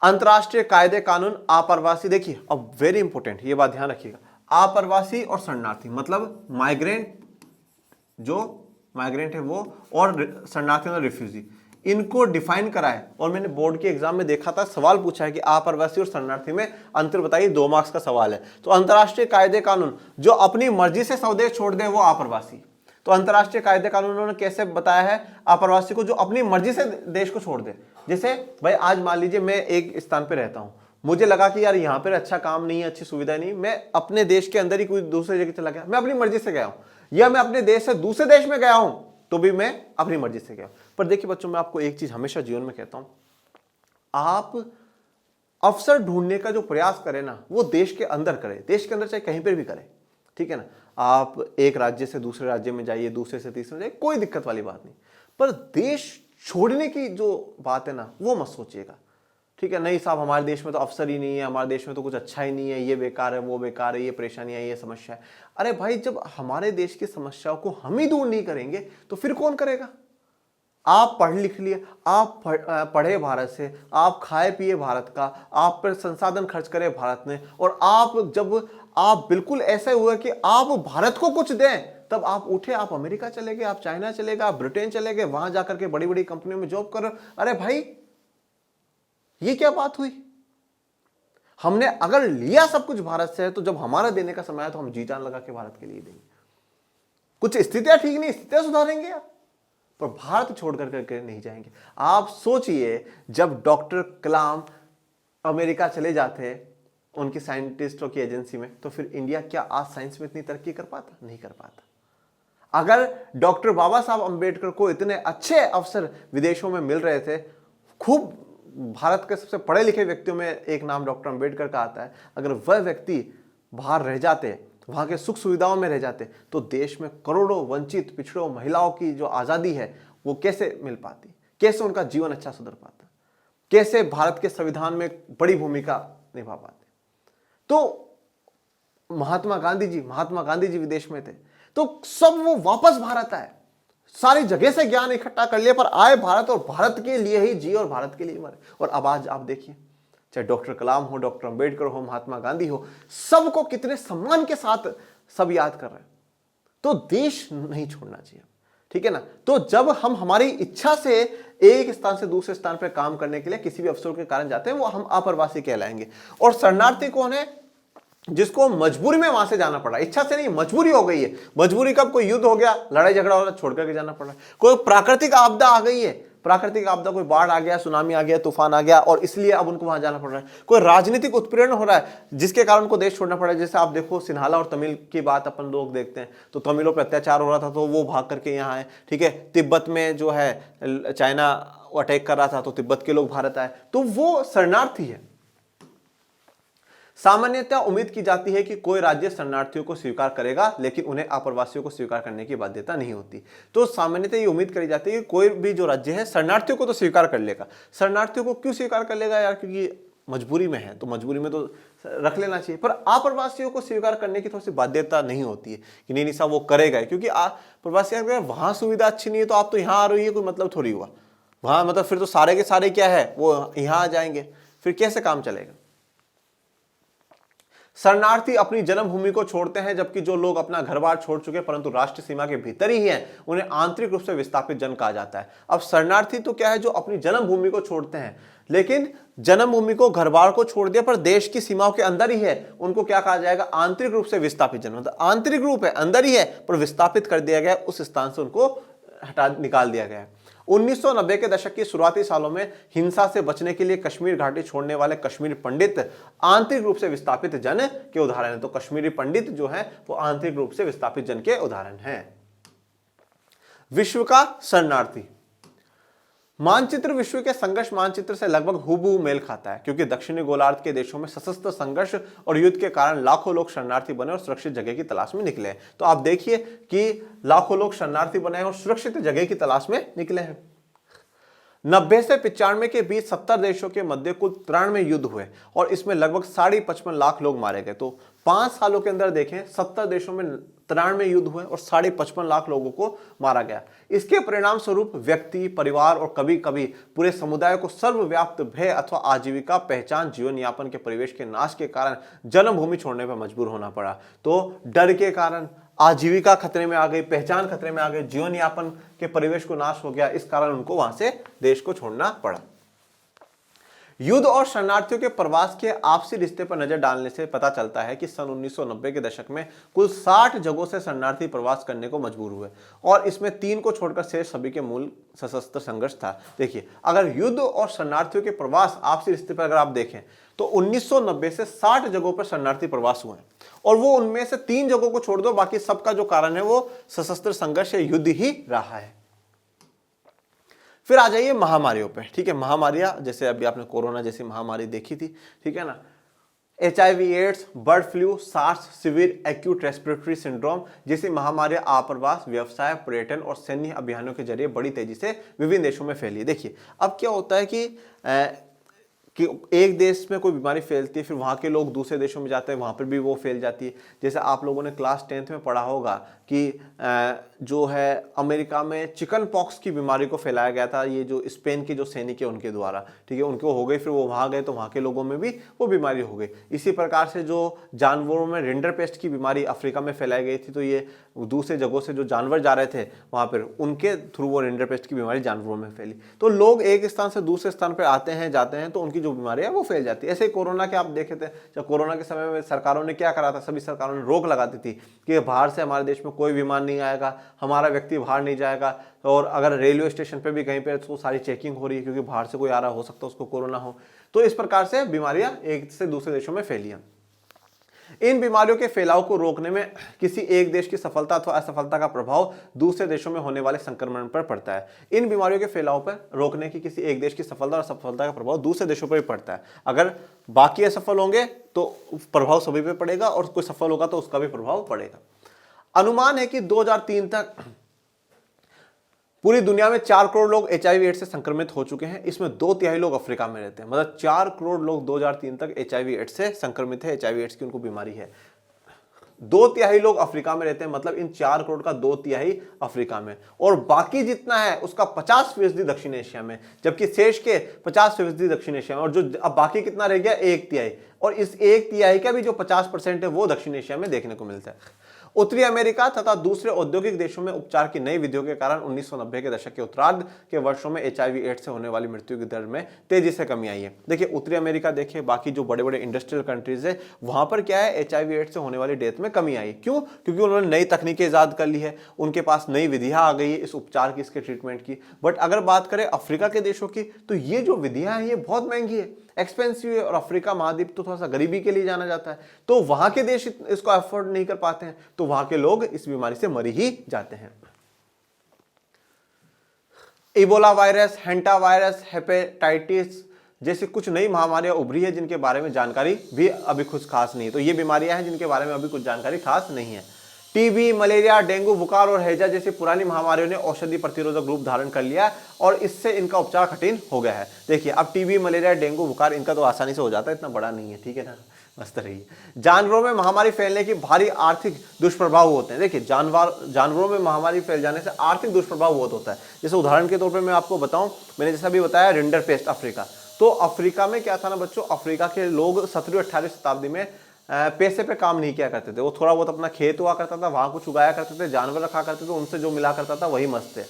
अंतरराष्ट्रीय कायदे कानून, आप्रवासी, देखिए अब वेरी इंपॉर्टेंट ये बात ध्यान रखिएगा, आप्रवासी और शरणार्थी, मतलब माइग्रेंट, जो माइग्रेंट है वो, और शरणार्थी मतलब रिफ्यूजी, इनको डिफाइन कराए। और मैंने बोर्ड के एग्जाम में देखा था, सवाल पूछा है कि आप्रवासी और शरणार्थी में अंतर बताइए, 2 मार्क्स का सवाल है। तो अंतर्राष्ट्रीय कायदे कानून जो अपनी मर्जी से स्वदेश छोड़ दे वो आप्रवासी। तो अंतर्राष्ट्रीय कायदे कानून उन्होंने कैसे बताया है, आप्रवासी को जो अपनी मर्जी से देश को छोड़ दे। जैसे भाई आज मान लीजिए मैं एक स्थान पे रहता हूं, मुझे लगा कि यार यहाँ पर अच्छा काम नहीं है, अच्छी सुविधा नहीं, मैं अपने देश के अंदर ही कोई दूसरी जगह चला गया, मैं अपनी मर्जी से गया हूं, या मैं अपने देश से दूसरे देश में गया हूं तो भी मैं अपनी मर्जी से गया। पर देखिए बच्चों, मैं आपको एक चीज हमेशा जीवन में कहता हूं, आप अवसर ढूंढने का जो प्रयास करें ना वो देश के अंदर करें, देश के अंदर चाहे कहीं पर भी करें, ठीक है ना। आप एक राज्य से दूसरे राज्य में जाइए, दूसरे से तीसरे में जाइए, कोई दिक्कत वाली बात नहीं, पर देश छोड़ने की जो बात है ना वो मत सोचिएगा, ठीक है। नहीं साहब हमारे देश में तो अवसर ही नहीं है, हमारे देश में तो कुछ अच्छा ही नहीं है, ये बेकार है, वो बेकार है, ये परेशानियां, ये समस्या है। अरे भाई जब हमारे देश की समस्याओं को हम ही दूर नहीं करेंगे तो फिर कौन करेगा। आप पढ़ लिख लिए, आप पढ़े भारत से, आप खाए पिए भारत का, आप पर संसाधन खर्च करे भारत ने, और आप जब आप बिल्कुल ऐसे हुए कि आप भारत को कुछ दें, तब आप उठे, आप अमेरिका चले गए, आप चाइना चले गए, आप ब्रिटेन चले गए, वहां जाकर के बड़ी बड़ी कंपनियों में जॉब करो। अरे भाई ये क्या बात हुई। हमने अगर लिया सब कुछ भारत से है तो जब हमारा देने का समय है तो हम जी जान लगा के भारत के लिए देंगे। कुछ स्थितियां ठीक नहीं, स्थितियां सुधारेंगे आप, पर भारत छोड़ करके नहीं जाएंगे। आप सोचिए जब डॉक्टर कलाम अमेरिका चले जाते उनकी साइंटिस्टों की एजेंसी में, तो फिर इंडिया क्या आज साइंस में इतनी तरक्की कर पाता? नहीं कर पाता। अगर डॉक्टर बाबा साहब अंबेडकर को इतने अच्छे अवसर विदेशों में मिल रहे थे, खूब भारत के सबसे पढ़े लिखे व्यक्तियों में एक नाम डॉक्टर अंबेडकर का आता है, अगर वह व्यक्ति बाहर रह जाते, वहां के सुख सुविधाओं में रह जाते, तो देश में करोड़ों वंचित पिछड़ों महिलाओं की जो आजादी है वो कैसे मिल पाती, कैसे उनका जीवन अच्छा सुधर पाता, कैसे भारत के संविधान में बड़ी भूमिका निभा पाते। तो महात्मा गांधी जी विदेश में थे, तो सब वो वापस भारत आए, सारी जगह से ज्ञान इकट्ठा कर लिया, पर आए भारत और भारत के लिए ही जिए और भारत के लिए मरे। और अब आज आप देखिए, चाहे डॉक्टर कलाम हो, डॉक्टर अंबेडकर हो, महात्मा गांधी हो, सबको कितने सम्मान के साथ सब याद कर रहे हैं। तो देश नहीं छोड़ना चाहिए, ठीक है ना। तो जब हम हमारी इच्छा से एक स्थान से दूसरे स्थान पर काम करने के लिए किसी भी अवसर के कारण जाते हैं, वो हम अप्रवासी कहलाएंगे। और शरणार्थी कौन है? जिसको मजबूरी में वहां से जाना पड़ा, इच्छा से नहीं, मजबूरी हो गई है। मजबूरी कब? कोई युद्ध हो गया, लड़ाई झगड़ा हो रहा, छोड़ करके जाना पड़ा। कोई प्राकृतिक आपदा आ गई है, प्राकृतिक आपदा, कोई बाढ़ आ गया, सुनामी आ गया, तूफान आ गया, और इसलिए अब उनको वहां जाना पड़ रहा है। कोई राजनीतिक उत्पीड़न हो रहा है जिसके कारण उनको देश छोड़ना पड़ा है। जैसे आप देखो सिन्हाला और तमिल की बात अपन लोग देखते हैं, तो तमिलों पर अत्याचार हो रहा था तो वो भाग करके यहाँ आए, ठीक है। तिब्बत में जो है चाइना अटैक कर रहा था तो तिब्बत के लोग भारत आए, तो वो शरणार्थी है। सामान्यतः उम्मीद की जाती है कि कोई राज्य शरणार्थियों को स्वीकार करेगा, लेकिन उन्हें अप्रवासियों को स्वीकार करने की बाध्यता नहीं होती। तो सामान्यतः ये उम्मीद करी जाती है कि कोई भी जो राज्य है शरणार्थियों को तो स्वीकार कर लेगा। शरणार्थियों को क्यों स्वीकार कर लेगा यार? क्योंकि मजबूरी में है, तो मजबूरी में तो रख लेना चाहिए। पर अप्रवासियों को स्वीकार करने की थोड़ी सी बाध्यता नहीं होती है कि नहीं साहब वो करेगा, क्योंकि प्रवासी अगर वहां सुविधा अच्छी नहीं है तो आप तो यहाँ आ रही है, कोई मतलब थोड़ी हुआ वहां, मतलब फिर तो सारे के सारे क्या है वो यहाँ आ जाएंगे, फिर कैसे काम चलेगा। शरणार्थी अपनी जन्मभूमि को छोड़ते हैं, जबकि जो लोग अपना घर बार छोड़ चुके परंतु राष्ट्र सीमा के भीतर ही हैं, उन्हें आंतरिक रूप से विस्थापित जन कहा जाता है। अब शरणार्थी तो क्या है? जो अपनी जन्मभूमि को छोड़ते हैं, लेकिन जन्मभूमि को, घर बार को छोड़ दिया पर देश की सीमाओं के अंदर ही है, उनको क्या कहा जाएगा? आंतरिक रूप से विस्थापित जन। मतलब आंतरिक रूप है, अंदर ही है, पर विस्थापित कर दिया गया, उस स्थान से उनको निकाल दिया गया है। 1990 के दशक की शुरुआती सालों में हिंसा से बचने के लिए कश्मीर घाटी छोड़ने वाले कश्मीरी पंडित आंतरिक रूप से विस्थापित जन के उदाहरण हैं। तो कश्मीरी पंडित जो हैं वो आंतरिक रूप से विस्थापित जन के उदाहरण हैं। विश्व का शरणार्थी मानचित्र विश्व के संघर्ष मानचित्र से लगभग हूबहू मेल खाता है, क्योंकि दक्षिणी गोलार्ध के देशों में सशस्त्र संघर्ष और युद्ध के कारण लाखों लोग शरणार्थी बने और सुरक्षित जगह की तलाश में निकले। तो आप देखिए कि लाखों लोग शरणार्थी बने और सुरक्षित जगह की तलाश में निकले हैं। 90 से 95 के बीच 70 देशों के मध्य कुल 93 युद्ध हुए और इसमें लगभग 55.5 लाख लोग मारे गए। तो 5 सालों के अंदर देखें 70 देशों में 93 युद्ध हुए और 55.5 लाख लोगों को मारा गया। इसके परिणाम स्वरूप व्यक्ति, परिवार और कभी कभी पूरे समुदाय को सर्वव्याप्त भय अथवा आजीविका, पहचान, जीवन यापन के परिवेश के नाश के कारण जन्मभूमि छोड़ने पर मजबूर होना पड़ा। तो डर के कारण, आजीविका खतरे में आ गई, पहचान खतरे में आ गई, जीवन यापन के परिवेश को नाश हो गया, इस कारण उनको वहां से देश को छोड़ना पड़ा। युद्ध और शरणार्थियों के प्रवास के आपसी रिश्ते पर नजर डालने से पता चलता है कि सन 1990 के दशक में कुल 60 जगहों से शरणार्थी प्रवास करने को मजबूर हुए और इसमें 3 को छोड़कर शेष सभी के मूल सशस्त्र संघर्ष था। देखिए, अगर युद्ध और शरणार्थियों के प्रवास आपसी रिश्ते पर अगर आप देखें तो 1990 से 60 जगहों पर शरणार्थी प्रवास हुए और वो उनमें से 3 जगहों को छोड़ दो, बाकी सबका जो कारण है वो सशस्त्र संघर्ष या युद्ध ही रहा है। फिर आ जाइए महामारियों पे। ठीक है, महामारियां जैसे अभी आपने कोरोना जैसी महामारी देखी थी, ठीक है ना, HIV AIDS, bird flu, SARS, severe acute respiratory syndrome जैसी महामारियां आप्रवास, व्यवसाय, पर्यटन और सैन्य अभियानों के जरिए बड़ी तेजी से विभिन्न देशों में फैली। देखिए, अब क्या होता है कि एक देश में कोई बीमारी फैलती है, फिर वहाँ के लोग दूसरे देशों में जाते हैं, वहाँ पर भी वो फैल जाती है। जैसे आप लोगों ने क्लास 10th में पढ़ा होगा कि जो है अमेरिका में चिकन पॉक्स की बीमारी को फैलाया गया था, ये जो स्पेन के जो सैनिक है उनके द्वारा, ठीक है, उनको हो गई, फिर वो वहाँ गए तो वहाँ के लोगों में भी वो बीमारी हो गई। इसी प्रकार से जो जानवरों में रिंडरपेस्ट की बीमारी अफ्रीका में फैलाई गई थी, तो ये दूसरे जगहों से जो जानवर जा रहे थे वहाँ पर उनके थ्रू वो रिंडरपेस्ट की बीमारी जानवरों में फैली। तो लोग एक स्थान से दूसरे स्थान पर आते हैं जाते हैं तो उनकी जो बीमारी है वो फैल जाती है। ऐसे ही कोरोना के आप देखे थे, जब कोरोना के समय में सरकारों ने क्या करा था, सभी सरकारों ने रोक लगाती थी कि बाहर से हमारे देश में कोई विमान नहीं आएगा, हमारा व्यक्ति बाहर नहीं जाएगा, और अगर रेलवे स्टेशन पे भी कहीं पे तो सारी चेकिंग हो रही है क्योंकि बाहर से कोई आ रहा हो सकता है उसको कोरोना हो। तो इस प्रकार से बीमारियां एक से दूसरे देशों में फैली। इन बीमारियों के फैलाव को रोकने में किसी एक देश की सफलता अथवा असफलता का प्रभाव दूसरे देशों में होने वाले संक्रमण पर पड़ता है। इन बीमारियों के फैलाव पर रोकने की किसी एक देश की सफलता और असफलता का प्रभाव दूसरे देशों पर भी पड़ता है। अगर बाकी असफल होंगे तो प्रभाव सभी पे पड़ेगा और कोई सफल होगा तो उसका भी प्रभाव पड़ेगा। अनुमान है कि 2003 तक पूरी दुनिया में 4 करोड़ लोग HIV एड्स से संक्रमित हो चुके हैं। इसमें 2/3 लोग अफ्रीका में रहते हैं। मतलब 4 करोड़ लोग 2003 तक HIV एड्स से संक्रमित है, HIV एड्स की उनको बीमारी है। 2/3 लोग अफ्रीका में रहते हैं, मतलब इन 4 करोड़ का 2/3 अफ्रीका में, और बाकी जितना है उसका 50% दक्षिण एशिया में, जबकि शेष के 50% दक्षिण एशिया में, और जो अब बाकी कितना रह गया 1/3, और इस 1/3 का भी जो 50% है वो दक्षिण एशिया में देखने को मिलता है। उत्तरी अमेरिका तथा दूसरे औद्योगिक देशों में उपचार की नई विधियों के कारण 1990 के दशक के उत्तरार्ध के वर्षों में HIV एड्स से होने वाली मृत्यु की दर में तेजी से कमी आई है। देखिए, उत्तरी अमेरिका देखिए, बाकी जो बड़े बड़े इंडस्ट्रियल कंट्रीज है वहां पर क्या है, HIV एड्स से होने वाली डेथ में कमी आई। क्यों? क्योंकि उन्होंने नई तकनीकें ईजाद कर ली है, उनके पास नई विधियां आ गई है इस उपचार की, इसके ट्रीटमेंट की। बट अगर बात करें अफ्रीका के देशों की तो ये जो विधियां हैं ये बहुत महंगी है, एक्सपेंसिव है, और अफ्रीका महाद्वीप तो थोड़ा सा गरीबी के लिए जाना जाता है, तो वहां के देश इसको अफोर्ड नहीं कर पाते हैं, तो वहां के लोग इस बीमारी से मर ही जाते हैं। इबोला वायरस, हेंटा वायरस, हेपेटाइटिस जैसी कुछ नई महामारियां उभरी है जिनके बारे में जानकारी भी अभी कुछ खास नहीं है। तो ये बीमारियां हैं जिनके बारे में अभी कुछ जानकारी खास नहीं है। टीबी, मलेरिया, डेंगू, बुखार और हैजा जैसी पुरानी महामारियों ने औषधि प्रतिरोधक रूप धारण कर लिया और इससे इनका उपचार कठिन हो गया है। देखिए, अब टीबी, मलेरिया, डेंगू, बुखार इनका तो आसानी से हो जाता है, इतना बड़ा नहीं है, ठीक है ना, मस्त रहिए। जानवरों में महामारी फैलने की भारी आर्थिक दुष्प्रभाव होते हैं। देखिए, जानवरों में महामारी फैल जाने से आर्थिक दुष्प्रभाव बहुत होता है। जैसे उदाहरण के तौर पर मैं आपको बताऊं, मैंने जैसा भी बताया रिंडरपेस्ट अफ्रीका, तो अफ्रीका में क्या था ना बच्चों, अफ्रीका के लोग 17वीं 18वीं शताब्दी में पैसे पे काम नहीं किया करते थे। वो थोड़ा बहुत अपना खेत हुआ करता था, वहां कुछ उगाया करते थे, जानवर रखा करते थे, उनसे जो मिला करता था वही मस्त थे।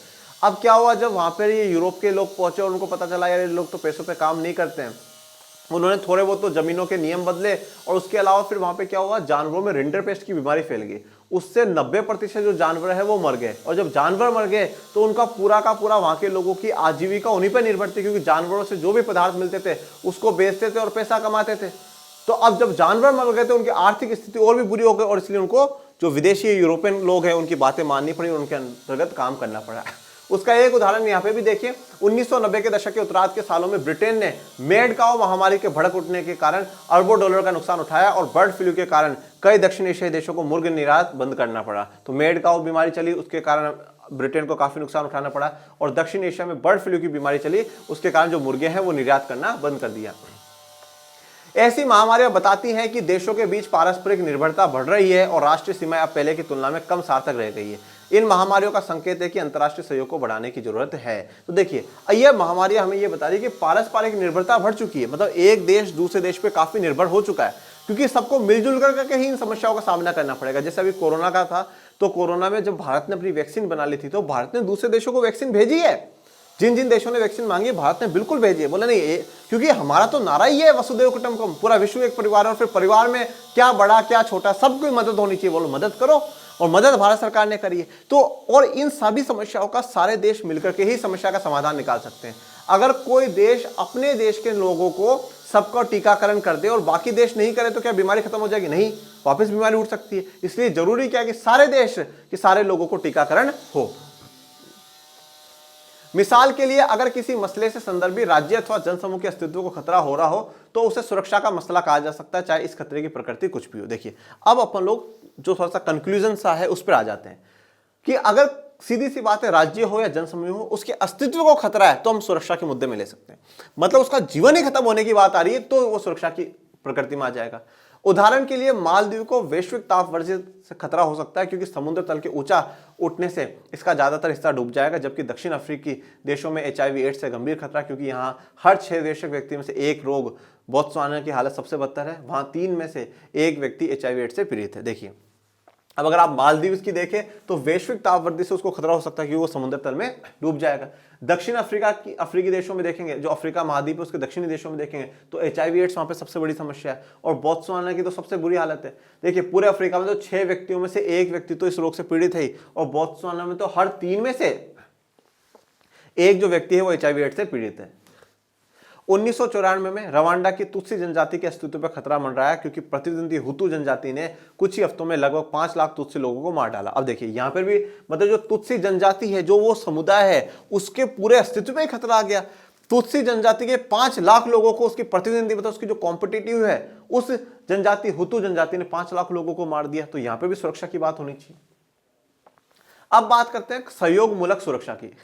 अब क्या हुआ, जब वहां पर ये यूरोप के लोग पहुंचे और उनको पता चला यार ये लोग तो पैसों पे काम नहीं करते हैं, उन्होंने थोड़े बहुत तो जमीनों के नियम बदले, और उसके अलावा फिर वहां पे क्या हुआ, जानवरों में रिंडरपेस्ट की बीमारी फैल गई। उससे 90% जो जानवर है वो मर गए, और जब जानवर मर गए तो उनका पूरा का पूरा वहां के लोगों की आजीविका उन्हीं पर निर्भर थी, क्योंकि जानवरों से जो भी पदार्थ मिलते थे उसको बेचते थे और पैसा कमाते थे। तो अब जब जानवर मर गए तो उनकी आर्थिक स्थिति और भी बुरी हो गई, और इसलिए उनको जो विदेशी यूरोपियन लोग हैं उनकी बातें माननी पड़ी, उनके अंतर्गत काम करना पड़ा। उसका एक उदाहरण यहाँ पे भी देखिए, 1990 के दशक के उत्तरार्ध के सालों में ब्रिटेन ने मेड काउ महामारी के भड़क उठने के कारण अरबों डॉलर का नुकसान उठाया, और बर्ड फ्लू के कारण कई दक्षिण एशियाई देशों को मुर्ग निर्यात बंद करना पड़ा। तो मेड काउ बीमारी चली, उसके कारण ब्रिटेन को काफी नुकसान उठाना पड़ा, और दक्षिण एशिया में बर्ड फ्लू की बीमारी चली, उसके कारण जो मुर्गे हैं वो निर्यात करना बंद कर दिया। ऐसी महामारियां बताती हैं कि देशों के बीच पारस्परिक निर्भरता बढ़ रही है और राष्ट्रीय सीमाएं अब पहले की तुलना में कम सार्थक रह गई है। इन महामारियों का संकेत है कि अंतर्राष्ट्रीय सहयोग को बढ़ाने की जरूरत है। तो देखिए, यह महामारियां हमें यह बता रही है कि पारस्परिक निर्भरता बढ़ चुकी है, मतलब एक देश दूसरे देश पे काफी निर्भर हो चुका है, क्योंकि सबको मिलजुल करके ही इन समस्याओं का सामना करना पड़ेगा। जैसे अभी कोरोना का था, तो कोरोना में जब भारत ने अपनी वैक्सीन बना ली थी तो भारत ने दूसरे देशों को वैक्सीन भेजी है। जिन जिन देशों ने वैक्सीन मांगी है भारत ने बिल्कुल भेजी है। बोला नहीं, क्योंकि हमारा तो नारा ही है वसुधैव कुटुंबकम, पूरा विश्व एक परिवार। और फिर परिवार में क्या बड़ा क्या छोटा सबकी मदद होनी चाहिए। बोलो मदद करो, और मदद भारत सरकार ने करी है। तो और इन सभी समस्याओं का सारे देश मिलकर के ही समस्या का समाधान निकाल सकते हैं। अगर कोई देश अपने देश के लोगों को सबका टीकाकरण कर दे और बाकी देश नहीं करे तो क्या बीमारी खत्म हो जाएगी? नहीं, वापस बीमारी उठ सकती है। इसलिए जरूरी क्या है कि सारे देश के सारे लोगों को टीकाकरण हो। मिसाल के लिए अगर किसी मसले से संदर्भित राज्य अथवा जनसमूह के अस्तित्व को खतरा हो रहा हो तो उसे सुरक्षा का मसला कहा जा सकता है, चाहे इस खतरे की प्रकृति कुछ भी हो। देखिए अब अपन लोग जो थोड़ा सा कंक्लूजन सा है उस पर आ जाते हैं कि अगर सीधी सी बात है राज्य हो या जनसमूह हो, उसके अस्तित्व को खतरा है तो हम सुरक्षा के मुद्दे में ले सकते हैं। मतलब उसका जीवन ही खत्म होने की बात आ रही है तो वो सुरक्षा की प्रकृति में आ जाएगा। उदाहरण के लिए मालदीव को वैश्विक ताप वर्षा से खतरा हो सकता है क्योंकि समुद्र तल के ऊंचा उठने से इसका ज्यादातर हिस्सा डूब जाएगा। जबकि दक्षिण अफ्रीकी देशों में HIV एड्स से गंभीर खतरा, क्योंकि यहाँ हर 6 वयस्क व्यक्ति में से एक रोग, बोत्सवाना की हालत सबसे बदतर है, वहां 3 में से 1 व्यक्ति HIV एड्स से पीड़ित है। देखिए अब अगर आप मालदीव की देखें तो वैश्विक तापवृद्धि से उसको खतरा हो सकता है क्योंकि वो समुद्र तल में डूब जाएगा। दक्षिण अफ्रीकी देशों में देखेंगे, जो अफ्रीका महाद्वीप है उसके दक्षिणी देशों में देखेंगे तो HIV एड्स वहां पे सबसे बड़ी समस्या है। और बोत्सवाना की तो सबसे बुरी हालत है। देखिए पूरे अफ्रीका में तो 6 व्यक्तियों में से 1 व्यक्ति तो इस रोग से पीड़ित है, और बोत्सवाना में तो हर 3 में से 1 जो व्यक्ति है वो HIV एड्स से पीड़ित है। 1994 में रवांडा की तुत्सी जनजाति के अस्तित्व पर खतरा मंडराया है क्योंकि प्रतिद्वंदी हुतू जनजाति ने कुछ ही हफ्तों में लगभग 5 लाख तुत्सी लोगों को मार डाला। अब देखिए यहाँ पर भी मतलब जो तुत्सी जनजाति है, जो वो समुदाय है, उसके पूरे अस्तित्व में खतरा आ गया। तुत्सी जनजाति के 5 लाख लोगों को उसकी प्रतिद्वंदी मतलब उसकी जो कॉम्पिटिटिव है उस जनजाति हुतू जनजाति ने 5 लाख लोगों को मार दिया। तो यहाँ पे भी सुरक्षा की बात होनी चाहिए। अब बात करते हैं सहयोग मूलक सुरक्षा की।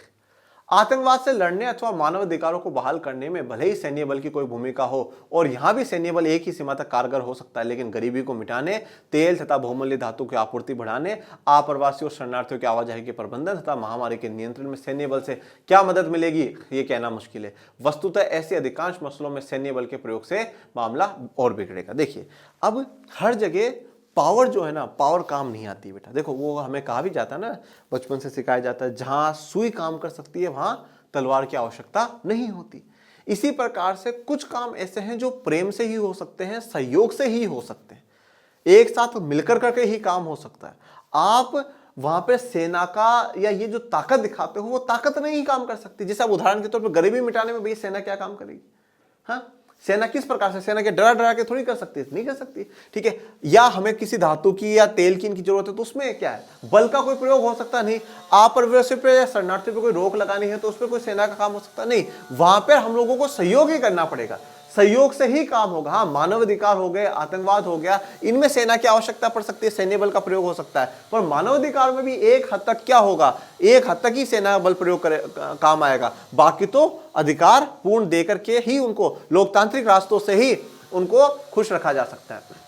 आतंकवाद से लड़ने अथवा मानव अधिकारों को बहाल करने में भले ही सैन्य बल की कोई भूमिका हो, और यहां भी सैन्य बल एक ही सीमा तक कारगर हो सकता है, लेकिन गरीबी को मिटाने, तेल तथा बहुमूल्य धातु की आपूर्ति बढ़ाने, आप्रवासियों और शरणार्थियों की आवाजाही के प्रबंधन तथा महामारी के नियंत्रण में सैन्य बल से क्या मदद मिलेगी ये कहना मुश्किल है। वस्तुतः ऐसे अधिकांश मसलों में सैन्य बल के प्रयोग से मामला और बिगड़ेगा। देखिए अब हर जगह पावर जो है ना, पावर काम नहीं आती बेटा। देखो वो हमें कहा भी जाता है ना, बचपन से सिखाया जाता है, जहां सुई काम कर सकती है वहां तलवार की आवश्यकता नहीं होती। इसी प्रकार से कुछ काम ऐसे हैं जो प्रेम से ही हो सकते हैं, सहयोग से ही हो सकते हैं, एक साथ मिलकर करके ही काम हो सकता है। आप वहां पे सेना का या ये जो ताकत दिखाते हो वो ताकत नहीं ही काम कर सकती। जैसे आप उदाहरण के तौर पर गरीबी मिटाने में भाई सेना क्या काम करेगी? हाँ, सेना किस प्रकार से, सेना के डरा डरा के थोड़ी कर सकती है, नहीं कर सकती, ठीक है। या हमें किसी धातु की या तेल की इनकी जरूरत है तो उसमें क्या है, बल का कोई प्रयोग हो सकता नहीं। अप्रवासी पे या शरणार्थी पे कोई रोक लगानी है तो उस पर कोई सेना का काम हो सकता नहीं। वहां पर हम लोगों को सहयोग ही करना पड़ेगा, सहयोग से ही काम होगा। हाँ, मानवाधिकार हो गए, आतंकवाद हो गया, इनमें सेना की आवश्यकता पड़ सकती है, सैन्य बल का प्रयोग हो सकता है। पर मानवाधिकार में भी एक हद तक क्या होगा, एक हद तक ही सेना बल प्रयोग करे काम आएगा। बाकी तो अधिकार पूर्ण देकर के ही उनको, लोकतांत्रिक रास्तों से ही उनको खुश रखा जा सकता है।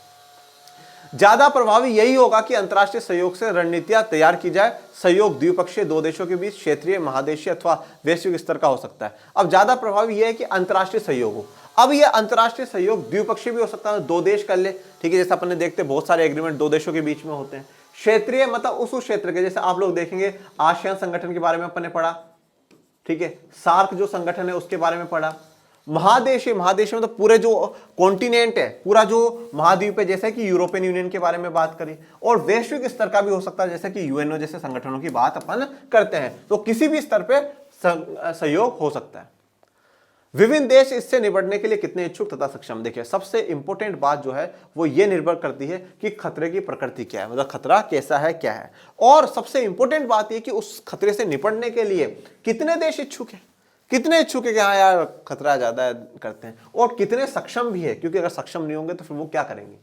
ज्यादा प्रभावी यही होगा कि अंतर्राष्ट्रीय सहयोग से रणनीतियां तैयार की जाए। सहयोग द्विपक्षीय, 2 देशों के बीच, क्षेत्रीय, महादेशीय अथवा वैश्विक स्तर का हो सकता है। अब ज्यादा प्रभावी यह है कि अंतर्राष्ट्रीय सहयोग हो। अब ये अंतर्राष्ट्रीय सहयोग द्विपक्षीय भी हो सकता है, 2 देश कर ले, ठीक है, जैसे अपन ने देखते बहुत सारे एग्रीमेंट 2 देशों के बीच में होते हैं। क्षेत्रीय मतलब उस क्षेत्र के, जैसे आप लोग देखेंगे आसियान संगठन के बारे में अपन ने पढ़ा, ठीक है, सार्क जो संगठन है उसके बारे में पढ़ा। महादेशीय में तो पूरे जो कॉन्टिनेंट है, पूरा जो महाद्वीप है, जैसे कि यूरोपियन यूनियन के बारे में बात करी। और वैश्विक स्तर का भी हो सकता है, जैसे कि यूएनओ जैसे संगठनों की बात अपन करते हैं। तो किसी भी स्तर पे सहयोग हो सकता है। विभिन्न देश इससे निपटने के लिए कितने इच्छुक तथा सक्षम। देखिए सबसे इंपॉर्टेंट बात जो है वो ये निर्भर करती है कि खतरे की प्रकृति क्या है, मतलब खतरा कैसा है, क्या है। और सबसे इंपॉर्टेंट बात ये कि उस खतरे से निपटने के लिए कितने देश इच्छुक है, कितने इच्छुक है कि हाँ यार खतरा ज्यादा है, करते हैं, और कितने सक्षम भी है, क्योंकि अगर सक्षम नहीं होंगे तो फिर वो क्या करेंगे।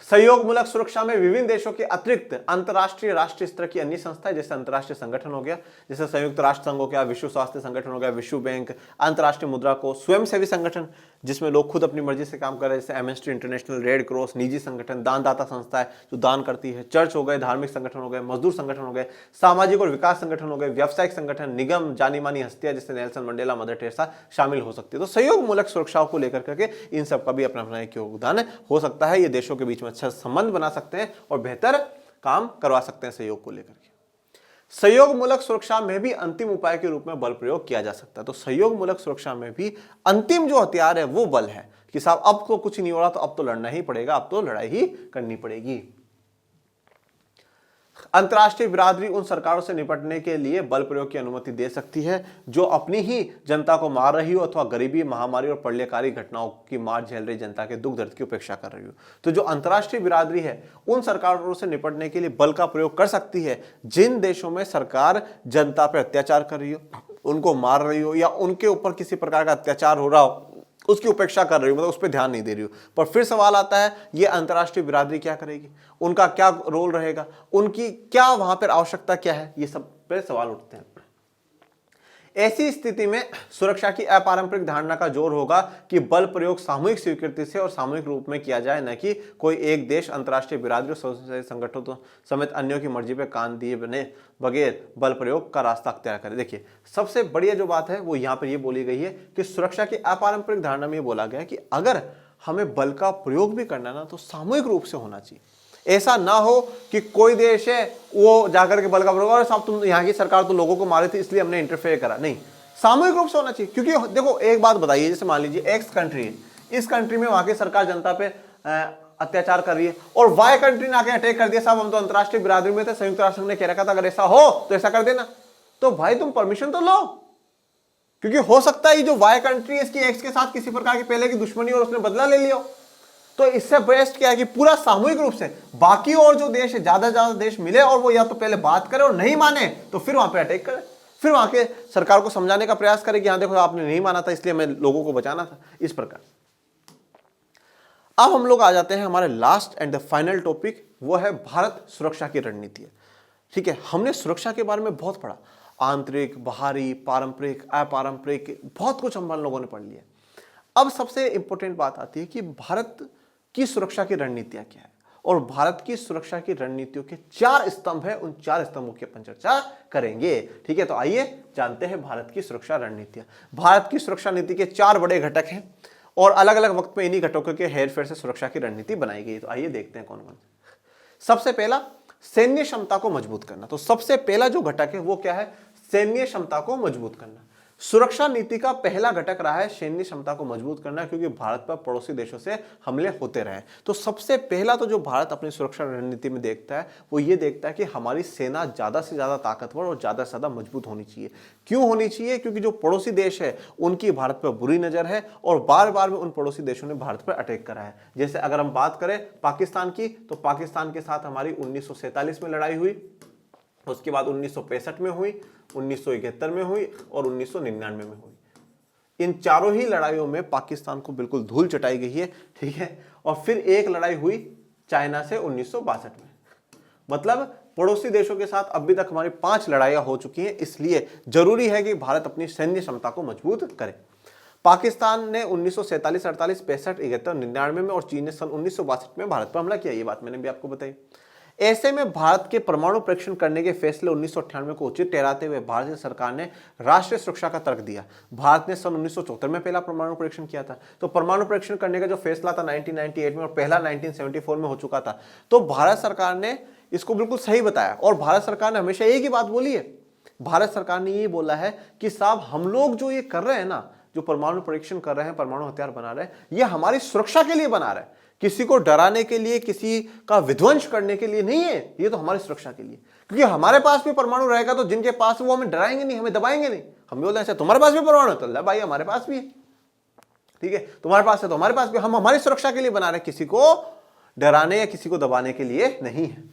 सहयोग मूलक सुरक्षा में विभिन्न देशों के अतिरिक्त अंतर्राष्ट्रीय, राष्ट्रीय स्तर की अन्य संस्थाएं, जैसे अंतर्राष्ट्रीय संगठन हो गया, जैसे संयुक्त राष्ट्र संघ हो गया, विश्व स्वास्थ्य संगठन हो गया, विश्व बैंक, अंतर्राष्ट्रीय मुद्रा कोष, स्वयंसेवी संगठन जिसमें लोग खुद अपनी मर्जी से काम कर रहे हैं, जैसे एमनेस्टी इंटरनेशनल, रेड क्रॉस, निजी संगठन, दानदाता संस्थाएं जो दान करती है, चर्च हो गए, धार्मिक संगठन हो गए, मजदूर संगठन हो गए, सामाजिक और विकास संगठन हो गए, व्यावसायिक संगठन, निगम, जानी मानी हस्तियां जैसे नेल्सन मंडेला, मदर टेरेसा शामिल हो सकती है। तो सहयोग मूलक सुरक्षाओं को लेकर करके इन सब का भी अपना अपना एक योगदान हो सकता है। ये देशों के बीच में अच्छा संबंध बना सकते हैं और बेहतर काम करवा सकते हैं सहयोग को लेकर के। सहयोग मूलक सुरक्षा में भी अंतिम उपाय के रूप में बल प्रयोग किया जा सकता है। तो सहयोग मूलक सुरक्षा में भी अंतिम जो हथियार है वो बल है कि साहब अब तो कुछ नहीं हो रहा, तो अब तो लड़ना ही पड़ेगा, अब तो लड़ाई ही करनी पड़ेगी। अंतर्राष्ट्रीय बिरादरी उन सरकारों से निपटने के लिए बल प्रयोग की अनुमति दे सकती है जो अपनी ही जनता को मार रही हो अथवा गरीबी, महामारी और प्रलयकारी घटनाओं की मार झेल रही जनता के दुख दर्द की उपेक्षा कर रही हो। तो जो अंतर्राष्ट्रीय बिरादरी है उन सरकारों से निपटने के लिए बल का प्रयोग कर सकती है जिन देशों में सरकार जनता पर अत्याचार कर रही हो, उनको मार रही हो या उनके ऊपर किसी प्रकार का अत्याचार हो रहा हो, उसकी उपेक्षा कर रही हो, मतलब उस पर ध्यान नहीं दे रही हो। पर फिर सवाल आता है ये अंतर्राष्ट्रीय बिरादरी क्या करेगी, उनका क्या रोल रहेगा, उनकी क्या वहां पर आवश्यकता क्या है, ये सब पे सवाल उठते हैं। ऐसी स्थिति में सुरक्षा की अपारंपरिक धारणा का जोर होगा कि बल प्रयोग सामूहिक स्वीकृति से और सामूहिक रूप में किया जाए, न कि कोई एक देश अंतर्राष्ट्रीय बिरादरी और संगठनों समेत अन्यों की मर्जी पे कान दिए बने बगैर बल प्रयोग का रास्ता अख्तियार करे। देखिए सबसे बढ़िया जो बात है वो यहाँ पर ये बोली गई है कि सुरक्षा की अपारंपरिक धारणा में ये बोला गया है कि अगर हमें बल का प्रयोग भी करना ना तो सामूहिक रूप से होना चाहिए। ऐसा ना हो कि कोई देश है वो जाकर के बल का प्रयोग, और साहब तुम यहाँ की सरकार तो लोगों को मारी थी इसलिए हमने इंटरफेयर करा, नहीं, सामूहिक रूप से होना चाहिए। क्योंकि देखो एक बात बताइए, जैसे मान लीजिए एक्स कंट्री है, इस कंट्री में वहां की सरकार जनता पे अत्याचार कर रही है और वाई कंट्री ने आके अटैक कर दिया, साहब हम तो अंतर्राष्ट्रीय बिरादरी में थे, संयुक्त राष्ट्र ने कह रखा था अगर ऐसा हो तो ऐसा कर देना, तो भाई तुम परमिशन तो लो। क्योंकि हो सकता है जो वाई कंट्री इसकी एक्स के साथ किसी प्रकार की पहले की दुश्मनी और उसने बदला ले लिया। तो इससे बेस्ट क्या है कि पूरा सामूहिक रूप से बाकी और जो देश है, ज्यादा से ज्यादा देश मिले और वो या तो पहले बात करे और नहीं माने तो फिर वहां पे अटैक करे, फिर वहां के सरकार को समझाने का प्रयास करे कि हाँ देखो आपने नहीं माना था इसलिए हमें लोगों को बचाना था, इस प्रकार। अब हम लोग आ जाते हैं हमारे last and the final topic, वो है भारत सुरक्षा की रणनीति। ठीक है, हमने सुरक्षा के बारे में बहुत पढ़ा, आंतरिक, बाहरी, पारंपरिक, अपारंपरिक, बहुत कुछ हम लोगों ने पढ़ लिया। अब सबसे इंपॉर्टेंट बात आती है कि भारत की सुरक्षा की रणनीतियां क्या है, और भारत की सुरक्षा की रणनीतियों के 4 स्तंभ है, उन 4 स्तंभों की अपन चर्चा करेंगे। ठीक है, तो आइए जानते हैं भारत की सुरक्षा रणनीतियां। भारत की सुरक्षा नीति के 4 बड़े घटक हैं और अलग अलग वक्त में इन्हीं घटकों के हेरफेर से सुरक्षा की रणनीति बनाई गई। तो आइए देखते हैं कौन कौन से। सबसे पहला, सैन्य क्षमता को मजबूत करना। तो सबसे पहला जो घटक है वो क्या है, सैन्य क्षमता को मजबूत करना। सुरक्षा नीति का पहला घटक रहा है सैन्य क्षमता को मजबूत करना, क्योंकि भारत पर पड़ोसी देशों से हमले होते रहे। तो सबसे पहला तो जो भारत अपनी सुरक्षा रणनीति में देखता है वो ये देखता है कि हमारी सेना ज्यादा से ज्यादा ताकतवर और ज्यादा से ज्यादा मजबूत होनी चाहिए। क्यों होनी चाहिए, क्योंकि जो पड़ोसी देश है उनकी भारत पर बुरी नजर है और बार बार में उन पड़ोसी देशों ने भारत पर अटैक करा है। जैसे अगर हम बात करें पाकिस्तान की, तो पाकिस्तान के साथ हमारी 1947 में लड़ाई हुई, उसके बाद 1965 में हुई, 1971 में हुई और 1999 में हुई। इन चारों ही लड़ाइयों में पाकिस्तान को बिल्कुल धूल चटाई गई है। ठीक है, और फिर एक लड़ाई हुई चाइना से 1962 में। मतलब पड़ोसी देशों के साथ अभी तक हमारी 5 लड़ाइयां हो चुकी हैं। इसलिए जरूरी है कि भारत अपनी सैन्य क्षमता को मजबूत करे। पाकिस्तान ने 1947, 48, 65, 71, 99 में और चीन ने सन 1962 में भारत पर हमला किया, ये बात मैंने भी आपको बताई। ऐसे में भारत के परमाणु परीक्षण करने के फैसले 1998 को उचित ठहराते हुए भारतीय सरकार ने राष्ट्रीय सुरक्षा का तर्क दिया। भारत ने सन 1974 में पहला परमाणु परीक्षण किया था। तो परमाणु परीक्षण करने का जो फैसला था 1998 में और पहला 1974 में हो चुका था। तो भारत सरकार ने इसको बिल्कुल सही बताया और भारत सरकार ने हमेशा एक ही बात बोली है। भारत सरकार ने ये बोला है कि साहब हम लोग जो ये कर रहे हैं ना, जो परमाणु परीक्षण कर रहे हैं, परमाणु हथियार बना रहे हैं, ये हमारी सुरक्षा के लिए बना रहे हैं, किसी को डराने के लिए, किसी का विध्वंस करने के लिए नहीं है। ये तो हमारी सुरक्षा के लिए, क्योंकि हमारे पास भी परमाणु रहेगा तो जिनके पास वो हमें डराएंगे नहीं, हमें दबाएंगे नहीं। हम बोलते हैं तुम्हारे पास भी परमाणु है, तो भाई हमारे पास भी है। ठीक है, तुम्हारे पास है तो हमारे पास भी। हम हमारी सुरक्षा के लिए बना रहे हैं, किसी को डराने या किसी को दबाने के लिए नहीं है।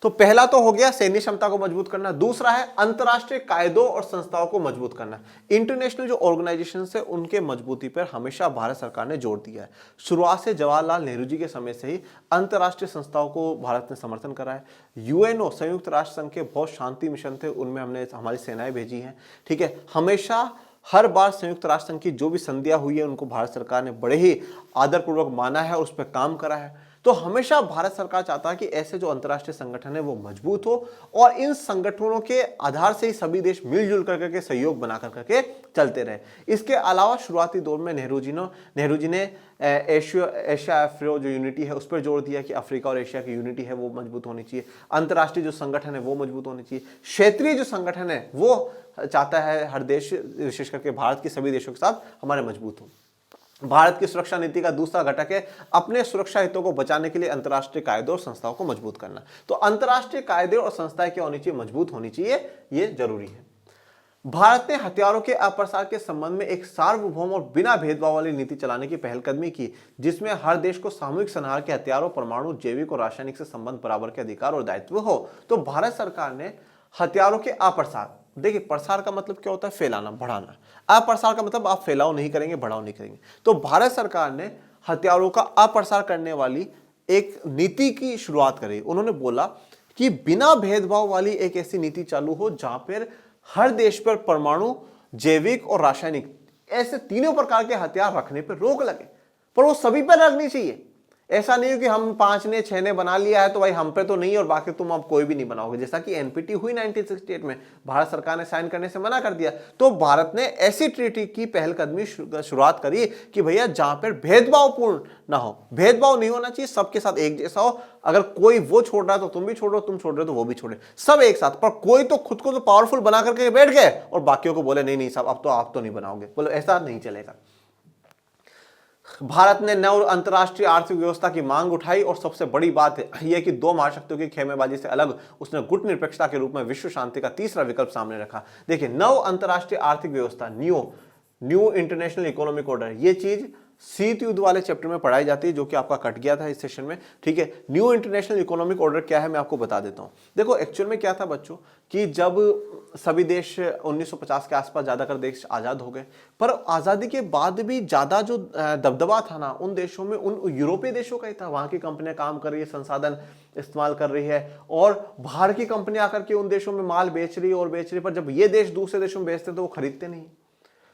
तो पहला तो हो गया सैन्य क्षमता को मजबूत करना। दूसरा है अंतरराष्ट्रीय कायदों और संस्थाओं को मजबूत करना। इंटरनेशनल जो ऑर्गेनाइजेशन है उनके मजबूती पर हमेशा भारत सरकार ने जोर दिया है। शुरुआत से जवाहरलाल नेहरू जी के समय से ही अंतरराष्ट्रीय संस्थाओं को भारत ने समर्थन करा है। यूएनओ, संयुक्त राष्ट्र संघ के बहुत शांति मिशन थे, उनमें हमने हमारी सेनाएं भेजी हैं। ठीक है, हमेशा हर बार संयुक्त राष्ट्र संघ की जो भी संधियां हुई है उनको भारत सरकार ने बड़े ही आदरपूर्वक माना है और उस पर काम करा है। तो हमेशा भारत सरकार चाहता है कि ऐसे जो अंतर्राष्ट्रीय संगठन है वो मजबूत हो और इन संगठनों के आधार से ही सभी देश मिलजुल करके सहयोग बना करके चलते रहे। इसके अलावा शुरुआती दौर में नेहरू जी ने एशिया अफ्रीका जो यूनिटी है उस पर जोर दिया कि अफ्रीका और एशिया की यूनिटी है वो मजबूत होनी चाहिए, अंतर्राष्ट्रीय जो संगठन है वो मजबूत होनी चाहिए, क्षेत्रीय जो संगठन है वो चाहता है हर देश विशेष करके भारत के सभी देशों के साथ हमारे मजबूत हो। भारत की सुरक्षा नीति का दूसरा घटक है अपने सुरक्षा हितों को बचाने के लिए अंतर्राष्ट्रीय कायदे और संस्थाओं को मजबूत करना। तो अंतर्राष्ट्रीय कायदे और संस्थाएं क्या होनी चाहिए, मजबूत होनी चाहिए, ये जरूरी है। भारत ने हथियारों के अप्रसार के संबंध में एक सार्वभौम और बिना भेदभाव वाली नीति चलाने की पहलकदमी की, जिसमें हर देश को सामूहिक संहार के हथियारों, परमाणु, जैविक और रासायनिक से संबंध बराबर के अधिकार और दायित्व हो। तो भारत सरकार ने हथियारों के अप्रसार, देखिए प्रसार का मतलब क्या होता है, फैलाना, बढ़ाना, अप्रसार का मतलब आप फैलाओ नहीं करेंगे, बढ़ाओ नहीं करेंगे। तो भारत सरकार ने हथियारों का अप्रसार करने वाली एक नीति की शुरुआत करी। उन्होंने बोला कि बिना भेदभाव वाली एक ऐसी नीति चालू हो जहां पर हर देश पर परमाणु, जैविक और रासायनिक ऐसे तीनों प्रकार के हथियार रखने पर रोक लगे, पर वो सभी पर लगनी चाहिए। ऐसा नहीं हो कि हम 5 ने 6 ने बना लिया है तो भाई हम पे तो नहीं और बाकी तुम अब कोई भी नहीं बनाओगे, जैसा कि एनपीटी हुई 1968 में, भारत सरकार ने साइन करने से मना कर दिया। तो भारत ने ऐसी ट्रीटी की पहलकदमी शुरुआत करी कि भैया जहां पर भेदभावपूर्ण ना हो, भेदभाव नहीं होना चाहिए, सबके साथ एक जैसा हो। अगर कोई वो छोड़ रहा है तो तुम भी छोड़ो, तुम छोड़ रहे हो तो वो भी छोड़े, सब एक साथ। पर कोई तो खुद को तो पावरफुल बना करके बैठ गए और बाकियों को बोले नहीं नहीं साहब अब तो आप तो नहीं बनाओगे, बोलो ऐसा नहीं चलेगा। भारत ने नव अंतर्राष्ट्रीय आर्थिक व्यवस्था की मांग उठाई और सबसे बड़ी बात है यह कि दो महाशक्तियों की खेमेबाजी से अलग उसने गुट निरपेक्षता के रूप में विश्व शांति का तीसरा विकल्प सामने रखा। देखिए नव अंतर्राष्ट्रीय आर्थिक व्यवस्था, न्यू इंटरनेशनल इकोनॉमिक ऑर्डर, ये चीज शीत युद्ध वाले चैप्टर में पढ़ाई जाती है जो कि आपका कट गया था इस सेशन में, ठीक है। न्यू इंटरनेशनल इकोनॉमिक ऑर्डर क्या है मैं आपको बता देता हूं। देखो एक्चुअल में क्या था बच्चों कि जब सभी देश 1950 के आसपास ज्यादातर देश आजाद हो गए, पर आजादी के बाद भी ज्यादा जो दबदबा था ना उन देशों में, उन यूरोपीय देशों का ही था। वहां की कंपनियां काम कर रही है, संसाधन इस्तेमाल कर रही है और बाहर की कंपनियां आकर के उन देशों में माल बेच रही और बेच रही, पर जब ये देश दूसरे देशों में बेचते तो वो खरीदते नहीं।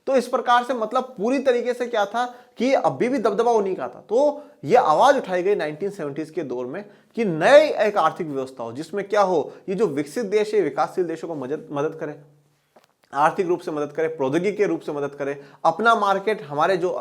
तो इस प्रकार से मतलब पूरी तरीके से क्या था कि अभी भी दबदबा उन्हीं का था। तो यह आवाज उठाई गई 1970s के दौर में कि नई एक आर्थिक व्यवस्था हो जिसमें क्या हो, ये जो विकसित देश है विकासशील देशों को मदद करे, आर्थिक रूप से मदद करे, प्रौद्योगिकी के रूप से मदद करे, अपना मार्केट हमारे जो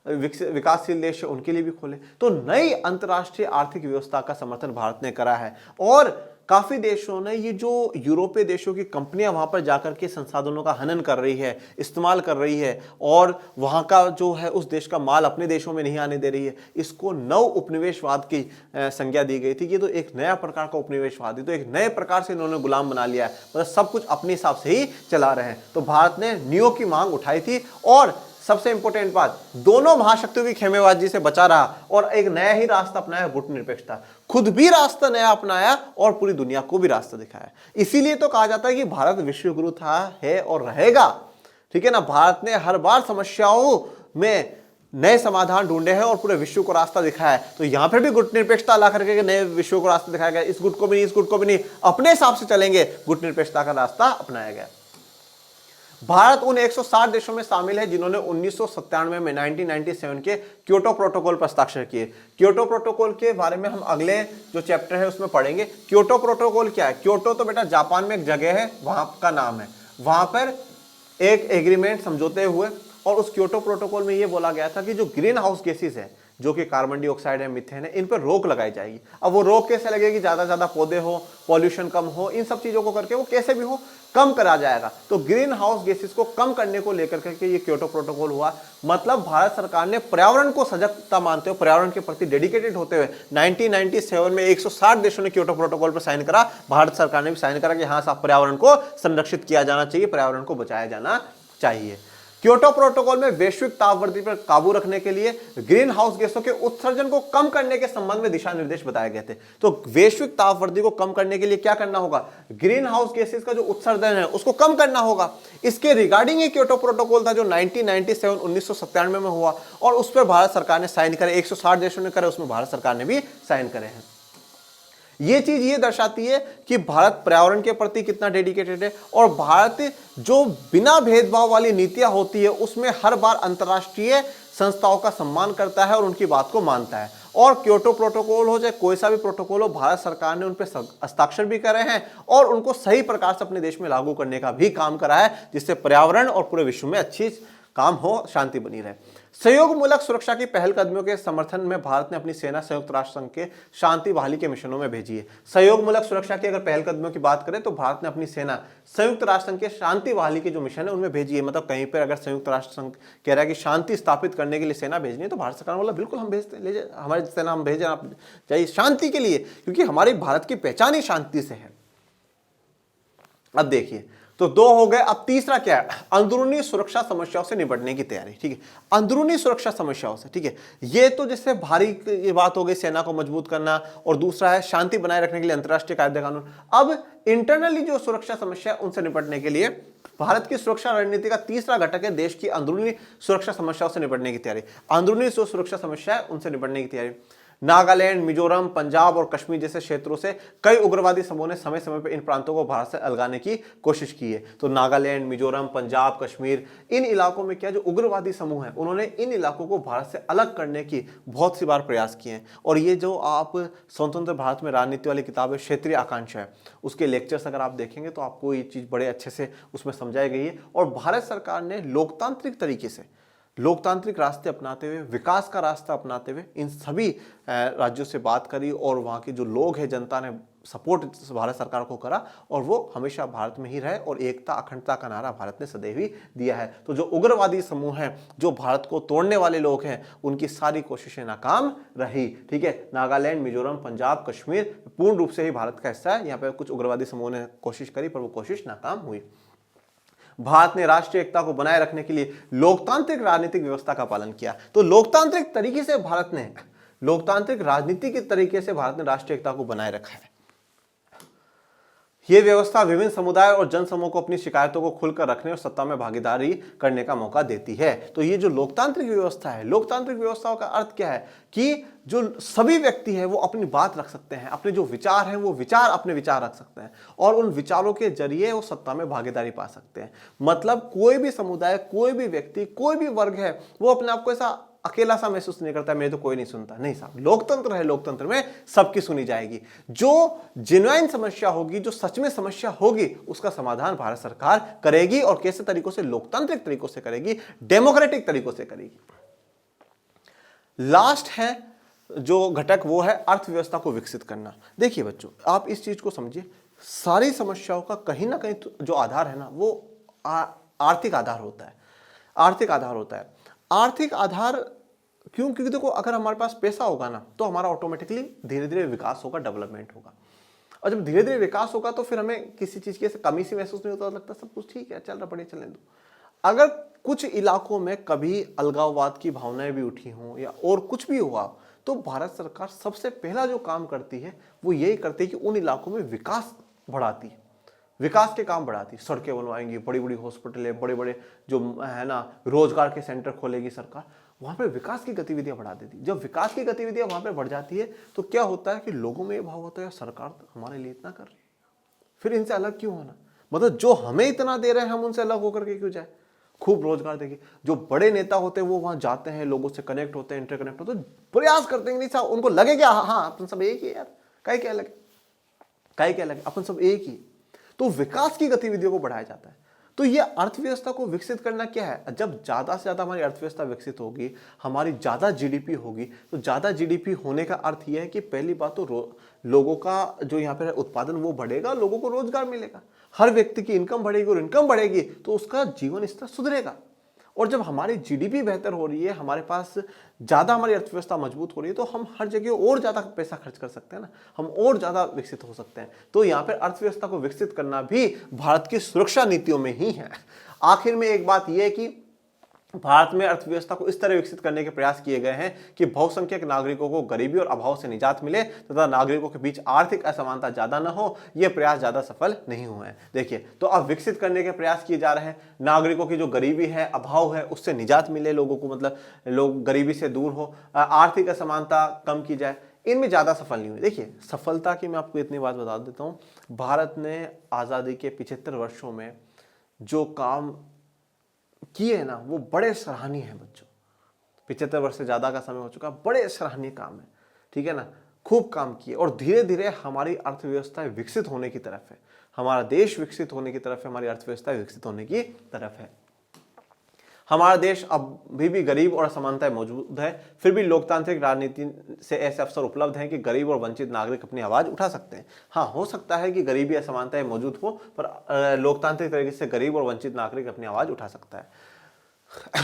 विकासशील देश है उनके लिए भी खोले। तो नई अंतर्राष्ट्रीय आर्थिक व्यवस्था का समर्थन भारत ने करा है और काफी देशों ने, ये जो यूरोपीय देशों की कंपनियां वहां पर जाकर के संसाधनों का हनन कर रही है, इस्तेमाल कर रही है और वहां का जो है उस देश का माल अपने देशों में नहीं आने दे रही है, इसको नव उपनिवेशवाद की संज्ञा दी गई थी। ये तो एक नया प्रकार का उपनिवेशवाद है, तो एक नए प्रकार से इन्होंने गुलाम बना लिया है, मतलब सब कुछ अपने हिसाब से ही चला रहे हैं। तो भारत ने न्यू की मांग उठाई थी और सबसे इंपॉर्टेंट बात, दोनों महाशक्तियों की खेमेबाजी से बचा रहा और एक नया ही रास्ता अपनाया, गुट निरपेक्षता। खुद भी रास्ता नया अपनाया और पूरी दुनिया को भी रास्ता दिखाया। इसीलिए तो कहा जाता है कि भारत विश्व गुरु था, है और रहेगा, ठीक है ना। भारत ने हर बार समस्याओं में नए समाधान ढूंढे हैं और पूरे विश्व को रास्ता दिखाया है। तो यहां पर भी गुट निरपेक्षता ला करके नए विश्व को रास्ता दिखाया गया। इस गुट को भी नहीं, इस गुट को भी नहीं, अपने हिसाब से चलेंगे, गुट निरपेक्षता का रास्ता अपनाया गया। भारत उन 160 देशों में शामिल है जिन्होंने 1997 में 1997 के क्योटो प्रोटोकॉल पर हस्ताक्षर किए। क्योटो प्रोटोकॉल के बारे में हम अगले जो चैप्टर है उसमें पढ़ेंगे। क्योटो प्रोटोकॉल क्या है? क्योटो तो बेटा जापान में एक जगह है, वहां का नाम है। वहां पर एक एग्रीमेंट समझौते हुए और उस क्योटो प्रोटोकॉल में यह बोला गया था कि जो ग्रीन हाउस गैसेस है, जो कि कार्बन डाइऑक्साइड है, मीथेन है, इन पर रोक लगाई जाएगी। अब वो रोक कैसे लगेगी? ज्यादा से ज्यादा पौधे हो, पॉल्यूशन कम हो, इन सब चीजों को करके वो कैसे भी हो कम करा जाएगा। तो ग्रीन हाउस गैसेस को कम करने को लेकर के ये क्योटो प्रोटोकॉल हुआ। मतलब भारत सरकार ने पर्यावरण को सजगता मानते हुए, पर्यावरण के प्रति डेडिकेटेड होते हुए 1997 में 160 देशों ने क्योटो प्रोटोकॉल पर साइन करा। भारत सरकार ने भी साइन करा कि हाँ साहब पर्यावरण को संरक्षित किया जाना चाहिए, पर्यावरण को बचाया जाना चाहिए। क्योटो प्रोटोकॉल में वैश्विक तापवृद्धि पर काबू रखने के लिए ग्रीन हाउस गैसों के उत्सर्जन को कम करने के संबंध में दिशा निर्देश बताए गए थे। तो वैश्विक तापवृद्धि को कम करने के लिए क्या करना होगा? ग्रीन हाउस गैसेस का जो उत्सर्जन है उसको कम करना होगा। इसके रिगार्डिंग ये क्योटो प्रोटोकॉल था जो 1997 में हुआ और उस पर भारत सरकार ने साइन करे। 160 देशों ने करे, उसमें भारत सरकार ने भी साइन करे हैं। ये चीज ये दर्शाती है कि भारत पर्यावरण के प्रति कितना डेडिकेटेड है, और भारत जो बिना भेदभाव वाली नीतियां होती है उसमें हर बार अंतर्राष्ट्रीय संस्थाओं का सम्मान करता है और उनकी बात को मानता है। और क्योटो प्रोटोकॉल हो चाहे कोई सा भी प्रोटोकॉल हो, भारत सरकार ने उन पर हस्ताक्षर भी करे हैं और उनको सही प्रकार से अपने देश में लागू करने का भी काम करा है, जिससे पर्यावरण और पूरे विश्व में अच्छी काम हो, शांति बनी रहे। सहयोगमूलक सुरक्षा की पहलकदमियों के समर्थन में भारत ने अपनी सेना संयुक्त राष्ट्र संघ के शांति बहाली के मिशनों में भेजी है। सहयोगमूलक सुरक्षा की अगर पहलकदमियों की बात करें तो भारत ने अपनी सेना संयुक्त राष्ट्र संघ के शांति बहाली के जो मिशन है उनमें भेजी है। मतलब कहीं पर अगर संयुक्त राष्ट्र संघ कह रहा है कि शांति स्थापित करने के लिए सेना भेजनी है तो भारत सरकार बोला बिल्कुल हम भेजते, ले जाए हमारी सेना, हम भेजें, आप चाहिए शांति के लिए, क्योंकि हमारी भारत की पहचान ही शांति से है। अब देखिए, तो दो हो गए। अब तीसरा क्या है? अंदरूनी सुरक्षा समस्याओं से निपटने की तैयारी। ठीक है, अंदरूनी सुरक्षा समस्याओं से, ठीक है, ये तो जैसे भारी ये बात हो गई, सेना को मजबूत करना, और दूसरा है शांति बनाए रखने के लिए अंतर्राष्ट्रीय कायदे कानून। अब इंटरनली जो सुरक्षा समस्या है उनसे निपटने के लिए भारत की सुरक्षा रणनीति का तीसरा घटक है देश की अंदरूनी सुरक्षा समस्याओं से निपटने की तैयारी। अंदरूनी जो सुरक्षा समस्या है उनसे निपटने की तैयारी। नागालैंड, मिजोरम, पंजाब और कश्मीर जैसे क्षेत्रों से कई उग्रवादी समूहों ने समय समय पर इन प्रांतों को भारत से अलगाने की कोशिश की है। तो नागालैंड, मिजोरम, पंजाब, कश्मीर, इन इलाकों में क्या जो उग्रवादी समूह हैं उन्होंने इन इलाकों को भारत से अलग करने की बहुत सी बार प्रयास किए हैं। और ये जो आप स्वतंत्र भारत में राजनीति वाली किताब है, क्षेत्रीय आकांक्षा है, उसके लेक्चर्स अगर आप देखेंगे तो आपको ये चीज़ बड़े अच्छे से उसमें समझाई गई है। और भारत सरकार ने लोकतांत्रिक तरीके से, लोकतांत्रिक रास्ते अपनाते हुए, विकास का रास्ता अपनाते हुए इन सभी राज्यों से बात करी, और वहाँ के जो लोग हैं, जनता ने सपोर्ट भारत सरकार को करा, और वो हमेशा भारत में ही रहे, और एकता अखंडता का नारा भारत ने सदैव ही दिया है। तो जो उग्रवादी समूह हैं, जो भारत को तोड़ने वाले लोग हैं, उनकी सारी कोशिशें नाकाम रही। ठीक है, नागालैंड, मिजोरम, पंजाब, कश्मीर पूर्ण रूप से ही भारत का हिस्सा है। यहाँ पे कुछ उग्रवादी समूह ने कोशिश करी पर वो कोशिश नाकाम हुई। भारत ने राष्ट्रीय एकता को बनाए रखने के लिए लोकतांत्रिक राजनीतिक व्यवस्था का पालन किया। तो लोकतांत्रिक तरीके से भारत ने, लोकतांत्रिक राजनीति के तरीके से भारत ने राष्ट्रीय एकता को बनाए रखा है। यह व्यवस्था विभिन्न समुदाय और जनसमूह को अपनी शिकायतों को खुलकर रखने और सत्ता में भागीदारी करने का मौका देती है। तो ये जो लोकतांत्रिक व्यवस्था है, लोकतांत्रिक व्यवस्थाओं का अर्थ क्या है कि जो सभी व्यक्ति है वो अपनी बात रख सकते हैं, अपने जो विचार हैं वो विचार, अपने विचार रख सकते हैं, और उन विचारों के जरिए वो सत्ता में भागीदारी पा सकते हैं। मतलब कोई भी समुदाय, कोई भी व्यक्ति, कोई भी वर्ग है, वो अपने आप को ऐसा अकेला सा महसूस नहीं करता, मेरे तो कोई नहीं सुनता। नहीं साहब, लोकतंत्र है, लोकतंत्र में सबकी सुनी जाएगी। जो जेन्युइन समस्या होगी, जो सच में समस्या होगी, उसका समाधान भारत सरकार करेगी, और कैसे तरीकों से? लोकतांत्रिक तरीकों से करेगी, डेमोक्रेटिक तरीकों से करेगी। लास्ट है जो घटक, वो है अर्थव्यवस्था को विकसित करना। देखिए बच्चों, आप इस चीज को समझिए, सारी समस्याओं का कहीं ना कहीं जो आधार है ना, वो आर्थिक आधार होता है। आर्थिक आधार होता है। आर्थिक आधार क्यों? क्योंकि देखो, अगर हमारे पास पैसा होगा ना तो हमारा ऑटोमेटिकली धीरे धीरे विकास होगा, डेवलपमेंट होगा। और जब धीरे धीरे विकास होगा तो फिर हमें किसी चीज की कमी सी महसूस नहीं होता, लगता सब कुछ ठीक है, चल रहा, बढ़िया, चलने दो। अगर कुछ इलाकों में कभी अलगाववाद की भावनाएं भी उठी हों या और कुछ भी हुआ, तो भारत सरकार सबसे पहला जो काम करती है वो यही करती है कि उन इलाकों में विकास बढ़ाती है, विकास के काम बढ़ाती है। सड़कें बनवाएंगी, बड़ी बड़ी हॉस्पिटलें, बड़े बड़े जो है ना रोजगार के सेंटर खोलेगी सरकार, वहां पर विकास की गतिविधियां बढ़ा देती। जब विकास की गतिविधियां वहां पर बढ़ जाती है तो क्या होता है कि लोगों में ये भाव होता है सरकार हमारे लिए इतना कर रही है, फिर इनसे अलग क्यों होना? मतलब जो हमें इतना दे रहे हैं हम उनसे अलग होकर के क्यों जाए? खूब रोजगार देगी। जो बड़े नेता होते हैं वो वहां जाते हैं, लोगों से कनेक्ट होते हैं, इंटरकनेक्ट होते हैं, प्रयास करते हैं। नहीं साहब, उनको लगे क्या, हाँ अपन सब एक ही यार, काहे क्या लगे, काहे क्या लगे, अपन सब एक ही। तो विकास की गतिविधियों को बढ़ाया जाता है। तो ये अर्थव्यवस्था को विकसित करना क्या है? जब ज्यादा से ज्यादा हमारी अर्थव्यवस्था विकसित होगी, हमारी ज्यादा जीडीपी होगी, तो ज्यादा जीडीपी होने का अर्थ यह है कि पहली बात तो लोगों का जो यहाँ पे उत्पादन वो बढ़ेगा, लोगों को रोजगार मिलेगा, हर व्यक्ति की इनकम बढ़ेगी, और इनकम बढ़ेगी तो उसका जीवन स्तर सुधरेगा। और जब हमारी जीडीपी बेहतर हो रही है, हमारे पास ज्यादा, हमारी अर्थव्यवस्था मजबूत हो रही है, तो हम हर जगह और ज्यादा पैसा खर्च कर सकते हैं ना, हम और ज्यादा विकसित हो सकते हैं। तो यहाँ पर अर्थव्यवस्था को विकसित करना भी भारत की सुरक्षा नीतियों में ही है। आखिर में एक बात यह है कि भारत में अर्थव्यवस्था को इस तरह विकसित करने के प्रयास किए गए हैं कि बहुसंख्यक नागरिकों को गरीबी और अभाव से निजात मिले तथा नागरिकों के बीच आर्थिक असमानता ज्यादा न हो। यह प्रयास ज्यादा सफल नहीं हुए हैं। देखिए, तो अब विकसित करने के प्रयास किए जा रहे हैं, नागरिकों की जो गरीबी है, अभाव है, उससे निजात मिले लोगों को, मतलब लोग गरीबी से दूर हो, आर्थिक असमानता कम की जाए। इनमें ज़्यादा सफल नहीं हुई। देखिए, सफलता की मैं आपको इतनी बात बता देता हूँ, भारत ने आज़ादी के 75 वर्षों में जो काम किए ना वो बड़े सराहनीय हैं बच्चों। 75 वर्ष से ज़्यादा का समय हो चुका, बड़े सराहनीय काम है, ठीक है ना। खूब काम किए और धीरे धीरे हमारी अर्थव्यवस्था विकसित होने की तरफ है, हमारा देश विकसित होने की तरफ है, हमारी अर्थव्यवस्था विकसित होने की तरफ है। हमारा देश अभी भी गरीब और असमानताएं मौजूद है, फिर भी लोकतांत्रिक राजनीति से ऐसे अवसर उपलब्ध हैं कि गरीब और वंचित नागरिक अपनी आवाज उठा सकते हैं। हाँ, हो सकता है कि गरीबी असमानताएं मौजूद हो, पर लोकतांत्रिक तरीके से गरीब और वंचित नागरिक अपनी आवाज उठा सकता है।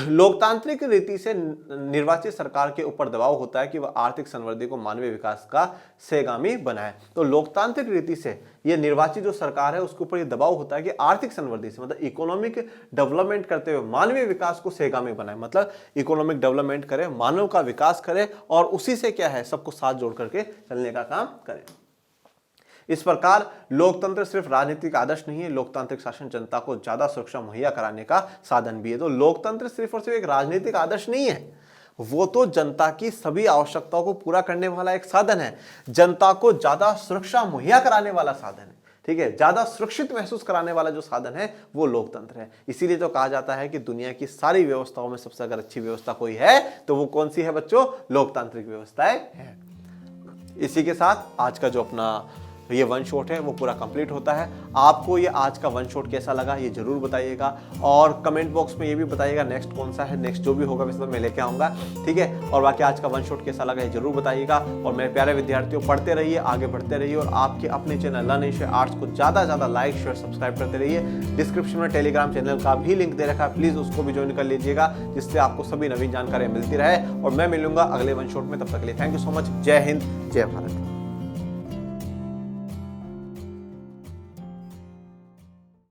लोकतांत्रिक रीति से निर्वाचित सरकार के ऊपर दबाव होता है कि वह आर्थिक समृद्धि को मानवीय विकास का सेगामी बनाए। तो लोकतांत्रिक रीति से ये निर्वाचित जो सरकार है उसके ऊपर ये दबाव होता है कि आर्थिक समृद्धि से, मतलब इकोनॉमिक डेवलपमेंट करते हुए मानवीय विकास को सेगामी बनाए, मतलब इकोनॉमिक डेवलपमेंट करे, मानव का विकास करे और उसी से क्या है, सबको साथ जोड़ करके चलने का काम करे। इस प्रकार लोकतंत्र सिर्फ राजनीतिक आदर्श नहीं है, लोकतांत्रिक शासन जनता को ज्यादा सुरक्षा मुहैया कराने का साधन भी है। तो लोकतंत्र सिर्फ और सिर्फ एक राजनीतिक आदर्श नहीं है, वो तो जनता की सभी आवश्यकताओं को पूरा करने वाला एक साधन है, जनता को ज्यादा सुरक्षा मुहैया कराने वाला साधन है, ठीक है, ज्यादा सुरक्षित महसूस कराने वाला जो साधन है वो लोकतंत्र है। इसीलिए तो कहा जाता है कि दुनिया की सारी व्यवस्थाओं में सबसे अगर अच्छी व्यवस्था कोई है तो वो कौन सी है बच्चों, लोकतांत्रिक व्यवस्थाएं है। इसी के साथ आज का जो अपना ये वन शॉट है वो पूरा कंप्लीट होता है। आपको ये आज का वन शॉट कैसा लगा ये जरूर बताइएगा और कमेंट बॉक्स में ये भी बताइएगा नेक्स्ट कौन सा है, नेक्स्ट जो भी होगा वैसे तो मैं लेके आऊँगा, ठीक है। और बाकी आज का वन शॉट कैसा लगा ये जरूर बताइएगा। और मेरे प्यारे विद्यार्थियों, पढ़ते रहिए, आगे बढ़ते रहिए और आपके अपने चैनल लर्न एशिया आर्ट्स को ज़्यादा ज़्यादा लाइक शेयर सब्सक्राइब करते रहिए। डिस्क्रिप्शन में टेलीग्राम चैनल का भी लिंक दे रखा है, प्लीज़ उसको भी ज्वाइन कर लीजिएगा जिससे आपको सभी नवीन जानकारियाँ मिलती रहे। और मैं मिलूंगा अगले वन शॉट में, तब तक के लिए थैंक यू सो मच। जय हिंद, जय भारत।